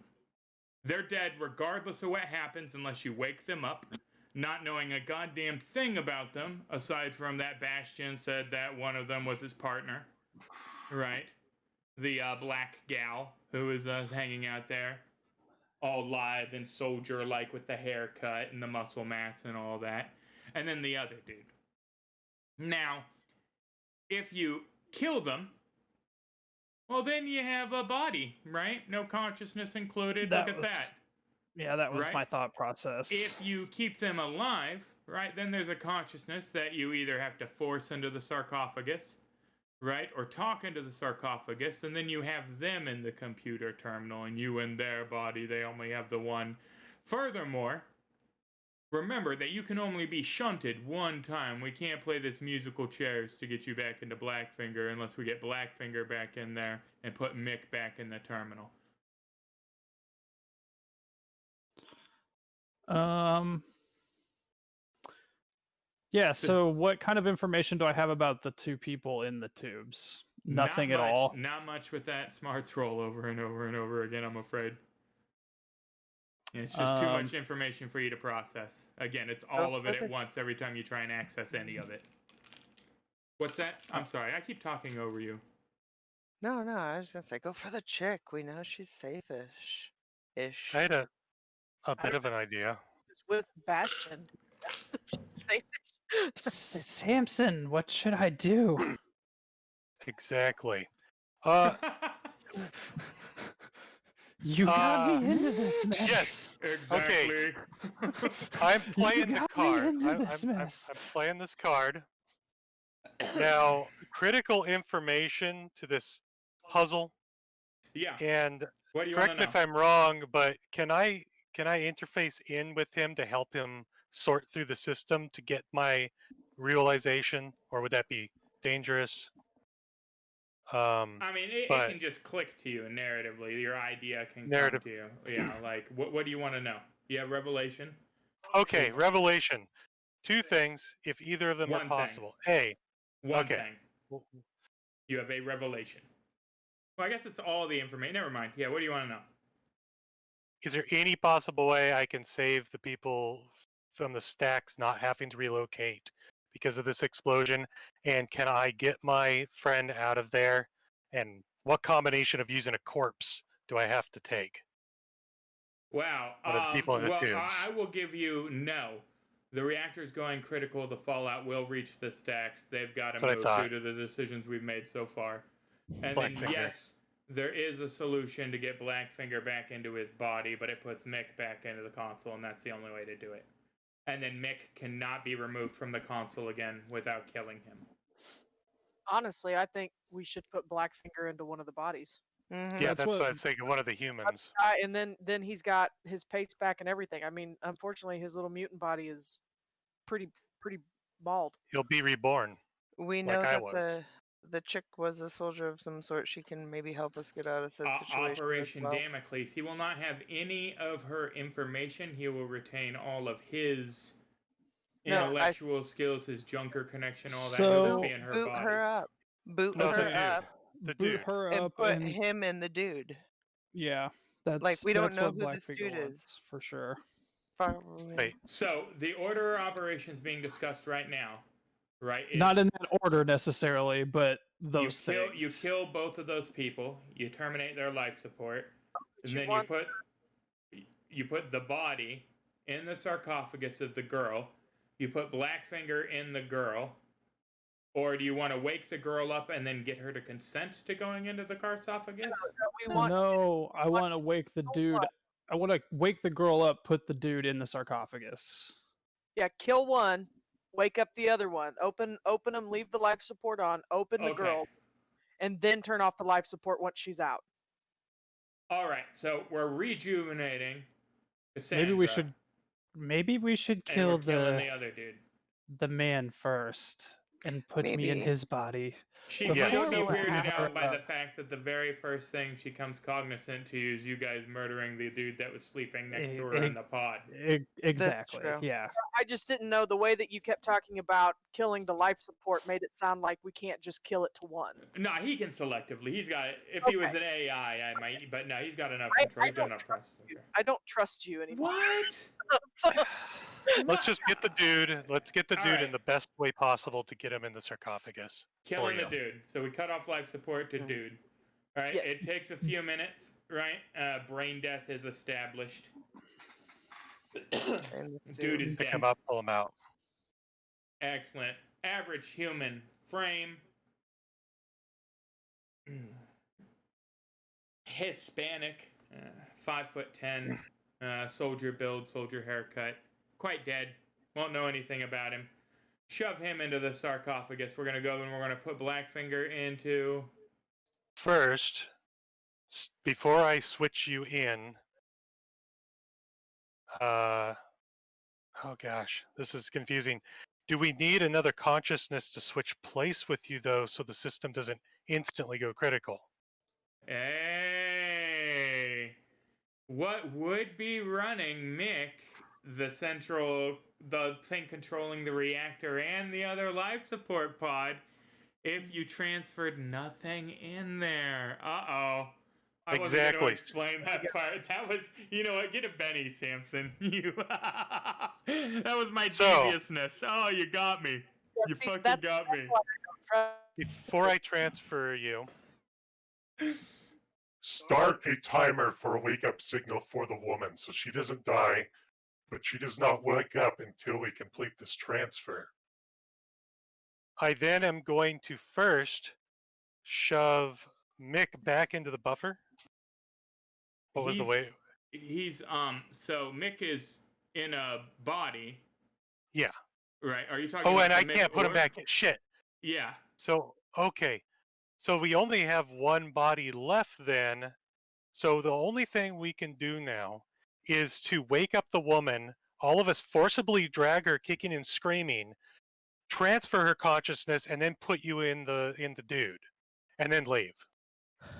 They're dead regardless of what happens unless you wake them up, not knowing a goddamn thing about them, aside from that Bastion said that one of them was his partner. Right? The black gal who was hanging out there, all live and soldier-like with the haircut and the muscle mass and all that. And then the other dude. Now, if you kill them, well, then you have a body, right? No consciousness included. Look at that. Yeah, that was Right? my thought process. If you keep them alive, right, then there's a consciousness that you either have to force into the sarcophagus, right, or talk into the sarcophagus, and then you have them in the computer terminal, and you in their body, they only have the one. Furthermore, remember that you can only be shunted one time. We can't play this musical chairs to get you back into Blackfinger unless we get Blackfinger back in there and put Mick back in the terminal. Yeah, so what kind of information do I have about the 2 people in the tubes? Nothing at all. Not much with that smarts roll over and over and over again, I'm afraid. It's just too much information for you to process. Again, it's all of it at once every time you try and access any of it. What's that? I'm sorry, I keep talking over you. No, I was gonna say, go for the chick. We know she's safe-ish. I had a bit of an idea. It's with Bastion. Samson, what should I do? Exactly. You got me into this mess. Yes. Exactly. Okay. I'm playing the card. I'm playing this card. Now, critical information to this puzzle. Yeah. And what do you correct me if I'm wrong, but can I interface in with him to help him sort through the system to get my realization, or would that be dangerous? I mean, it can just click to you narratively. Your idea can come to you. Yeah, like, what do you want to know? You have revelation? Okay, revelation. 2 things, if either of them are possible. One thing. You have a revelation. Well, I guess it's all the information. Never mind. Yeah, what do you want to know? Is there any possible way I can save the people from the stacks not having to relocate because of this explosion? And can I get my friend out of there? And what combination of using a corpse do I have to take? Wow. One of the people in the Well, tubes. I will give you no. The reactor's going critical. The fallout will reach the stacks. They've got to That's what I move thought. due to the decisions we've made so far. And then, Blackfinger. yes, there is a solution to get Blackfinger back into his body, but it puts Mick back into the console, and that's the only way to do it. And then Mick cannot be removed from the console again without killing him. Honestly, I think we should put Blackfinger into one of the bodies. Mhm. Yeah, That's that's what what- I was thinking. One of the humans. And then he's got his pace back and everything. I mean, unfortunately, his little mutant body is pretty bald. He'll be reborn. We Like know I that was. the chick was a soldier of some sort. She can maybe help us get out of said situation. Operation as well. Damocles. He will not have any of her information. He will retain all of his intellectual skills, his junker connection, all that. He'll just be in her Boot body. her up. Boot No, the her dude. up The boot dude. her and up put and him in the dude. yeah, that's we don't that's know what who this Blackfinger dude is. wants, for sure. Wait. So the order of operations being discussed right now, right? Is Not in that order necessarily, but those things. You kill both of those people. You terminate their life support, and She then wants- you put the body in the sarcophagus of the girl. You put Blackfinger in the girl. Or do you want to wake the girl up and then get her to consent to going into the sarcophagus? We want No, I want to wake the dude. I want to wake the girl up, put the dude in the sarcophagus. Yeah, kill one, wake up the other one. Open them, leave the life support on, open the Okay. girl, and then turn off the life support once she's out. All right, so we're rejuvenating Cassandra. Maybe we should and kill we're killing the other dude. the man first and put me in Maybe. his body. She But we don't might be know what weirded happened. out by the fact that the very first thing she comes cognizant to is you guys murdering the dude that was sleeping next to her in the pod. Exactly. true. Yeah. I just didn't know the way that you kept talking about killing the life support made it sound like we can't just kill it to one. No, he can selectively. He's got. If he was an AI, I might. But no, he's got enough I control. He's got don't enough trust processing. I don't trust you anymore. What? Let's just get the dude. Let's get the All dude right. in the best way possible to get him in the sarcophagus. Killing the you. dude. So we cut off life support to dude. Right. Yes. It takes a few minutes. Right. Brain death is established. And Dude is Pick dead. him up, pull him out. Excellent. Average human frame. Hispanic, 5'10", soldier build, soldier haircut. Quite dead. Won't know anything about him. Shove him into the sarcophagus. We're gonna go and we're gonna put Blackfinger into. First, before I switch you in, oh gosh, this is confusing. Do we need another consciousness to switch place with you though, so the system doesn't instantly go critical? Hey, what would be running Mick, the thing controlling the reactor and the other life support pod, if you transferred nothing in there? Uh-oh. I wasn't going to Exactly. explain that part. That was, you know what? Get a Benny, Samson. You. That was my deviousness. Oh, you got me. You See, fucking that's- got me. why I don't trust- Before I transfer you, Start a timer for a wake-up signal for the woman so she doesn't die, but she does not wake up until we complete this transfer. I then am going to first shove Mick back into the buffer. What was the way? He's so Mick is in a body. Yeah. Right. Are you talking? Oh, about and I the Mick can't put him orb? back in. Shit. Yeah. So, okay. So we only have one body left then. So the only thing we can do now is to wake up the woman, all of us forcibly drag her kicking and screaming, transfer her consciousness, and then put you in the dude. And then leave.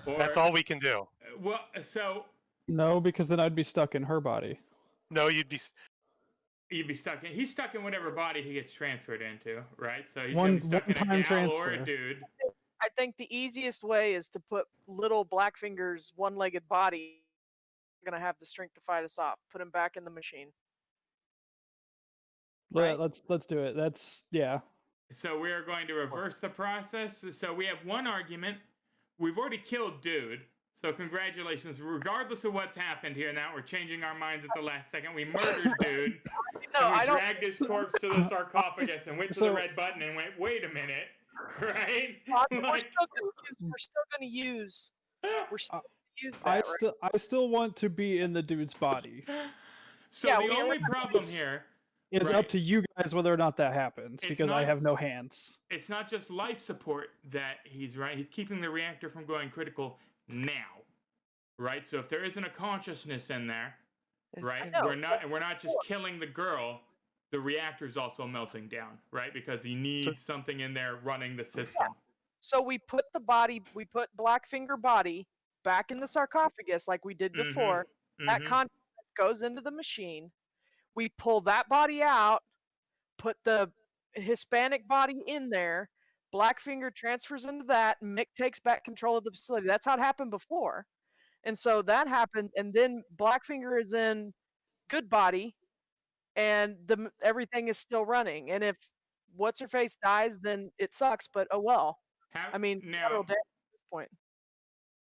That's all we can do. Well, so No, because then I'd be stuck in her body. No, you'd be stuck in. He's stuck in whatever body he gets transferred into, right? So he's One- gonna be stuck in a one-time gal or a transfer. dude. think the easiest way is to put little Blackfinger's one-legged body. We're gonna have the strength to fight us off. Put him back in the machine. Right? Let's do it. That's yeah. So we are going to reverse the process. So we have one argument. We've already killed dude. So congratulations. Regardless of what's happened here, now we're changing our minds at the last second. We murdered dude. No, and we I don't. dragged his corpse to the sarcophagus and went to the red button and went, wait a minute. Right? We're still gonna use. We're still gonna use that. I still want to be in the dude's body. So Yeah, the we only only problem here It's right, up to you guys whether or not that happens It's because I not- have no hands. it's not just life support that he's right. He's keeping the reactor from going critical now. Right? So if there isn't a consciousness in there, right? No. We're not just killing the girl. The reactor's also melting down, right? Because he needs something in there running the system. So we put Blackfinger body back in the sarcophagus like we did before. That consciousness goes into the machine. We pull that body out, put the Hispanic body in there. Blackfinger transfers into that, and Mick takes back control of the facility. That's how it happened before. And so that happens, and then Blackfinger is in good body, and everything is still running. And if what's her face dies, then it sucks. But oh well. I mean, now, at this point.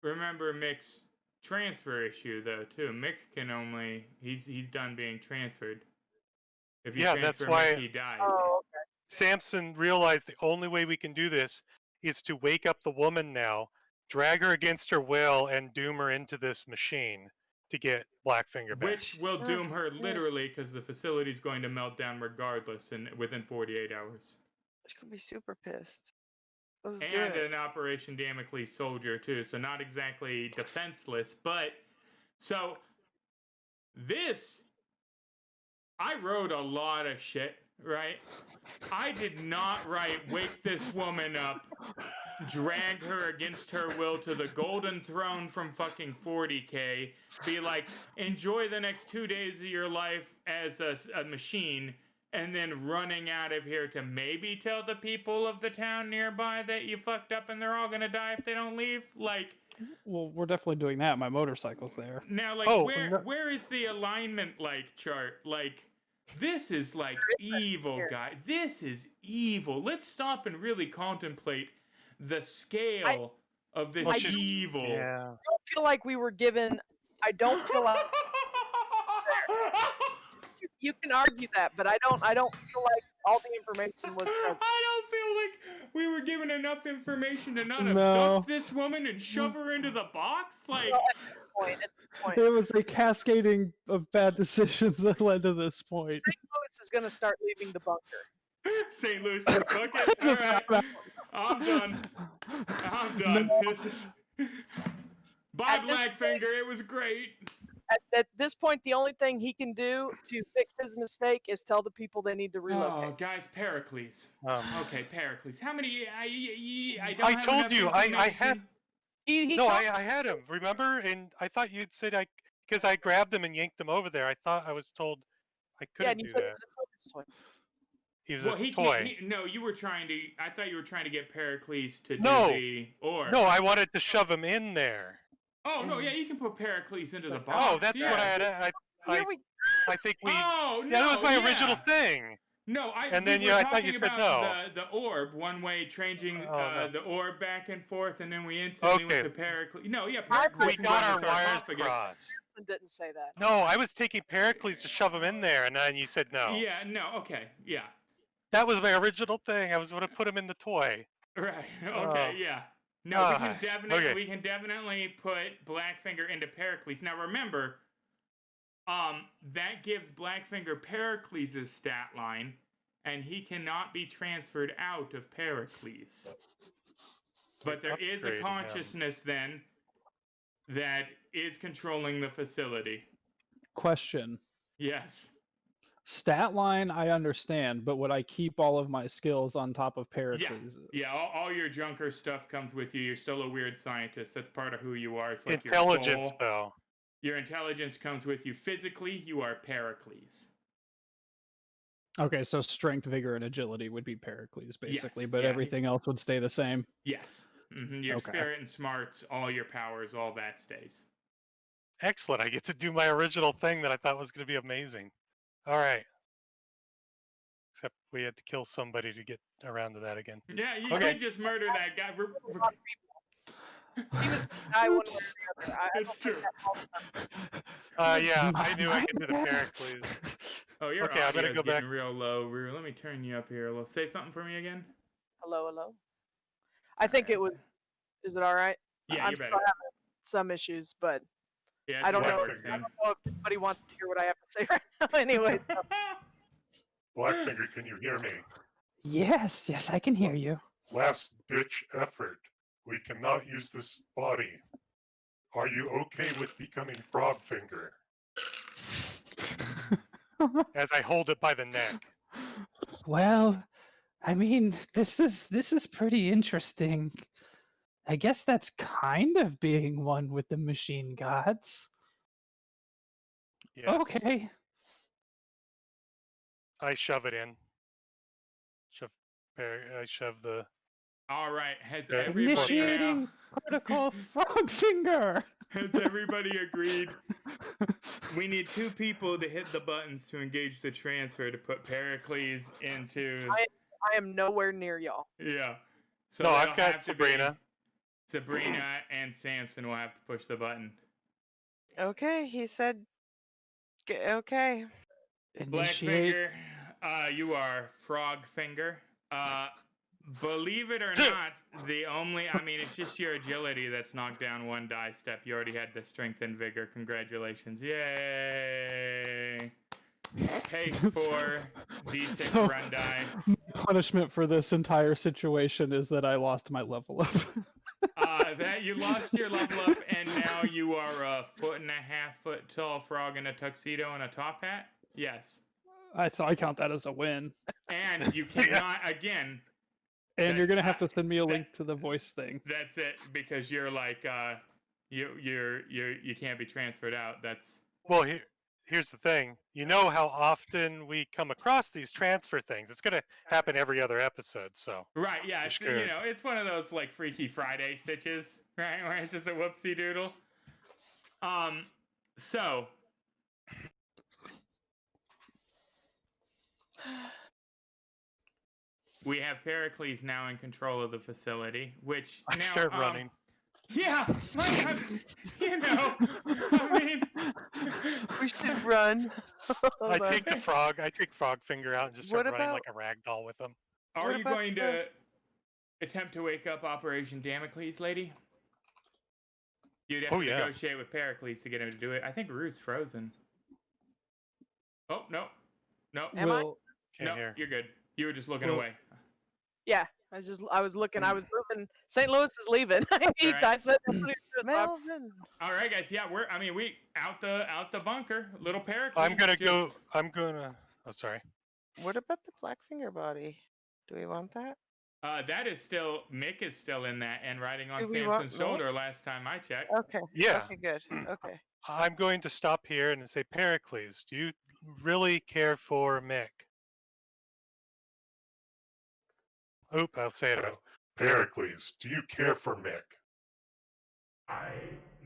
remember Mick's transfer issue though too. Mick can only he's done being transferred. If you transfer that's Mick, why he dies. Oh, okay. Samson realized the only way we can do this is to wake up the woman now, drag her against her will, and doom her into this machine to get Blackfinger back. Which will doom her literally because the facility's going to melt down regardless within 48 hours. She's gonna be super pissed. Let's do And it. an Operation Damocles soldier too, so not exactly defenseless, but so this I wrote a lot of shit, right? I did not write wake this woman up, drag her against her will to the golden throne from fucking 40K, be like, enjoy the next 2 days of your life as a machine, and then running out of here to maybe tell the people of the town nearby that you fucked up and they're all gonna die if they don't leave? Like, Well, we're definitely doing that. My motorcycle's there. now, like, Oh, where is the alignment, like, chart? Like, this is, like, evil, guy. This is evil. Let's stop and really contemplate the scale of this evil. Yeah. I don't feel like we were given. I don't feel like you can argue that, but I don't feel like all the information was present. I don't feel like we were given enough information to not No. abduct this woman and shove her into the box. Like, At this point, It was a cascading of bad decisions that led to this point. St. Louis is going to start leaving the bunker. St. Louis, fuck it. All Just right, got I'm done. I'm done. This is. Bye, At this Blackfinger. It was great. At this point, the only thing he can do to fix his mistake is tell the people they need to relocate. Oh, guys, Pericles. Okay, Pericles. How many? I don't. I have told enough you, I had. information. He No, told- I had him. Remember? And I thought you'd said because I grabbed him and yanked him over there. I thought I was told I yeah, couldn't and you do said it that. was a focus toy. He was Well, a he toy. can't. No, you were trying to. I thought you were trying to get Pericles to No. do the orb. No, I wanted to shove him in there. Oh no, yeah, you can put Pericles into the box. Oh, that's yeah. what I had. Here we I think we. Oh no, Yeah, that was my yeah. original thing. No, And then, we yeah, were I thought you talking said about the orb, one way changing no. the orb back and forth, and then we instantly Okay. went to Pericles. No, yeah, I- Pericles We was got on our the wires sarcophagus. crossed. didn't say that. No, I was taking Pericles to shove him in there, and then you said no. Yeah, no, okay, yeah, That was my original thing. I was going to put him in the toy. right, okay, yeah. No, we can okay. we can definitely put Blackfinger into Pericles. Now remember, that gives Blackfinger Pericles' stat line, and he cannot be transferred out of Pericles. But there is a Upgrade him. consciousness then that is controlling the facility. Question. Yes. Stat line, I understand, but would I keep all of my skills on top of Pericles? Yeah, all your junker stuff comes with you. You're still a weird scientist. That's part of who you are. It's like Intelligence, your soul. though. Your intelligence comes with you. Physically, you are Pericles. Okay, so strength, vigor, and agility would be Pericles, basically, Yes, but yeah. everything else would stay the same. Yes. Your Okay. spirit and smarts, all your powers, all that stays. Excellent. I get to do my original thing that I thought was going to be amazing. All right. Except we had to kill somebody to get around to that again. Yeah, you Okay. did just murder that guy. He was gonna die one way Oops. or the other. I It's don't think true. that helped him. Yeah, I knew I could do the Pericles. Oh, your Okay, I'm audio gonna is go getting back. real low. Let me turn you up here. Say something for me again. Hello, hello. I think it was. Is it all right? Yeah, I'm you're still better. having some issues, but Yeah, I don't know. Blackfinger I thing. don't know if anybody wants to hear what I have to say right now. Anyway, so. Blackfinger, can you hear me? Yes, I can hear you. Last ditch effort. We cannot use this body. Are you okay with becoming Frogfinger? As I hold it by the neck. Well, I mean, this is pretty interesting. I guess that's kind of being one with the machine gods. Yes. Okay. I shove it in. I shove the. All right, has Yeah. everybody Initiating now? protocol Frogfinger. Has everybody agreed? We need 2 people to hit the buttons to engage the transfer to put Pericles into. I am nowhere near y'all. Yeah. So No, it'll I've got have to Sabrina. be Sabrina and Samson will have to push the button. Okay, he said. Okay. Initiate. Blackfinger, you are Frogfinger. Believe it or not, it's just your agility that's knocked down 1 die step. You already had the strength and vigor. Congratulations. Yay. Pace 4, D6 So- run die. Punishment for this entire situation is that I lost my level up. That you lost your level up, and now you are a 1.5 foot tall frog in a tuxedo and a top hat? Yes. I count that as a win. And you cannot, again, And you're That's gonna have to not- send me a link to the voice thing. that's it, because you're like, you can't be transferred out. That's Well, here's the thing. You know how often we come across these transfer things. It's gonna happen every other episode. So right. Yeah, For it's, sure. it's one of those like Freaky Friday stitches, right? Where it's just a whoopsie doodle. So we have Pericles now in control of the facility, which I now start running. Yeah, like I mean, We should run. I Hold on. take the frog. I take Frogfinger out and just start What running about- like a rag doll with him. are What you about going the- to attempt to wake up Operation Damocles, lady? You'd have Oh, to yeah. negotiate with Pericles to get him to do it. I think Rue's frozen. Oh no, Am I? Will- Can't no, hear. you're good. You were just looking Well- away. Yeah, I was looking. I was moving. St. Louis is leaving. I said that's what he said, so I'm- Melvin. All right, guys. Yeah, we out the bunker. Little Pericles. I'm gonna go. just- I'm gonna. Oh, sorry. What about the Blackfinger body? Do we want that? That is still Mick is still in that and riding on Do we want Samson's shoulder. Last time I checked. Okay. Yeah. Okay, good. Okay. I'm going to stop here and say, Pericles, do you really care for Mick? Oop, I'll say it out. Pericles, do you care for Mick? I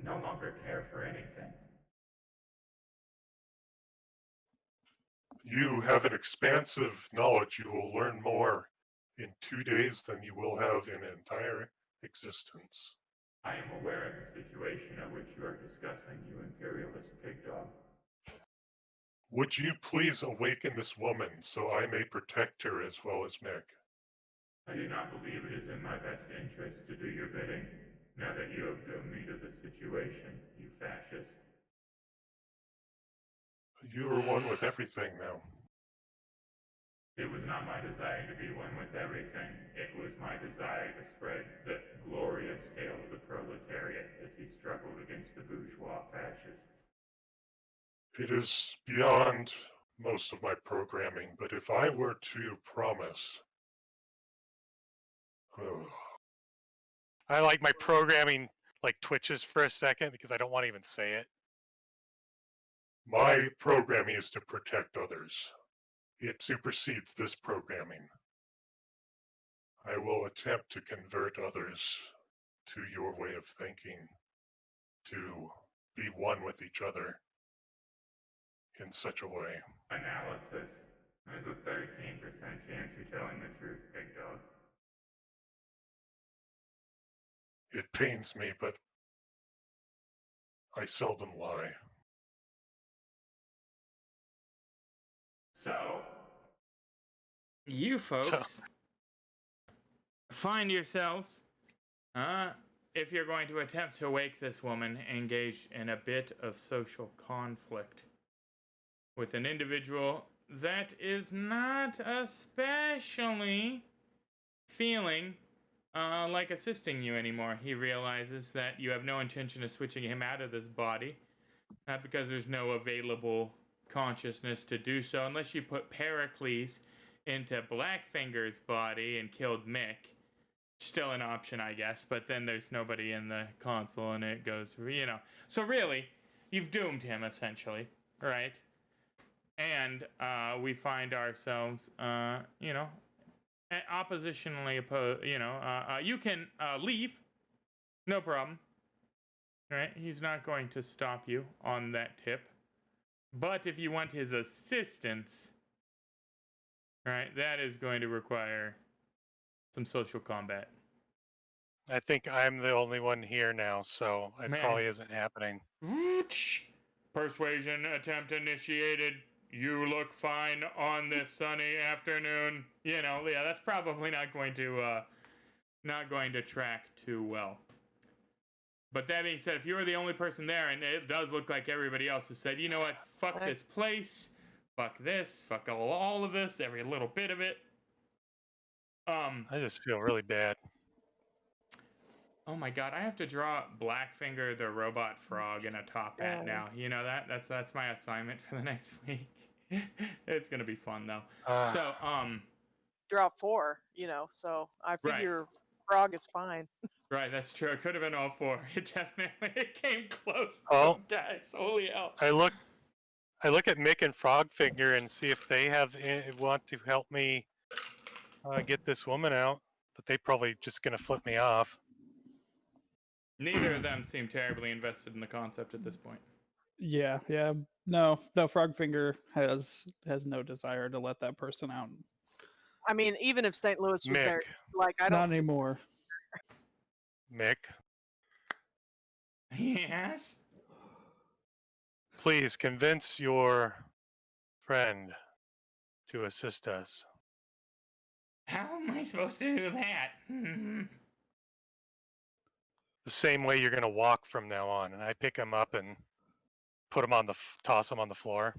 no longer care for anything. You have an expansive knowledge. You will learn more in 2 days than you will have in an entire existence. I am aware of the situation of which you are discussing, you imperialist pig dog. Would you please awaken this woman so I may protect her as well as Mick? I do not believe it is in my best interest to do your bidding, now that you have doomed me to the situation, you fascist. You are one with everything now. It was not my desire to be one with everything. It was my desire to spread the glorious tale of the proletariat as he struggled against the bourgeois fascists. It is beyond most of my programming, but if I were to promise... Oh, I like my programming like twitches for a second because I don't want to even say it. my programming is to protect others. It supersedes this programming. I will attempt to convert others to your way of thinking to be one with each other in such a way. Analysis. There's a 13% chance you're telling the truth, Big Dog. It pains me, but I seldom lie. So, you folks find yourselves, if you're going to attempt to wake this woman, engaged in a bit of social conflict with an individual that is not especially feeling like assisting you anymore. He realizes that you have no intention of switching him out of this body, because there's no available consciousness to do so unless you put Pericles into Blackfinger's body and killed Mick. Still an option, I guess, but then there's nobody in the console and it goes, So really, you've doomed him, essentially, right? And we find ourselves, oppositionally opposed, you can leave, no problem. Right? He's not going to stop you on that tip. But if you want his assistance, right, that is going to require some social combat. I think I'm the only one here now, so it probably isn't happening. Persuasion attempt initiated. You look fine on this sunny afternoon. That's probably not going to track too well. But that being said, if you were the only person there, and it does look like everybody else has said, you know what, fuck this place, fuck this, fuck all of this, every little bit of it. I just feel really bad. Oh my god, I have to draw Blackfinger the robot frog in a top hat now. You know that? That's my assignment for the next week. It's gonna be fun though. Draw 4, so I figure frog is fine. Right, that's true. It could have been all 4. It definitely came close. Oh, guys, holy hell! I look at Mick and Frogfinger and see if they want to help me get this woman out, but they probably just gonna flip me off. Neither of them seem terribly invested in the concept at this point. Yeah. No, Frogfinger has no desire to let that person out. I mean, even if St. Louis was there, I don't. Not anymore. Mick. Yes? Please convince your friend to assist us. How am I supposed to do that? The same way you're gonna walk from now on, and I pick him up and put him toss him on the floor.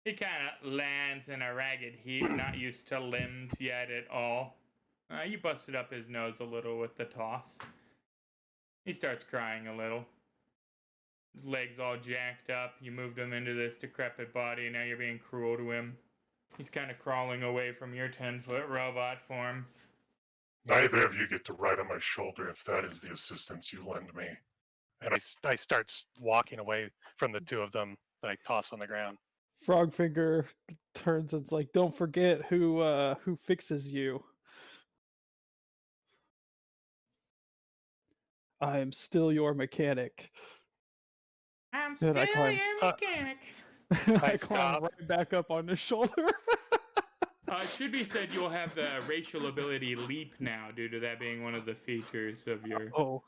He kind of lands in a ragged heap, not used to limbs yet at all. You busted up his nose a little with the toss. He starts crying a little. His legs all jacked up. You moved him into this decrepit body, and now you're being cruel to him. He's kind of crawling away from your 10-foot robot form. Neither of you get to ride on my shoulder if that is the assistance you lend me. And I start walking away from the two of them that I toss on the ground. Frogfinger turns and's like, "Don't forget who fixes you. I am still your mechanic." I'm still your mechanic. I climb right back up on his shoulder. It should be said you'll have the racial ability leap now due to that being one of the features of your... Oh,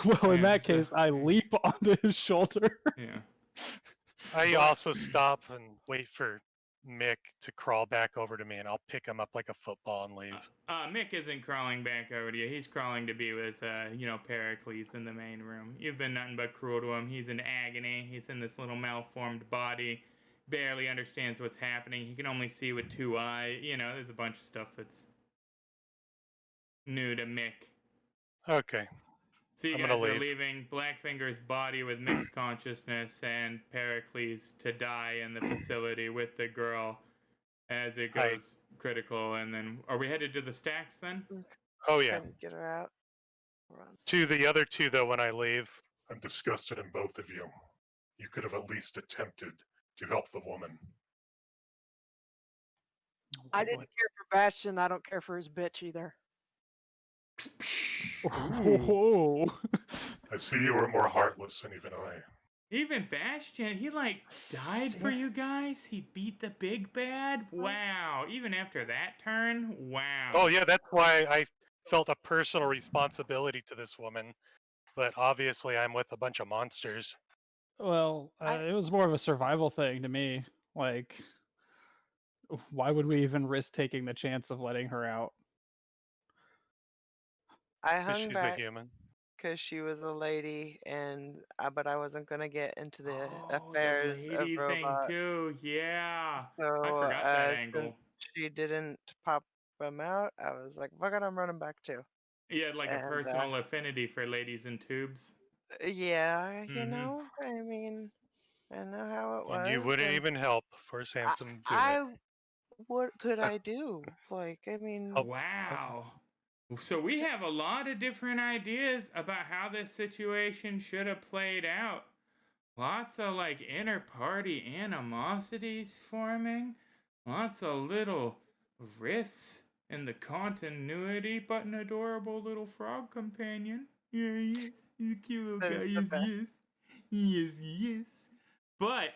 well, in that case, I leap onto his shoulder. Yeah. I also stop and wait for Mick to crawl back over to me, and I'll pick him up like a football and leave. Mick isn't crawling back over to you. He's crawling to be with, Pericles in the main room. You've been nothing but cruel to him. He's in agony. He's in this little malformed body. Barely understands what's happening. He can only see with 2 eyes. There's a bunch of stuff that's new to Mick. Okay. So you guys are leaving Blackfinger's body with Mick's consciousness and Pericles to die in the facility with the girl as it goes critical. And then, are we headed to the stacks then? Oh, yeah. Get her out. Run. To the other two, though, when I leave. I'm disgusted in both of you. You could have at least attempted to help the woman. I didn't care for Bastion. I don't care for his bitch either. Whoa. I see you are more heartless than even I. Even Bastion, he like died for you guys? He beat the big bad? Wow. Even after that turn? Wow. Oh yeah, that's why I felt a personal responsibility to this woman. But obviously, I'm with a bunch of monsters. Well, it was more of a survival thing to me. Like, why would we even risk taking the chance of letting her out? I 'Cause hung she's a back human. because she was a lady, and but I wasn't gonna get into the Oh, the affairs of lady thing robots. too. Yeah. I So forgot that since angle. she didn't pop them out, I was like, "Fuck it, I'm running back too." You had like a And personal affinity for ladies in tubes. yeah, Mm-hmm. I mean, I know how it And you was, wouldn't and even help. Force I, Handsome do it. I what could I do? Like, I mean, Help. Wow. So we have a lot of different ideas about how this situation should have played out. Lots of like inner party animosities forming. Lots of little rifts in the continuity, but an adorable little frog companion. Yeah, yes. He's a cute little guy. there's the Yes, best. yes. Yes, yes. But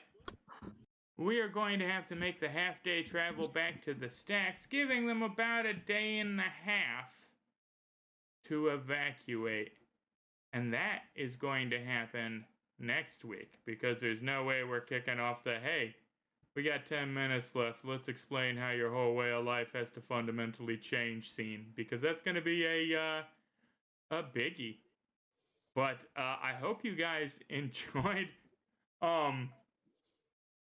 we are going to have to make the half-day travel back to the stacks, giving them about a day and a half to evacuate. And that is going to happen next week because there's no way we're kicking off the, hey, we got 10 minutes left. Let's explain how your whole way of life has to fundamentally change scene, because that's going to be a biggie. But I hope you guys enjoyed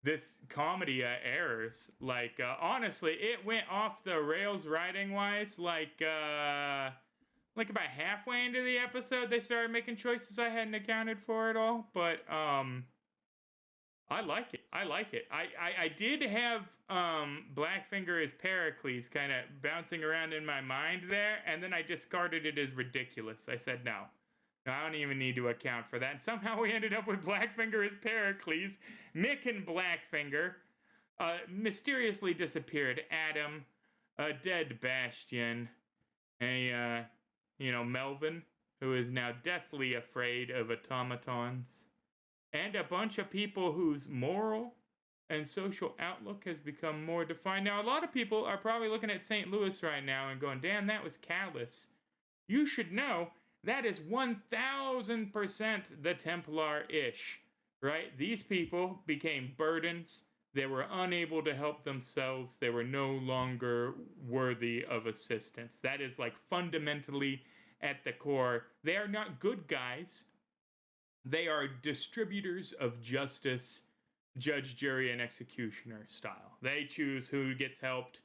this comedy errors. Like honestly, it went off the rails writing wise. Like about halfway into the episode, they started making choices I hadn't accounted for at all. But I like it. I like it. I did have Blackfinger as Pericles kind of bouncing around in my mind there, and then I discarded it as ridiculous. I said no. I don't even need to account for that. And somehow we ended up with Blackfinger as Pericles. Mick and Blackfinger mysteriously disappeared. Adam, a dead Bastion, Melvin, who is now deathly afraid of automatons, and a bunch of people whose moral and social outlook has become more defined. Now, a lot of people are probably looking at St. Louis right now and going, damn, that was callous. You should know that is 1000% the Templar-ish, right? These people became burdens. They were unable to help themselves. They were no longer worthy of assistance. That is like fundamentally at the core. They are not good guys. They are distributors of justice, judge, jury, and executioner style. They choose who gets helped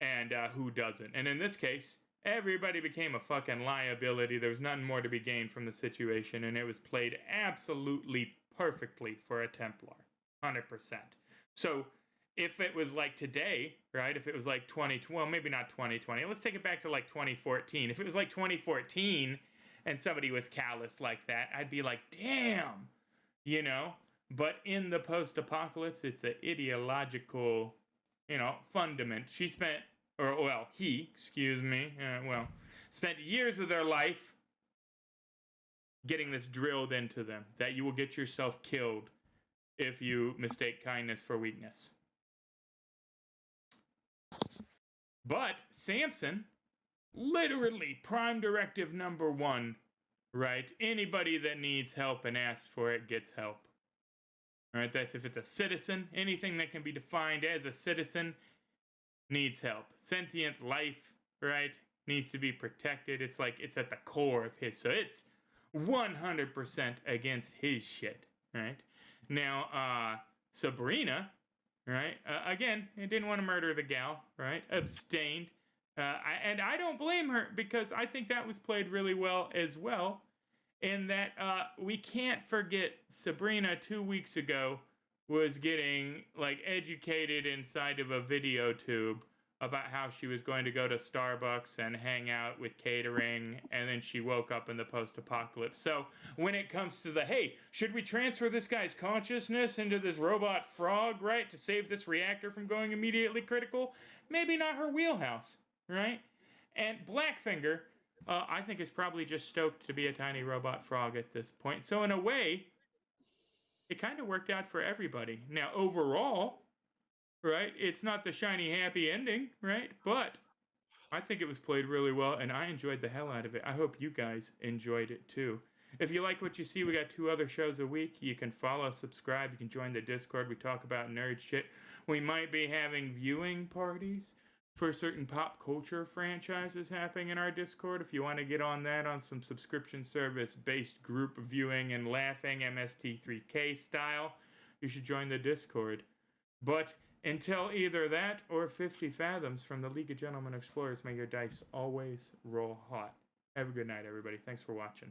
and who doesn't. And in this case, everybody became a fucking liability. There was nothing more to be gained from the situation, and it was played absolutely perfectly for a Templar. 100%. So if it was like today, right? If it was like 2020, well, maybe not 2020. Let's take it back to like 2014. If it was like 2014 and somebody was callous like that, I'd be like, damn, But in the post-apocalypse, it's an ideological, fundament. He, spent years of their life getting this drilled into them, that you will get yourself killed if you mistake kindness for weakness. But Samson, literally prime directive number 1, right? Anybody that needs help and asks for it gets help. Right? That's if it's a citizen, anything that can be defined as a citizen needs help. Sentient life, right, needs to be protected. It's like it's at the core of his. So it's 100% against his shit, right? Now, Sabrina, right? Again, didn't want to murder the gal, right? Abstained. And I don't blame her, because I think that was played really well as well. In that we can't forget Sabrina 2 weeks ago was getting like educated inside of a video tube about how she was going to go to Starbucks and hang out with catering, and then she woke up in the post-apocalypse. So when it comes to the, hey, should we transfer this guy's consciousness into this robot frog, right, to save this reactor from going immediately critical? Maybe not her wheelhouse, right? And Blackfinger, I think is probably just stoked to be a tiny robot frog at this point. So in a way, it kind of worked out for everybody. Now overall, right, it's not the shiny happy ending, right? But I think it was played really well, and I enjoyed the hell out of it. I hope you guys enjoyed it too. If you like what you see, we got 2 other shows a week. You can follow, subscribe. You can join the Discord. We talk about nerd shit. We might be having viewing parties for certain pop culture franchises happening in our Discord. If you want to get on that on some subscription service-based group viewing and laughing MST3K style, you should join the Discord. But until either that or 50 Fathoms from the League of Gentlemen Explorers, may your dice always roll hot. Have a good night, everybody. Thanks for watching.